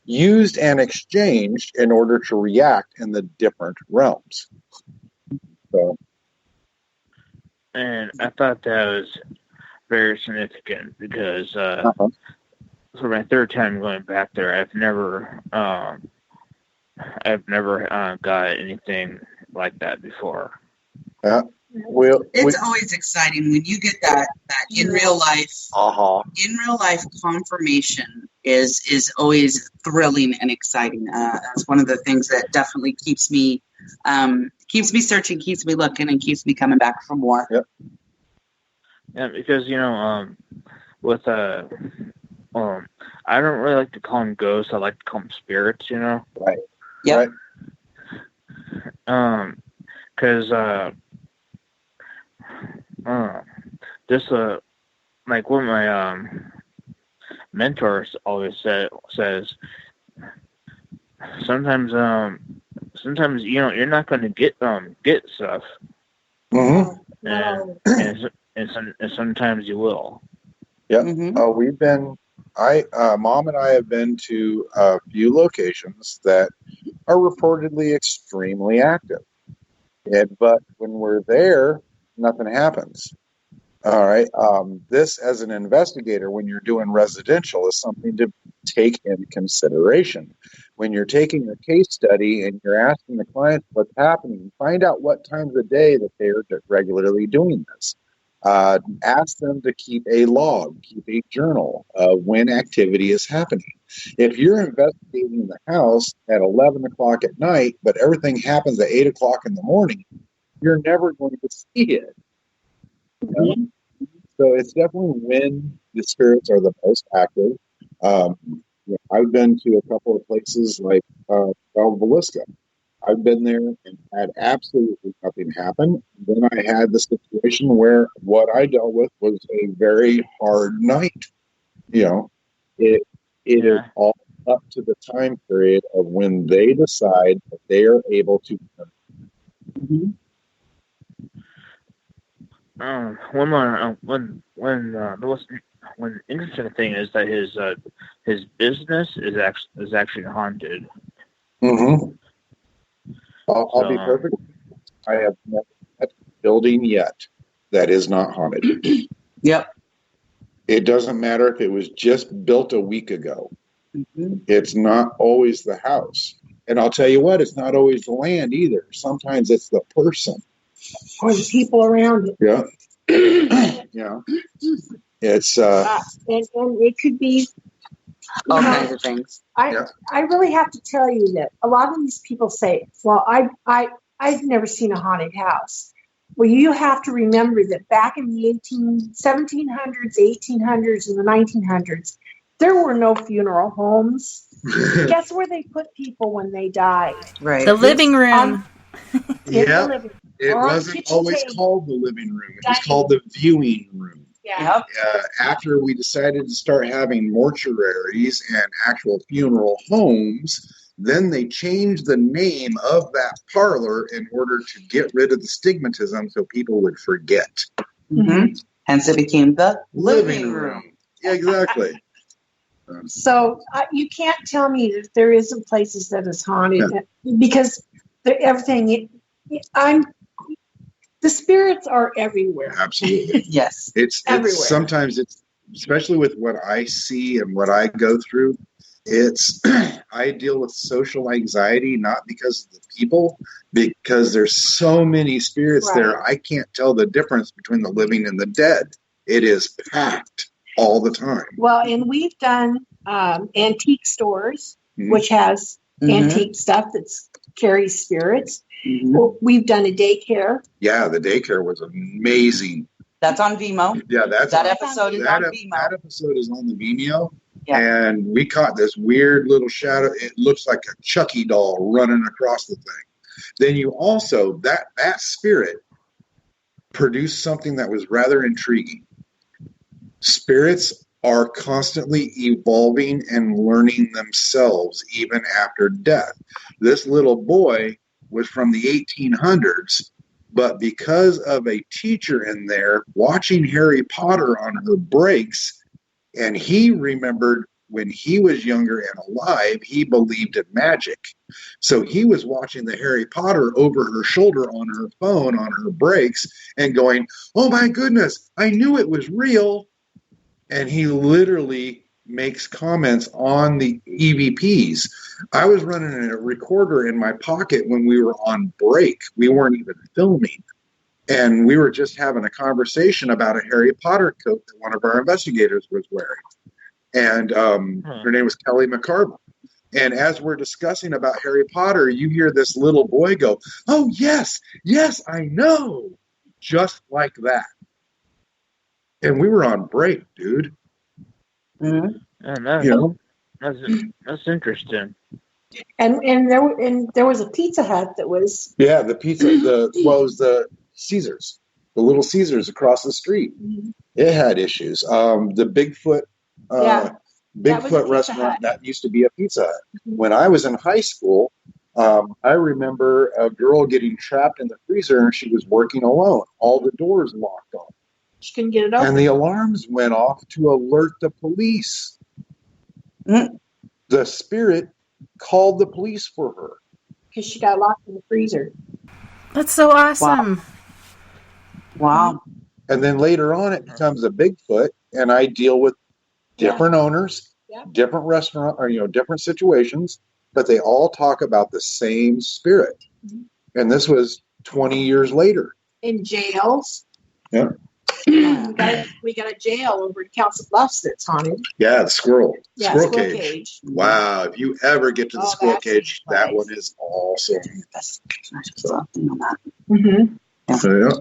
used and exchanged in order to react in the different realms. So, and I thought that was very significant because for my third time going back there, I've never got anything like that before. Yeah. It's always exciting when you get that in real life. In real life confirmation is always thrilling and exciting. That's one of the things that definitely keeps me searching, keeps me looking, and keeps me coming back for more. Yep. Yeah, because with I don't really like to call them ghosts. I like to call them spirits. Right. Yep. Right. Because just like what my mentors always says. Sometimes you're not going to get stuff. Mm-hmm. And sometimes you will. Yep. Mm-hmm. We've been. Mom and I have been to a few locations that are reportedly extremely active. But when we're there, nothing happens. All right. This, as an investigator, when you're doing residential, is something to take into consideration. When you're taking a case study and you're asking the client what's happening, find out what times of day that they're regularly doing this. Ask them to keep a log, keep a journal of when activity is happening. If you're investigating the house at 11 o'clock at night, but everything happens at 8 o'clock in the morning, you're never going to see it. Mm-hmm. So it's definitely when the spirits are the most active. I've been to a couple of places like Velisca. I've been there and had absolutely nothing happen. Then I had the situation where what I dealt with was a very hard night. It is all up to the time period of when they decide that they are able to. Mm-hmm. One interesting thing is that his business is actually haunted. Mm-hmm. I'll be perfect. I have never met a building yet that is not haunted. Yep. It doesn't matter if it was just built a week ago. Mm-hmm. It's not always the house. And I'll tell you what, it's not always the land either. Sometimes it's the person. Or the people around it. Yeah. Yeah. It's and it could be all kinds of things. I really have to tell you that a lot of these people say, well, I've never seen a haunted house. Well, you have to remember that back in the 1700s, 1800s, and the 1900s, there were no funeral homes. Guess where they put people when they died? Right. The living room. Yeah. It wasn't always called the living room. It was called the viewing room. Yeah. After we decided to start having mortuaries and actual funeral homes, then they changed the name of that parlor in order to get rid of the stigmatism so people would forget. Mm-hmm. Hence it became the living room. Yeah, exactly. So you can't tell me that there isn't places that is haunted because everything. The spirits are everywhere. Absolutely. Yes. It's everywhere. Sometimes it's, especially with what I see and what I go through, it's I deal with social anxiety, not because of the people, because there's so many spirits there. I can't tell the difference between the living and the dead. It is packed all the time. Well, and we've done antique stores, which has antique stuff that carries spirits. Mm-hmm. We've done a daycare. Yeah, the daycare was amazing. That's on Vimeo. Yeah, that episode is on Vimeo. That episode is on the Vimeo. Yeah. And we caught this weird little shadow. It looks like a Chucky doll running across the thing. Then you also, that spirit produced something that was rather intriguing. Spirits are constantly evolving and learning themselves even after death. This little boy was from the 1800s, but because of a teacher in there watching Harry Potter on her breaks, and he remembered when he was younger and alive, he believed in magic. So he was watching the Harry Potter over her shoulder on her phone on her breaks and going, oh my goodness, I knew it was real. And he literally makes comments on the EVPs. I was running a recorder in my pocket when we were on break. We weren't even filming. And we were just having a conversation about a Harry Potter coat that one of our investigators was wearing. And her name was Kelly McCarver. And as we're discussing about Harry Potter, you hear this little boy go, "Oh, yes, yes, I know." Just like that. And we were on break, dude. Mm-hmm. That's interesting. And there was a Pizza Hut that was the Caesars, the Little Caesars across the street. Mm-hmm. It had issues. The Bigfoot restaurant that used to be a Pizza Hut. Mm-hmm. When I was in high school, I remember a girl getting trapped in the freezer and she was working alone. All the doors locked on. She couldn't get it open. And the alarms went off to alert the police. Mm-hmm. The spirit called the police for her. Because she got locked in the freezer. That's so awesome. Wow. And then later on, it becomes a Bigfoot, and I deal with different owners, different restaurant, or different situations, but they all talk about the same spirit. Mm-hmm. And this was 20 years later. In jails. Yeah. We got a jail over in Council Bluffs that's haunted. Yeah, the squirrel cage. cage. Wow, if you ever get to the squirrel cage, that one is awesome. Mm-hmm. So,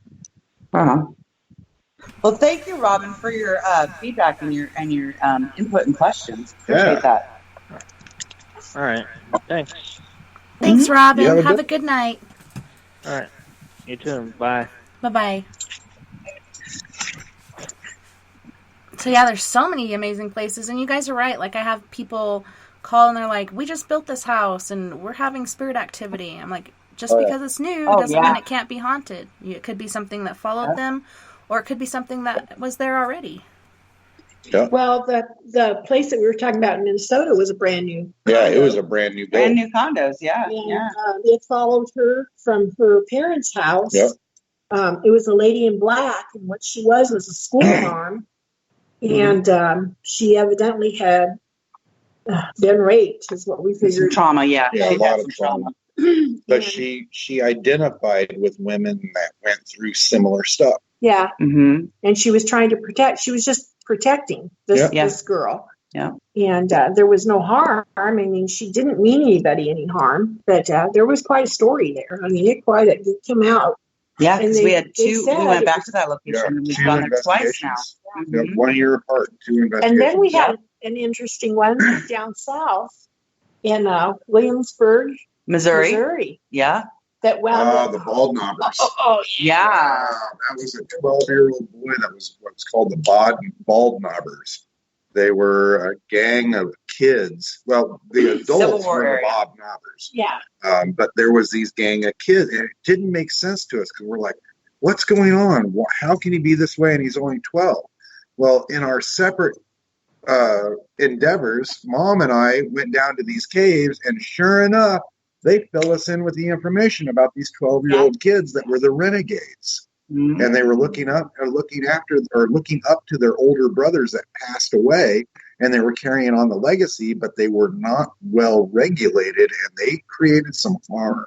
Well, thank you, Robin, for your feedback and your input and questions. Appreciate that. All right. Thanks. Thanks, Robin. Have a good night. All right. You too. Bye. Bye-bye. So yeah, there's so many amazing places, and you guys are right. Like, I have people call and they're like, "We just built this house and we're having spirit activity." I'm like, just because it's new doesn't mean it can't be haunted. It could be something that followed them, or it could be something that was there already. Yeah. Well, the place that we were talking about in Minnesota was a brand new condo. Yeah, it was a brand new building. Brand new condos, yeah. And, it followed her from her parents' house. Yep. It was a lady in black, and what she was a school mom. And she evidently had been raped, is what we figured. Some trauma, yeah. A lot of trauma. But she identified with women that went through similar stuff. Yeah. Mm-hmm. And she was trying to protect. She was just protecting this girl. Yeah. And there was no harm. I mean, she didn't mean anybody any harm, but there was quite a story there. I mean, it came out. Yeah, because we had two. We went back to that location. And we've gone there twice now. Mm-hmm. 1 year apart, 2 investigations. And then we had an interesting one down south in Williamsburg, Missouri. Yeah. That wound the bald knobbers. Oh, yeah. That was a 12-year-old boy. That was what's called the bald knobbers. They were a gang of kids. Well, the adults were the bald knobbers. Yeah. But there was these gang of kids, and it didn't make sense to us because we're like, what's going on? How can he be this way and he's only 12? Well, in our separate endeavors, Mom and I went down to these caves, and sure enough, they fill us in with the information about these 12-year-old kids that were the renegades. Mm-hmm. And they were looking up to their older brothers that passed away, and they were carrying on the legacy, but they were not well regulated, and they created some harm.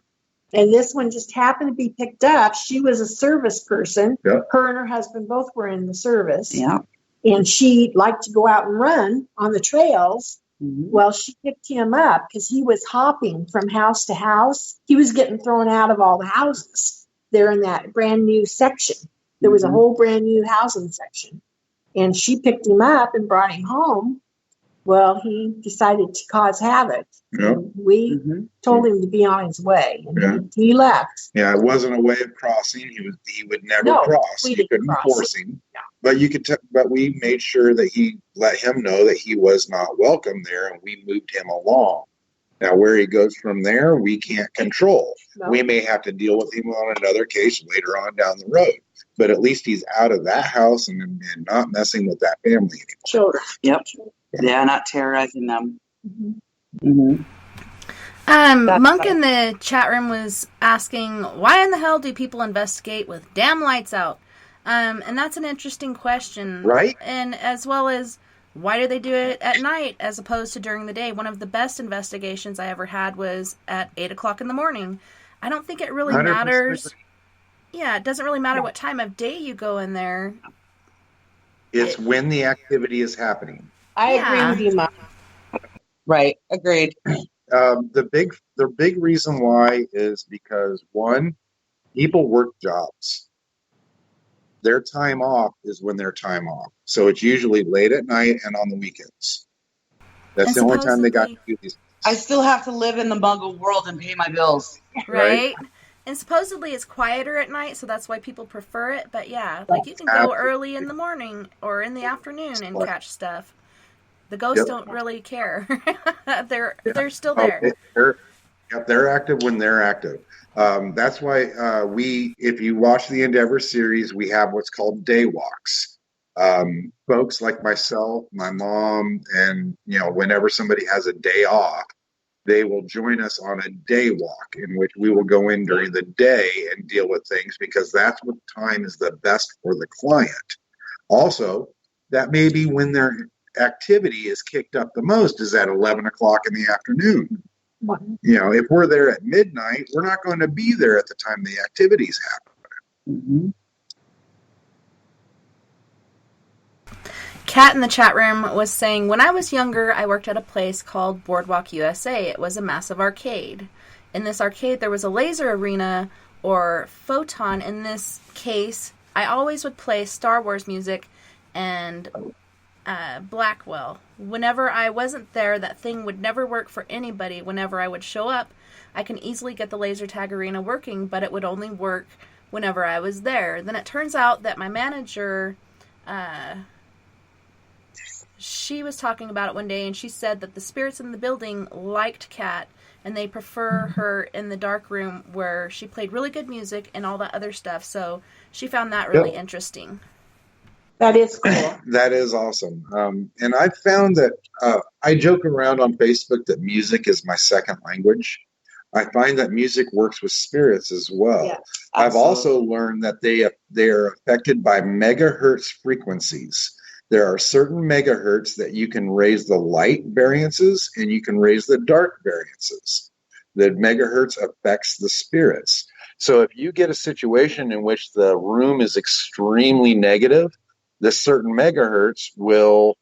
And this one just happened to be picked up. She was a service person. Yep. Her and her husband both were in the service. Yeah. And she liked to go out and run on the trails. Mm-hmm. Well, she picked him up because he was hopping from house to house. He was getting thrown out of all the houses. They're in that brand new section. There was a whole brand new housing section. And she picked him up and brought him home. Well, he decided to cause havoc. Yep. We told him to be on his way. And he left. Yeah, it wasn't a way of crossing. He would never cross. You couldn't force him. No. But you could. But we made sure that he let him know that he was not welcome there, and we moved him along. Now, where he goes from there, we can't control. No. We may have to deal with him on another case later on down the road. But at least he's out of that house and not messing with that family anymore. Children. Yep. Yeah, not terrorizing them. Monk in the chat room was asking, why in the hell do people investigate with damn lights out? And that's an interesting question. Right. And as well as, why do they do it at night as opposed to during the day? One of the best investigations I ever had was at 8 o'clock in the morning. I don't think it really 100%. matters. Yeah, it doesn't really matter what time of day you go in there. It's when the activity is happening. I agree with you, Mom. Right, agreed. The big reason why is because, one, people work jobs. Their time off is when their time off. So it's usually late at night and on the weekends. That's the only time they got to do these. I still have to live in the muggle world and pay my bills. Right? And supposedly it's quieter at night, so that's why people prefer it. But yeah, like you can go early in the morning or in the afternoon and catch stuff. The ghosts don't really care. They're still there. They're active when they're active. That's why if you watch the Endeavor series, we have what's called day walks. Folks like myself, my mom, and whenever somebody has a day off, they will join us on a day walk in which we will go in during the day and deal with things, because that's what time is the best for the client. Also, that may be when their activity is kicked up the most, is at 11 o'clock in the afternoon. If we're there at midnight, we're not going to be there at the time the activities happen. Kat in the chat room was saying, when I was younger, I worked at a place called Boardwalk USA. It was a massive arcade. In this arcade, there was a laser arena, or photon. In this case, I always would play Star Wars music and Blackwell. Whenever I wasn't there, that thing would never work for anybody. Whenever I would show up, I can easily get the laser tag arena working, but it would only work whenever I was there. Then it turns out that my manager, she was talking about it one day, and she said that the spirits in the building liked Kat, and they prefer her in the dark room where she played really good music and all that other stuff. So she found that really interesting. That is cool. That is awesome. And I found that I joke around on Facebook that music is my second language. I find that music works with spirits as well. Yeah, I've also learned that they are affected by megahertz frequencies. There are certain megahertz that you can raise the light variances and you can raise the dark variances. The megahertz affects the spirits. So if you get a situation in which the room is extremely negative, this certain megahertz will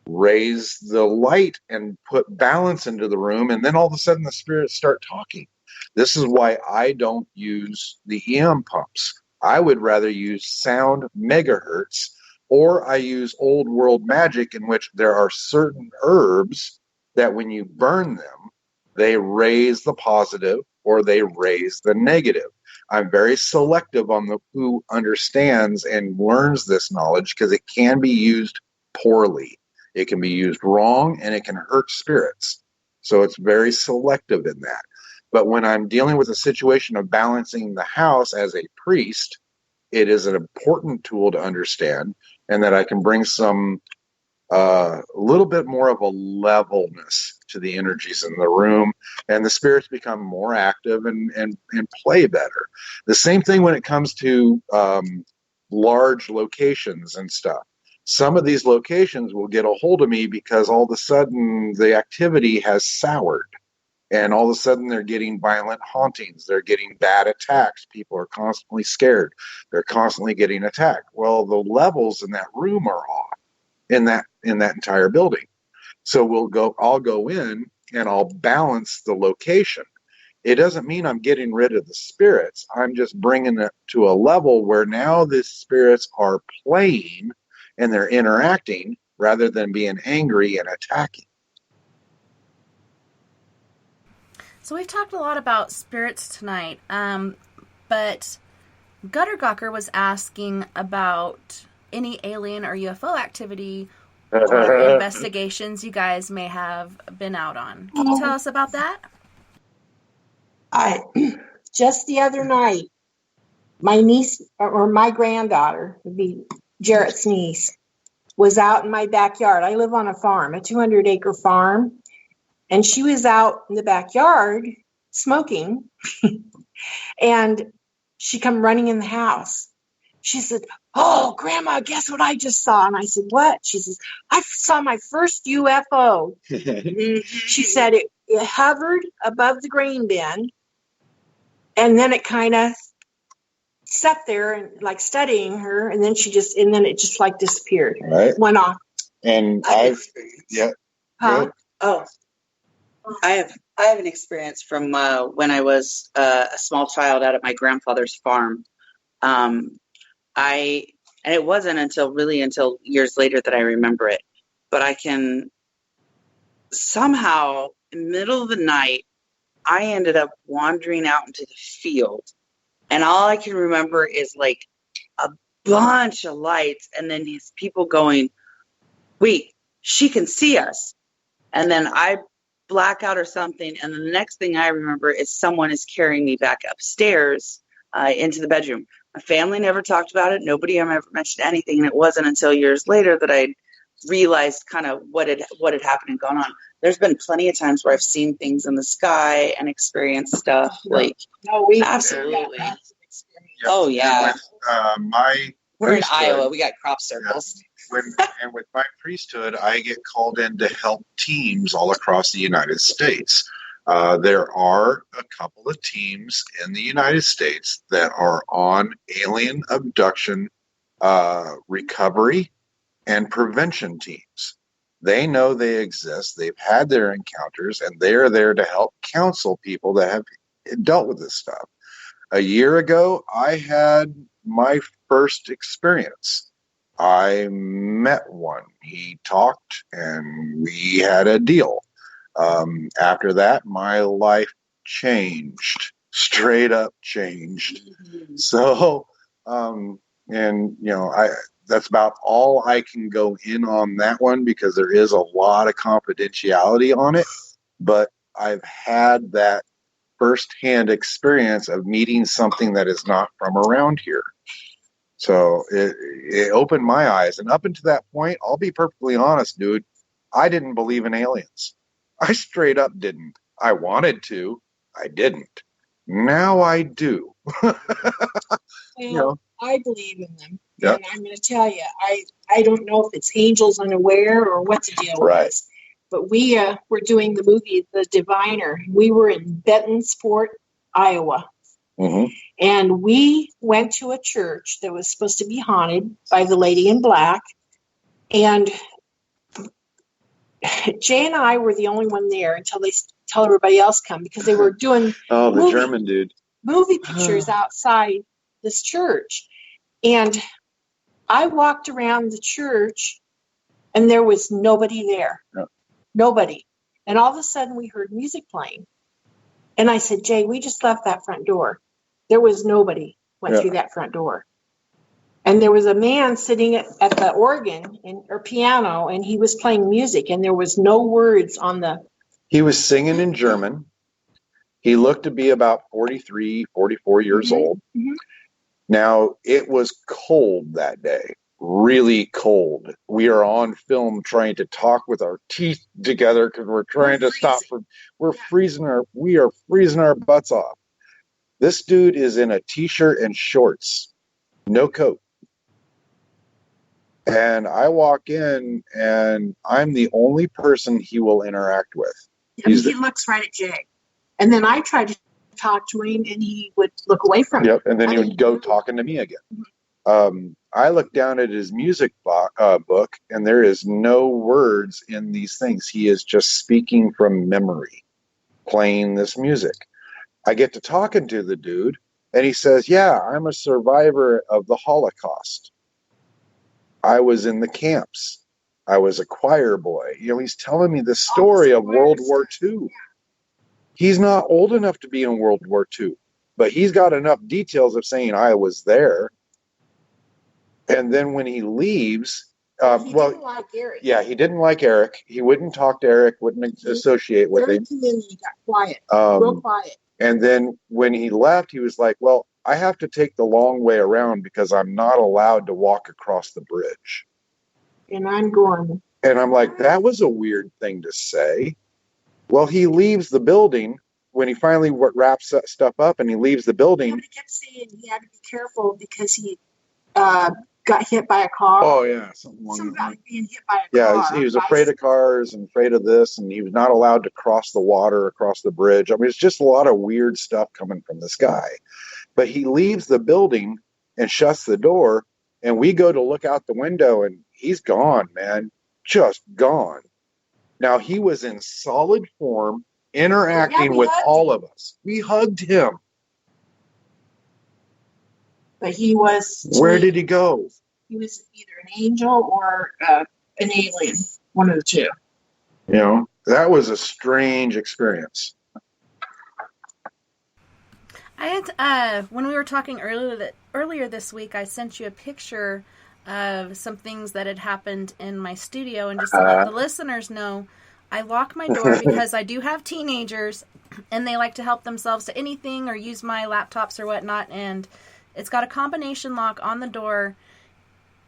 raise the light and put balance into the room, and then all of a sudden the spirits start talking. This is why I don't use the EM pumps. I would rather use sound megahertz, or I use old world magic, in which there are certain herbs that when you burn them, they raise the positive or they raise the negative. I'm very selective on who understands and learns this knowledge, because it can be used poorly. It can be used wrong, and it can hurt spirits. So it's very selective in that. But when I'm dealing with a situation of balancing the house as a priest, it is an important tool to understand, and that I can bring some a little bit more of a levelness to the energies in the room, and the spirits become more active and play better. The same thing when it comes to large locations and stuff. Some of these locations will get a hold of me because all of a sudden the activity has soured, and all of a sudden they're getting violent hauntings. They're getting bad attacks. People are constantly scared. They're constantly getting attacked. Well, the levels in that room are off in that entire building. So I'll go in and I'll balance the location. It doesn't mean I'm getting rid of the spirits. I'm just bringing it to a level where now the spirits are playing and they're interacting rather than being angry and attacking. So we've talked a lot about spirits tonight, but Gutter Gawker was asking about any alien or UFO activity or investigations you guys may have been out on. Can you tell us about that? Just the other night, my niece, or my granddaughter, would be Jarrett's niece, was out in my backyard. I live on a farm, a 200-acre farm, and she was out in the backyard smoking, and she come running in the house. She said, "Oh, Grandma, guess what I just saw?" And I said, "What?" She says, "I saw my first UFO." She said it hovered above the grain bin, and then it kind of sat there and like studying her, and then it just like disappeared. Right. Went off. And Huh? Oh, I have an experience from when I was a small child out at my grandfather's farm. And it wasn't until years later that I remember it, but I can somehow in the middle of the night, I ended up wandering out into the field, and all I can remember is like a bunch of lights, and then these people going, "Wait, she can see us." And then I black out or something, and the next thing I remember is someone is carrying me back upstairs into the bedroom. My family never talked about it. Nobody ever mentioned anything, and it wasn't until years later that I realized kind of what had happened and gone on. There's been plenty of times where I've seen things in the sky and experienced stuff. Absolutely. Oh yeah. We're in Iowa. We got crop circles. And with my priesthood, I get called in to help teams all across the United States. There are a couple of teams in the United States that are on alien abduction recovery and prevention teams. They know they exist. They've had their encounters, and they're there to help counsel people that have dealt with this stuff. A year ago, I had my first experience. I met one. He talked, and we had a deal. After that, my life changed, straight up changed. So, that's about all I can go in on that one, because there is a lot of confidentiality on it. But I've had that firsthand experience of meeting something that is not from around here. So it opened my eyes. And up until that point, I'll be perfectly honest, dude, I didn't believe in aliens. I straight up didn't. I wanted to. I didn't. Now I do. I believe in them. Yep. And I'm going to tell you, I don't know if it's angels unaware or what the deal was. But we were doing the movie The Diviner. We were in Bentonsport, Iowa. Mm-hmm. And we went to a church that was supposed to be haunted by the lady in black. And Jay and I were the only one there until they tell everybody else come, because they were doing the German dude movie pictures outside this church. And I walked around the church, and there was nobody there. No. Nobody. And all of a sudden, we heard music playing. And I said, "Jay, we just left that front door. There was nobody went through that front door." And there was a man sitting at the organ or piano, and he was playing music, and there was no words on the... He was singing in German. He looked to be about 43, 44 years old. Mm-hmm. Now, it was cold that day, really cold. We are on film trying to talk with our teeth together because we're trying to stop. We are freezing our butts off. This dude is in a t-shirt and shorts, no coat. And I walk in, and I'm the only person he will interact with. He looks right at Jay. And then I tried to talk to him, and he would look away from me. Yep, and then he would go talking to me again. Mm-hmm. I looked down at his music book, and there is no words in these things. He is just speaking from memory, playing this music. I get to talking to the dude, and he says, "Yeah, I'm a survivor of the Holocaust. I was in the camps. I was a choir boy." He's telling me the story of World War II. He's not old enough to be in World War II, but he's got enough details of saying I was there. And then when he leaves, he didn't like Eric. Yeah, he didn't like Eric. He wouldn't talk to Eric, wouldn't associate with him. He got quiet, real quiet. And then when he left, he was like, "Well, I have to take the long way around because I'm not allowed to walk across the bridge." And I'm going. And I'm like, that was a weird thing to say. Well, he leaves the building when he finally wraps stuff up, and he leaves the building. He kept saying he had to be careful because got hit by a car. Oh yeah, something about being hit by a car. Yeah, he was afraid of cars and afraid of this, and he was not allowed to cross the water, across the bridge. I mean, it's just a lot of weird stuff coming from this guy. But he leaves the building and shuts the door, and we go to look out the window, and he's gone, man, just gone. Now he was in solid form, interacting with all of us. We hugged him. But he was... Where did he go? He was either an angel or an alien, one of the two. You know, that was a strange experience. I had, when we were talking earlier this week, I sent you a picture of some things that had happened in my studio, and just to let the listeners know, I lock my door because I do have teenagers, and they like to help themselves to anything or use my laptops or whatnot, and it's got a combination lock on the door.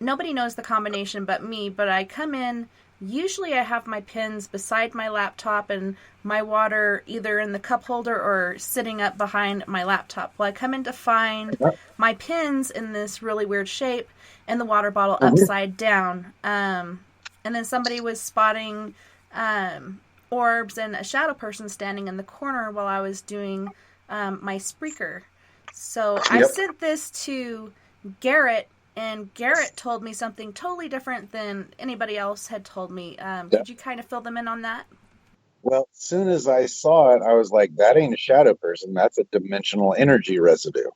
Nobody knows the combination but me, but I come in. Usually I have my pins beside my laptop and my water either in the cup holder or sitting up behind my laptop. Well, I come in to find my pins in this really weird shape and the water bottle upside down. And then somebody was spotting orbs and a shadow person standing in the corner while I was doing my Spreaker. So I sent this to Garrett, and Garrett told me something totally different than anybody else had told me. Could you kind of fill them in on that? Well, as soon as I saw it, I was like, that ain't a shadow person. That's a dimensional energy residue.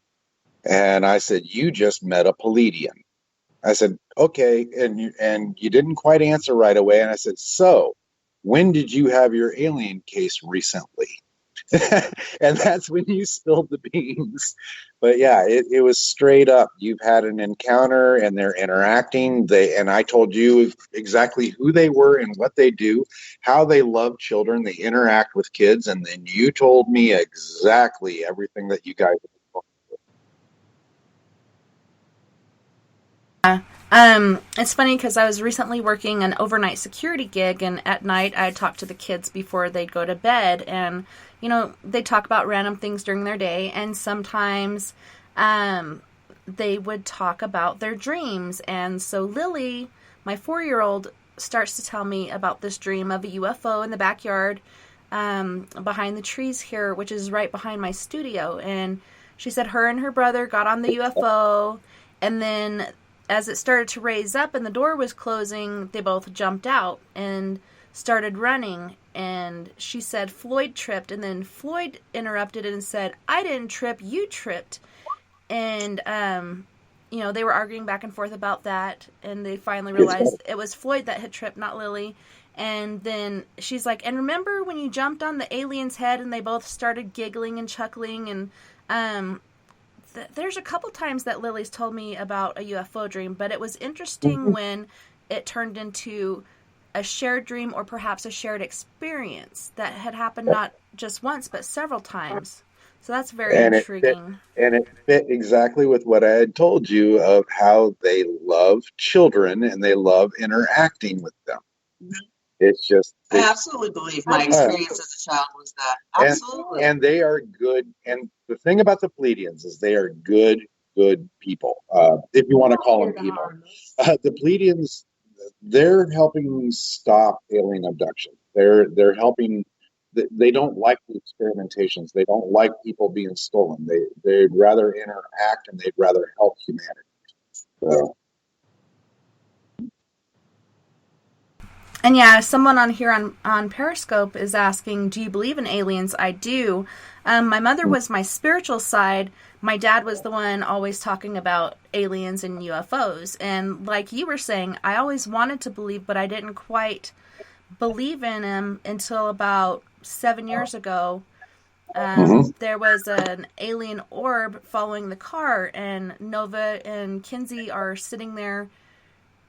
And I said, you just met a Pleiadian. I said, okay. And you didn't quite answer right away. And I said, so when did you have your alien case recently? And that's when you spilled the beans. But yeah, it was straight up. You've had an encounter and they're interacting. And I told you exactly who they were and what they do, how they love children. They interact with kids. And then you told me exactly everything that you guys It's funny because I was recently working an overnight security gig, and at night I talk to the kids before they'd go to bed, and you know, they talk about random things during their day, and sometimes they would talk about their dreams. And so Lily, my 4-year-old, starts to tell me about this dream of a UFO in the backyard behind the trees here, which is right behind my studio. And she said her and her brother got on the UFO, and then as it started to raise up and the door was closing, they both jumped out and started running. And she said Floyd tripped, and then Floyd interrupted and said, I didn't trip, you tripped. And, you know, they were arguing back and forth about that, and they finally realized it was Floyd that had tripped, not Lily. And then she's like, and remember when you jumped on the alien's head? And they both started giggling and chuckling. And there's a couple times that Lily's told me about a UFO dream, but it was interesting when it turned into a shared dream or perhaps a shared experience that had happened not just once but several times. So that's very intriguing. It fit exactly with what I had told you of how they love children and they love interacting with them. It's just... I absolutely believe my experience as a child was that. Absolutely. And they are good. And the thing about the Pleiadians is they are good people, if you want to call them people. The Pleiadians, they're helping stop alien abduction. They're helping. They don't like the experimentations. They don't like people being stolen. They'd rather interact and they'd rather help humanity. So. And yeah, someone on here on Periscope is asking, do you believe in aliens? I do. My mother was my spiritual side. My dad was the one always talking about aliens and UFOs. And like you were saying, I always wanted to believe, but I didn't quite believe in him until about 7 years ago. There was an alien orb following the car, and Nova and Kinsey are sitting there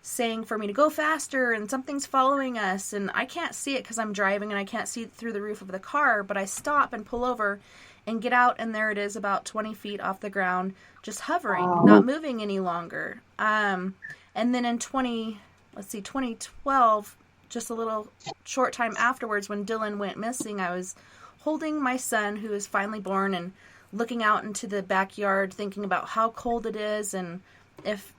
saying for me to go faster, and something's following us, and I can't see it because I'm driving and I can't see through the roof of the car, but I stop and pull over and get out, and there it is about 20 feet off the ground, just hovering, not moving any longer. And then in 2012, just a little short time afterwards, when Dylan went missing, I was holding my son, who is finally born, and looking out into the backyard, thinking about how cold it is, and if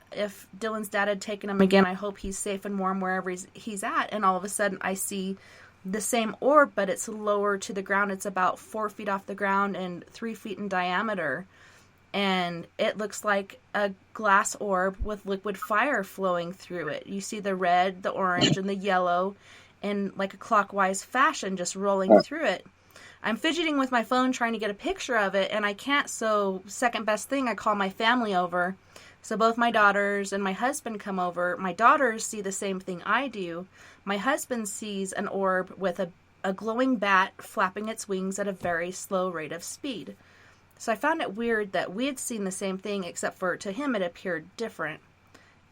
Dylan's dad had taken him again, I hope he's safe and warm wherever he's at. And all of a sudden I see the same orb, but it's lower to the ground. It's about 4 feet off the ground and 3 feet in diameter. And it looks like a glass orb with liquid fire flowing through it. You see the red, the orange, and the yellow in like a clockwise fashion just rolling through it. I'm fidgeting with my phone trying to get a picture of it, and I can't, so second best thing, I call my family over. So both my daughters and my husband come over. My daughters see the same thing I do. My husband sees an orb with a glowing bat flapping its wings at a very slow rate of speed. So I found it weird that we had seen the same thing, except for to him it appeared different.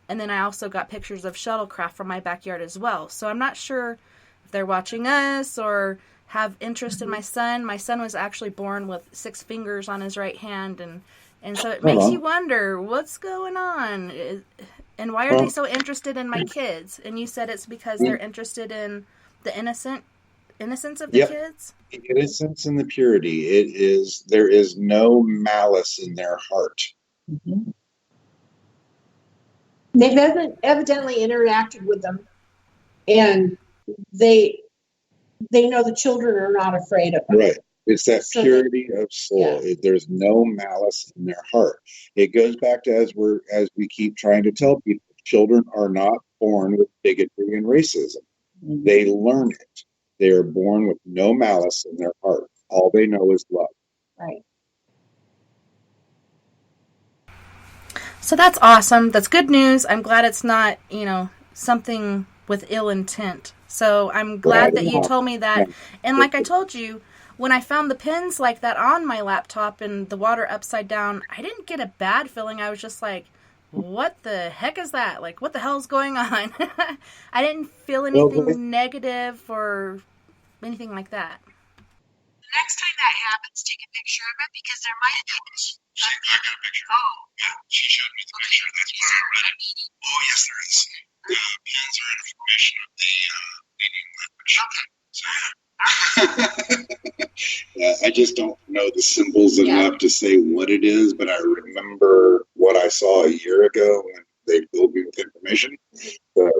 And then I also got pictures of shuttlecraft from my backyard as well. So I'm not sure if they're watching us or have interest in my son. My son was actually born with 6 fingers on his right hand, and so it makes you wonder what's going on, and why are they so interested in my kids? And you said it's because they're interested in the innocence of the kids? The innocence and the purity. There is no malice in their heart. Mm-hmm. They've evidently interacted with them, and they know the children are not afraid of them. Right. It's that purity of soul. Yeah. There's no malice in their heart. It goes back to as we keep trying to tell people, children are not born with bigotry and racism. Mm-hmm. They learn it. They are born with no malice in their heart. All they know is love. Right. So that's awesome. That's good news. I'm glad it's not, something with ill intent. So I'm glad that you told me that. And like I told you, when I found the pins like that on my laptop and the water upside down, I didn't get a bad feeling. I was just like, what the heck is that? Like, what the hell's going on? I didn't feel anything negative or anything like that. The next time that happens, take a picture of it, because there might be... I got a picture. Oh. Yeah, she showed me the picture. That's why I read it. Oh, yes, there is. The pins are information of the meeting language. Okay. So, yeah, I just don't know the symbols enough to say what it is, but I remember what I saw a year ago when they filled me with information. So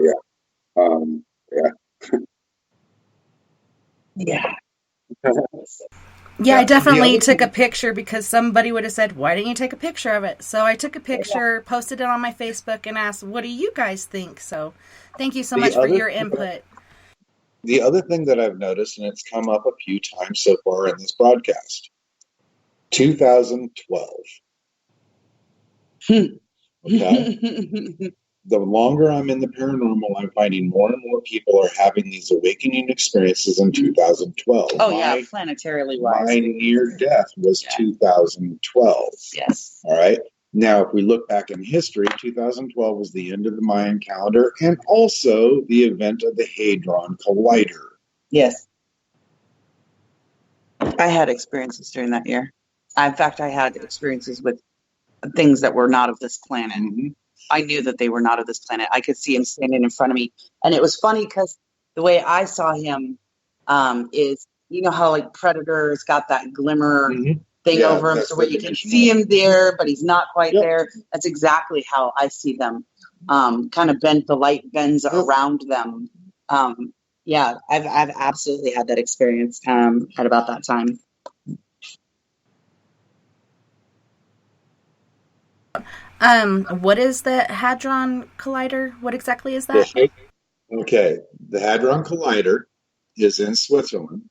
Yeah, I definitely took a picture because somebody would have said, why didn't you take a picture of it? So I took a picture, posted it on my Facebook, and asked, what do you guys think? So thank you so much for your input. The other thing that I've noticed, and it's come up a few times so far in this broadcast, 2012. Okay? The longer I'm in the paranormal, I'm finding more and more people are having these awakening experiences in 2012. Oh, yeah, planetarily wise. My near death was 2012. Yes. All right. Now, if we look back in history, 2012 was the end of the Mayan calendar and also the event of the Hadron Collider. Yes. I had experiences during that year. In fact, I had experiences with things that were not of this planet. Mm-hmm. I knew that they were not of this planet. I could see him standing in front of me. And it was funny because the way I saw him is, you know how like Predator's got that glimmer thing over him, so where you can see him there, but he's not quite there. That's exactly how I see them. Kind of bent, the light bends around them. Yeah, I've absolutely had that experience at about that time. What is the Hadron Collider? What exactly is that? Okay, the Hadron Collider is in Switzerland,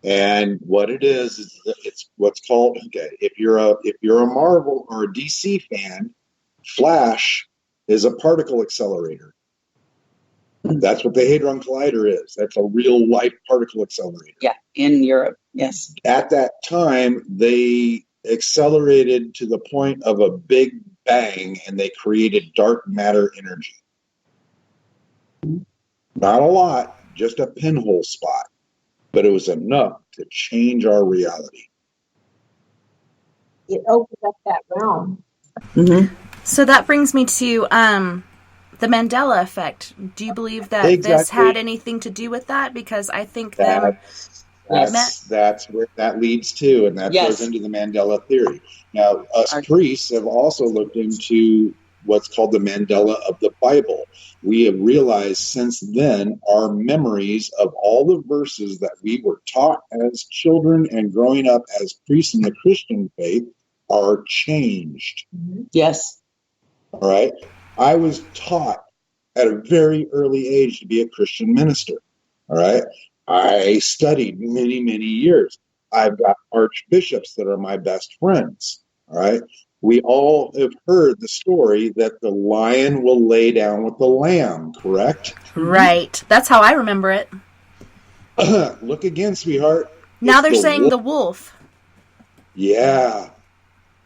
and what it is it's what's called. Okay, if you're a Marvel or a DC fan, Flash is a particle accelerator. That's what the Hadron Collider is. That's a real life particle accelerator. Yeah, in Europe, yes. At that time, they accelerated to the point of a big bang, and they created dark matter energy. Not a lot, just a pinhole spot, but it was enough to change our reality. It opened up that realm. Mm-hmm. So that brings me to the Mandela effect. Do you believe that this had anything to do with that? Because I think that's where that leads to, and that goes into the Mandela theory. Now, us priests have also looked into what's called the Mandela of the Bible. We have realized since then our memories of all the verses that we were taught as children and growing up as priests in the Christian faith are changed. Yes. All right. I was taught at a very early age to be a Christian minister. All right. I studied many, many years. I've got archbishops that are my best friends. All right. We all have heard the story that the lion will lay down with the lamb, correct? Right. That's how I remember it. Look again, sweetheart. Now It's they're saying the wolf. Yeah.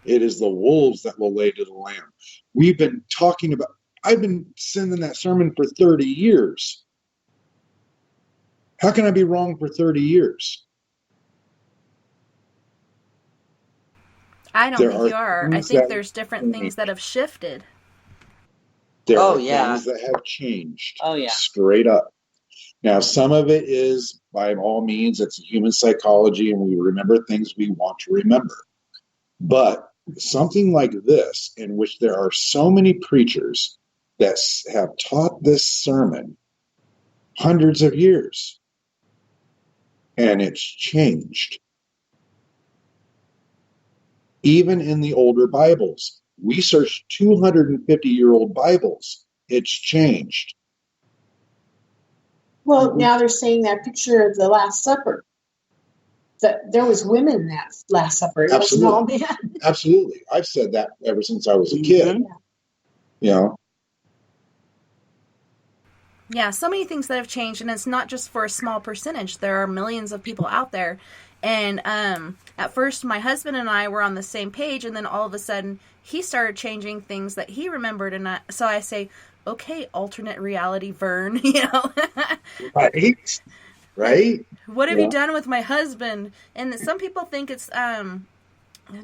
It is the wolves that will lay to the lamb. We've been talking about, I've been sending that sermon for 30 years. How can I be wrong for 30 years? I don't think you are. I think there's different things that have shifted. There are things that have changed. Oh, yeah. Straight up. Now, some of it is, by all means, it's human psychology, and we remember things we want to remember. But something like this, in which there are so many preachers that have taught this sermon hundreds of years, and it's changed. Even in the older Bibles, we searched 250-year-old Bibles. It's changed. Well, now they're saying that picture of the Last Supper, that there was women in that Last Supper. It wasn't all men. Absolutely. I've said that ever since I was a kid. You know? Yeah, so many things that have changed, and it's not just for a small percentage. There are millions of people out there. And at first, my husband and I were on the same page, and then all of a sudden, he started changing things that he remembered. And so I say, okay, alternate reality, Vern, you know. Right. Right? What have you done with my husband? And some people think it's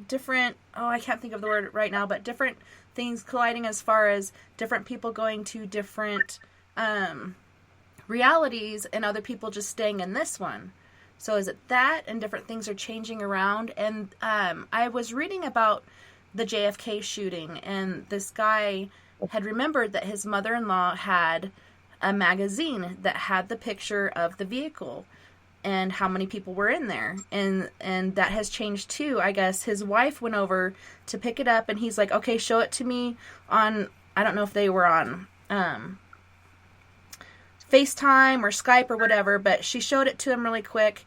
different, I can't think of the word right now, but different things colliding as far as different people going to different realities and other people just staying in this one. So is it that and different things are changing around? And I was reading about the JFK shooting, and this guy had remembered that his mother-in-law had a magazine that had the picture of the vehicle and how many people were in there. And that has changed too. I guess his wife went over to pick it up, and he's like, okay, show it to me on, I don't know if they were on FaceTime or Skype or whatever, but she showed it to him really quick,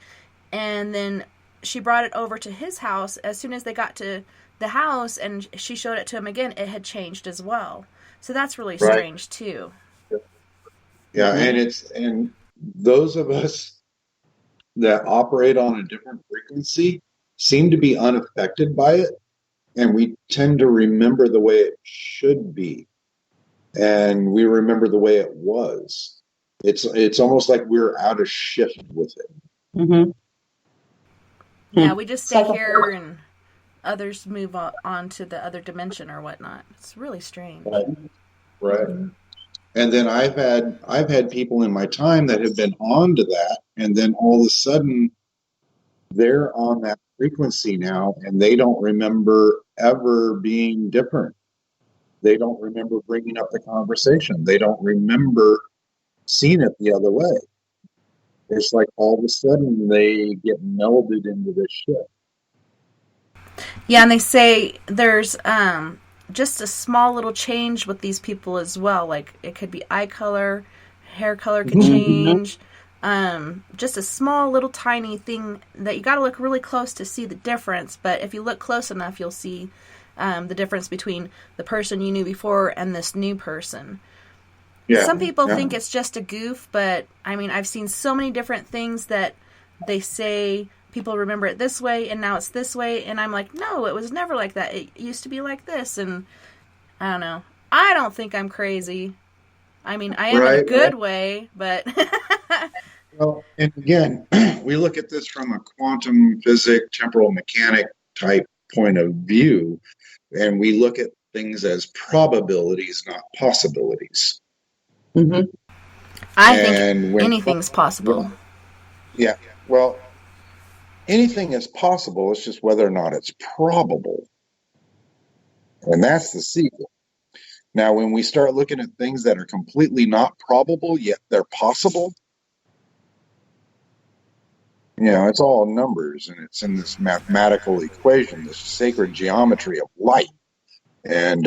and then she brought it over to his house. As soon as they got to the house and she showed it to him again, it had changed as well. So that's really strange too. Yeah, and those of us that operate on a different frequency seem to be unaffected by it, and we tend to remember the way it should be, and we remember the way it was. It's almost like we're out of shift with it. Mm-hmm. Yeah, we just stay here and others move on to the other dimension or whatnot. It's really strange. Right. And then I've had people in my time that have been on to that, and then all of a sudden they're on that frequency now, and they don't remember ever being different. They don't remember bringing up the conversation. They don't remember seeing it the other way. It's like all of a sudden they get melded into this shit. Yeah, and they say there's just a small little change with these people as well. Like it could be eye color, hair color could change. Just a small little tiny thing that you got to look really close to see the difference. But if you look close enough, you'll see the difference between the person you knew before and this new person. Yeah, some people think it's just a goof, but I mean, I've seen so many different things that they say people remember it this way and now it's this way, and I'm like, no, it was never like that. It used to be like this, and I don't know. I don't think I'm crazy. I mean, I am in a good way, but... Well, and again, we look at this from a quantum physics, temporal mechanic type point of view, and we look at things as probabilities, not possibilities. Mm-hmm. I think anything's possible. Yeah, well, anything is possible. It's just whether or not it's probable. And that's the secret. Now, when we start looking at things that are completely not probable, yet they're possible, it's all numbers, and it's in this mathematical equation, this sacred geometry of light. And,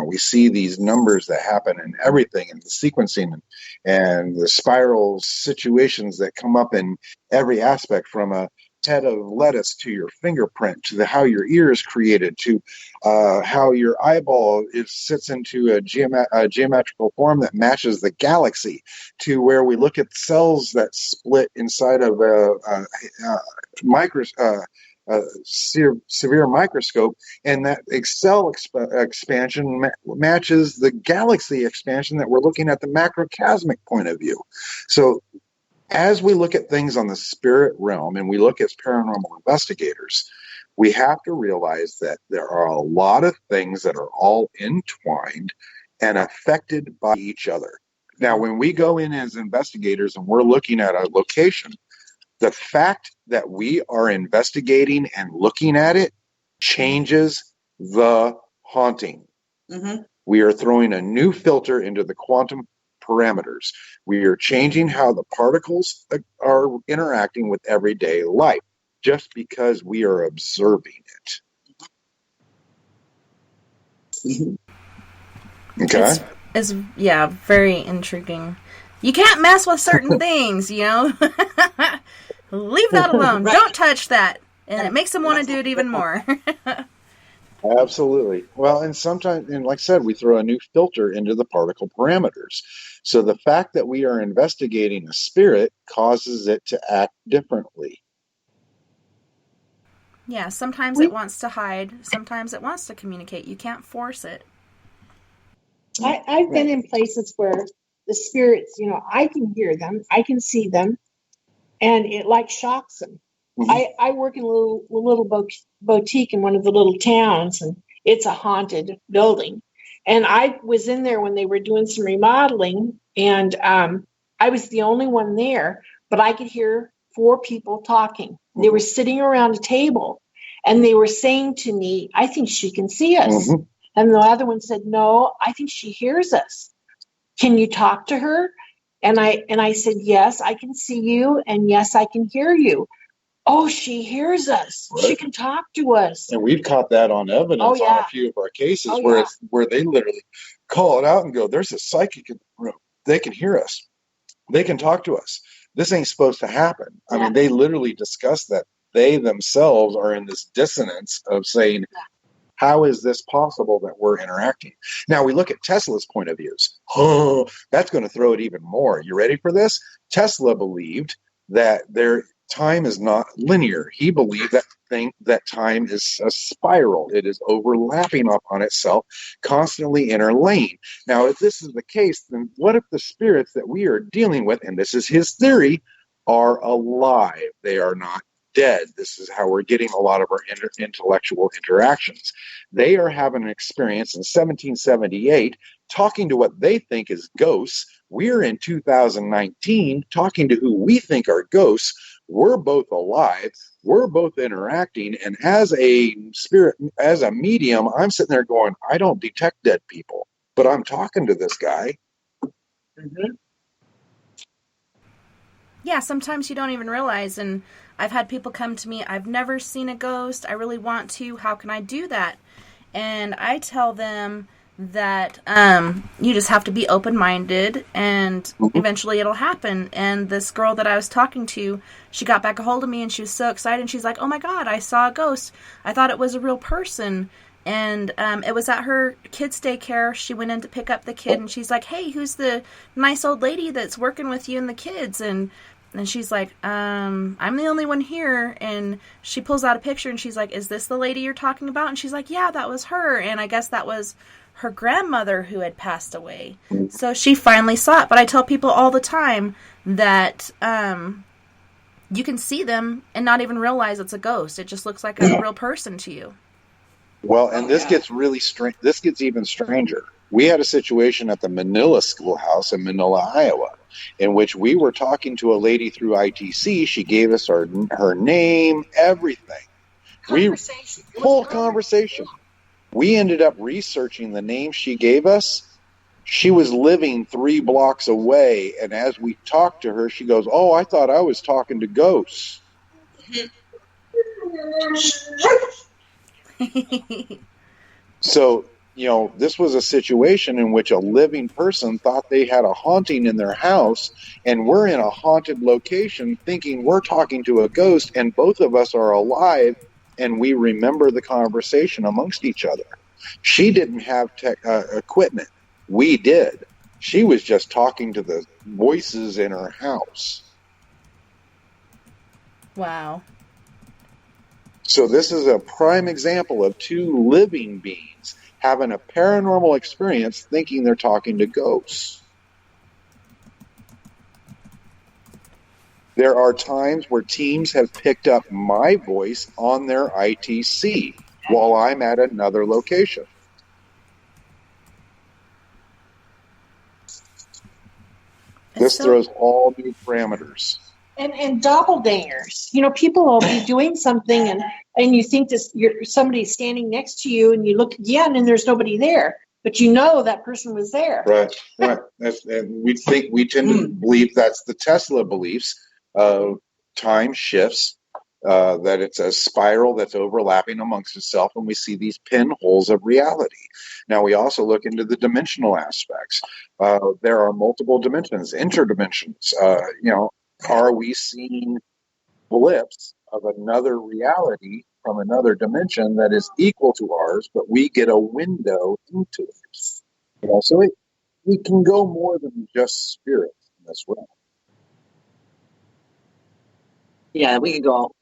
we see these numbers that happen in everything, and the sequencing and the spiral situations that come up in every aspect, from a head of lettuce to your fingerprint, to how your ear is created, to how your eyeball sits into a geometrical form that matches the galaxy, to where we look at cells that split inside of severe microscope, and that cell expansion matches the galaxy expansion that we're looking at the macrocosmic point of view. So as we look at things on the spirit realm, and we look as paranormal investigators, we have to realize that there are a lot of things that are all entwined and affected by each other. Now, when we go in as investigators and we're looking at a location, the fact that we are investigating and looking at it changes the haunting. Mm-hmm. We are throwing a new filter into the quantum parameters. We are changing how the particles are interacting with everyday life, just because we are observing it. Mm-hmm. Okay? It's very intriguing. You can't mess with certain things, Leave that alone. Right. Don't touch that. And it makes them want to do it even more. Absolutely. Well, and sometimes, and like I said, we throw a new filter into the particle parameters. So the fact that we are investigating a spirit causes it to act differently. Yeah, sometimes it wants to hide. Sometimes it wants to communicate. You can't force it. I've been in places where the spirits, I can hear them, I can see them, and it like shocks them. Mm-hmm. I work in a little boutique in one of the little towns, and it's a haunted building. And I was in there when they were doing some remodeling, and I was the only one there, but I could hear 4 people talking. Mm-hmm. They were sitting around a table, and they were saying to me, "I think she can see us." Mm-hmm. And the other one said, "No, I think she hears us. Can you talk to her?" And I said, "Yes, I can see you, and yes, I can hear you." "Oh, she hears us. Right. She can talk to us." And we've caught that on evidence on a few of our cases where they literally call it out and go, "There's a psychic in the room. They can hear us. They can talk to us. This ain't supposed to happen." I mean, they literally discuss that they themselves are in this dissonance of saying, how is this possible that we're interacting? Now, we look at Tesla's point of views. Oh, that's going to throw it even more. You ready for this? Tesla believed that their time is not linear. He believed that time is a spiral. It is overlapping upon itself, constantly interlaying. Now, if this is the case, then what if the spirits that we are dealing with, and this is his theory, are alive? They are not dead. This is how we're getting a lot of our intellectual interactions. They are having an experience in 1778 talking to what they think is ghosts. We're in 2019 talking to who we think are ghosts. We're both alive. We're both interacting. And as a spirit, as a medium, I'm sitting there going, I don't detect dead people, but I'm talking to this guy. Mm-hmm. Yeah, sometimes you don't even realize. And I've had people come to me, "I've never seen a ghost. I really want to. How can I do that?" And I tell them that you just have to be open-minded, and eventually it'll happen. And this girl that I was talking to, she got back a hold of me, and she was so excited. And she's like, "Oh my God, I saw a ghost. I thought it was a real person." And it was at her kid's daycare. She went in to pick up the kid, and she's like, "Hey, who's the nice old lady that's working with you and the kids?" And she's like, I'm the only one here. And she pulls out a picture, and she's like, "Is this the lady you're talking about?" And she's like, "Yeah, that was her." And I guess that was her grandmother who had passed away. So she finally saw it. But I tell people all the time that you can see them and not even realize it's a ghost. It just looks like a real person to you. Well, and this gets really strange. This gets even stranger. We had a situation at the Manila Schoolhouse in Manila, Iowa, in which we were talking to a lady through ITC. She gave us her name, everything. Full conversation. We ended up researching the name she gave us, She was living 3 blocks away, and as we talked to her, she goes, "Oh, I thought I was talking to ghosts." So, this was a situation in which a living person thought they had a haunting in their house, and we're in a haunted location thinking we're talking to a ghost, and both of us are alive, and we remember the conversation amongst each other. She didn't have equipment. We did. She was just talking to the voices in her house. Wow. So this is a prime example of 2 living beings having a paranormal experience thinking they're talking to ghosts. There are times where teams have picked up my voice on their ITC while I'm at another location. This throws all new parameters. And doppelgangers. People will be doing something and you think somebody's standing next to you, and you look again and there's nobody there, but that person was there. Right. And we tend to believe that's the Tesla beliefs of time shifts, that it's a spiral that's overlapping amongst itself, and we see these pinholes of reality. Now, we also look into the dimensional aspects. There are multiple dimensions, interdimensions. Are we seeing blips of another reality from another dimension that is equal to ours, but we get a window into it? So we can go more than just spirit in this way. Yeah, we can go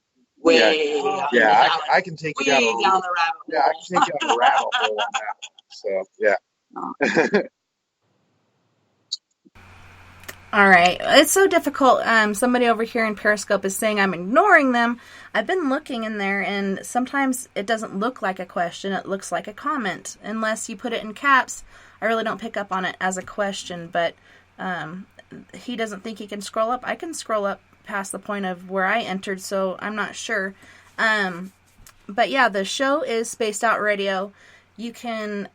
way Yeah, I can take you down the rabbit hole. Yeah, I can take you down a rabbit hole on that. So, yeah. All right. It's so difficult. Somebody over here in Periscope is saying I'm ignoring them. I've been looking in there, and sometimes it doesn't look like a question. It looks like a comment. Unless you put it in caps, I really don't pick up on it as a question. But he doesn't think he can scroll up. I can scroll up past the point of where I entered, so I'm not sure. But yeah, the show is Spaced Out Radio. You can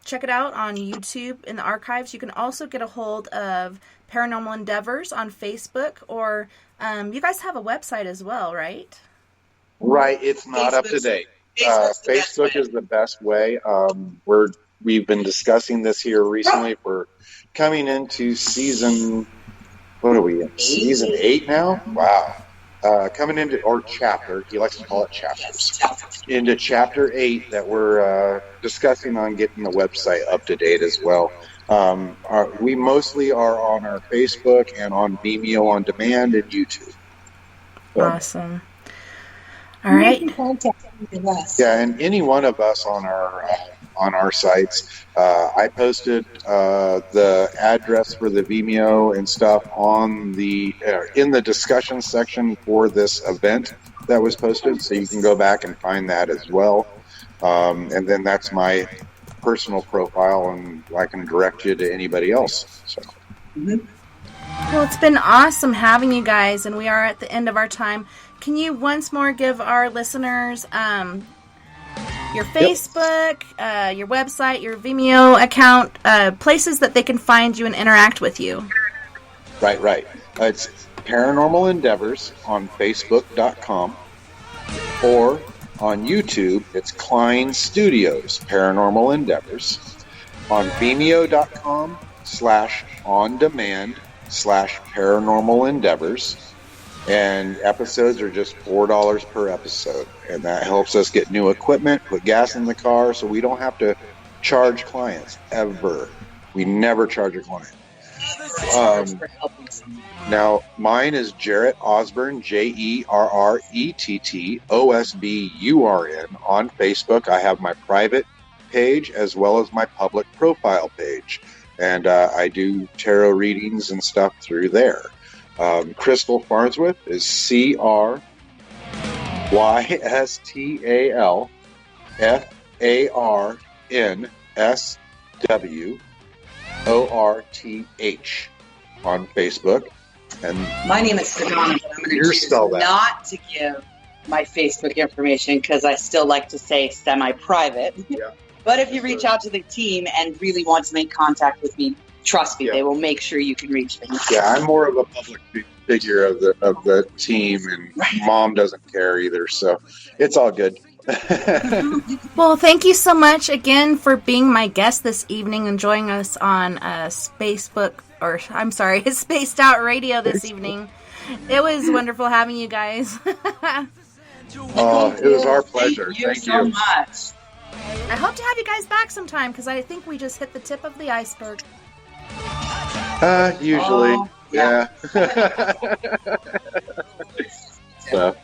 check it out on YouTube in the archives. You can also get a hold of Paranormal Endeavors on Facebook, or you guys have a website as well, right? Right. It's not up to date. Facebook is the best way. We've been discussing this here recently. We're coming into season, what are we in? Season 8 now? Wow. Coming into, or chapter, he likes to call it chapters, into chapter 8 that we're discussing on getting the website up to date as well. We mostly are on our Facebook and on Vimeo on demand and YouTube. Awesome. All right. Yeah, and any one of us on our sites, I posted the address for the Vimeo and stuff on the in the discussion section for this event that was posted, so you can go back and find that as well. And then that's my personal profile, and I can direct you to anybody else. So. Well, it's been awesome having you guys, and we are at the end of our time. Can you once more give our listeners your Facebook, your website, your Vimeo account, places that they can find you and interact with you? Right. It's Paranormal Endeavors on Facebook.com, or on YouTube, it's Klein Studios Paranormal Endeavors. On Vimeo.com/on-demand/Paranormal Endeavors. And episodes are just $4 per episode. And that helps us get new equipment, put gas in the car, so we don't have to charge clients, ever. We never charge a client. Now, mine is Jarrett Osburn, JerrettOsburn on Facebook. I have my private page as well as my public profile page. And I do tarot readings and stuff through there. Crystal Farnsworth is CrystalFarnsworth on Facebook. And my name is Sadona, but I'm going to choose not to give my Facebook information because I still like to say semi-private. Yeah. But if you reach out to the team and really want to make contact with me, trust me, they will make sure you can reach me. Yeah, I'm more of a public figure of the team, and Mom doesn't care either, so it's all good. Well, thank you so much again for being my guest this evening and joining us on Spaced Out Radio this evening. It was wonderful having you guys. Oh, it was our pleasure. Thank you so much. I hope to have you guys back sometime because I think we just hit the tip of the iceberg. Usually, yeah. So.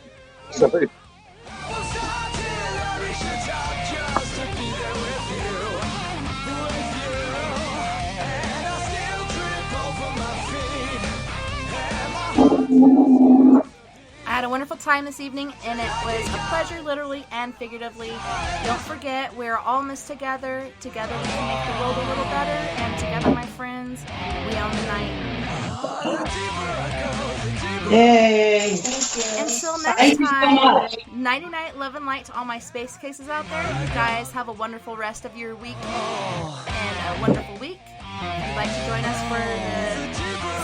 I had a wonderful time this evening, and it was a pleasure, literally and figuratively. Don't forget, we're all in this together. Together we can make the world a little better, and together, my friends, we own the night. Yay! Until next Thank you so time, much. night-night, love and light to all my space cases out there. You guys have a wonderful rest of your week and a wonderful week. If you'd like to join us for the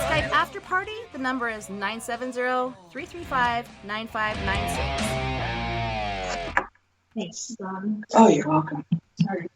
Skype after party, the number is 970-335-9596. Thanks, Don. Oh, you're welcome. Sorry.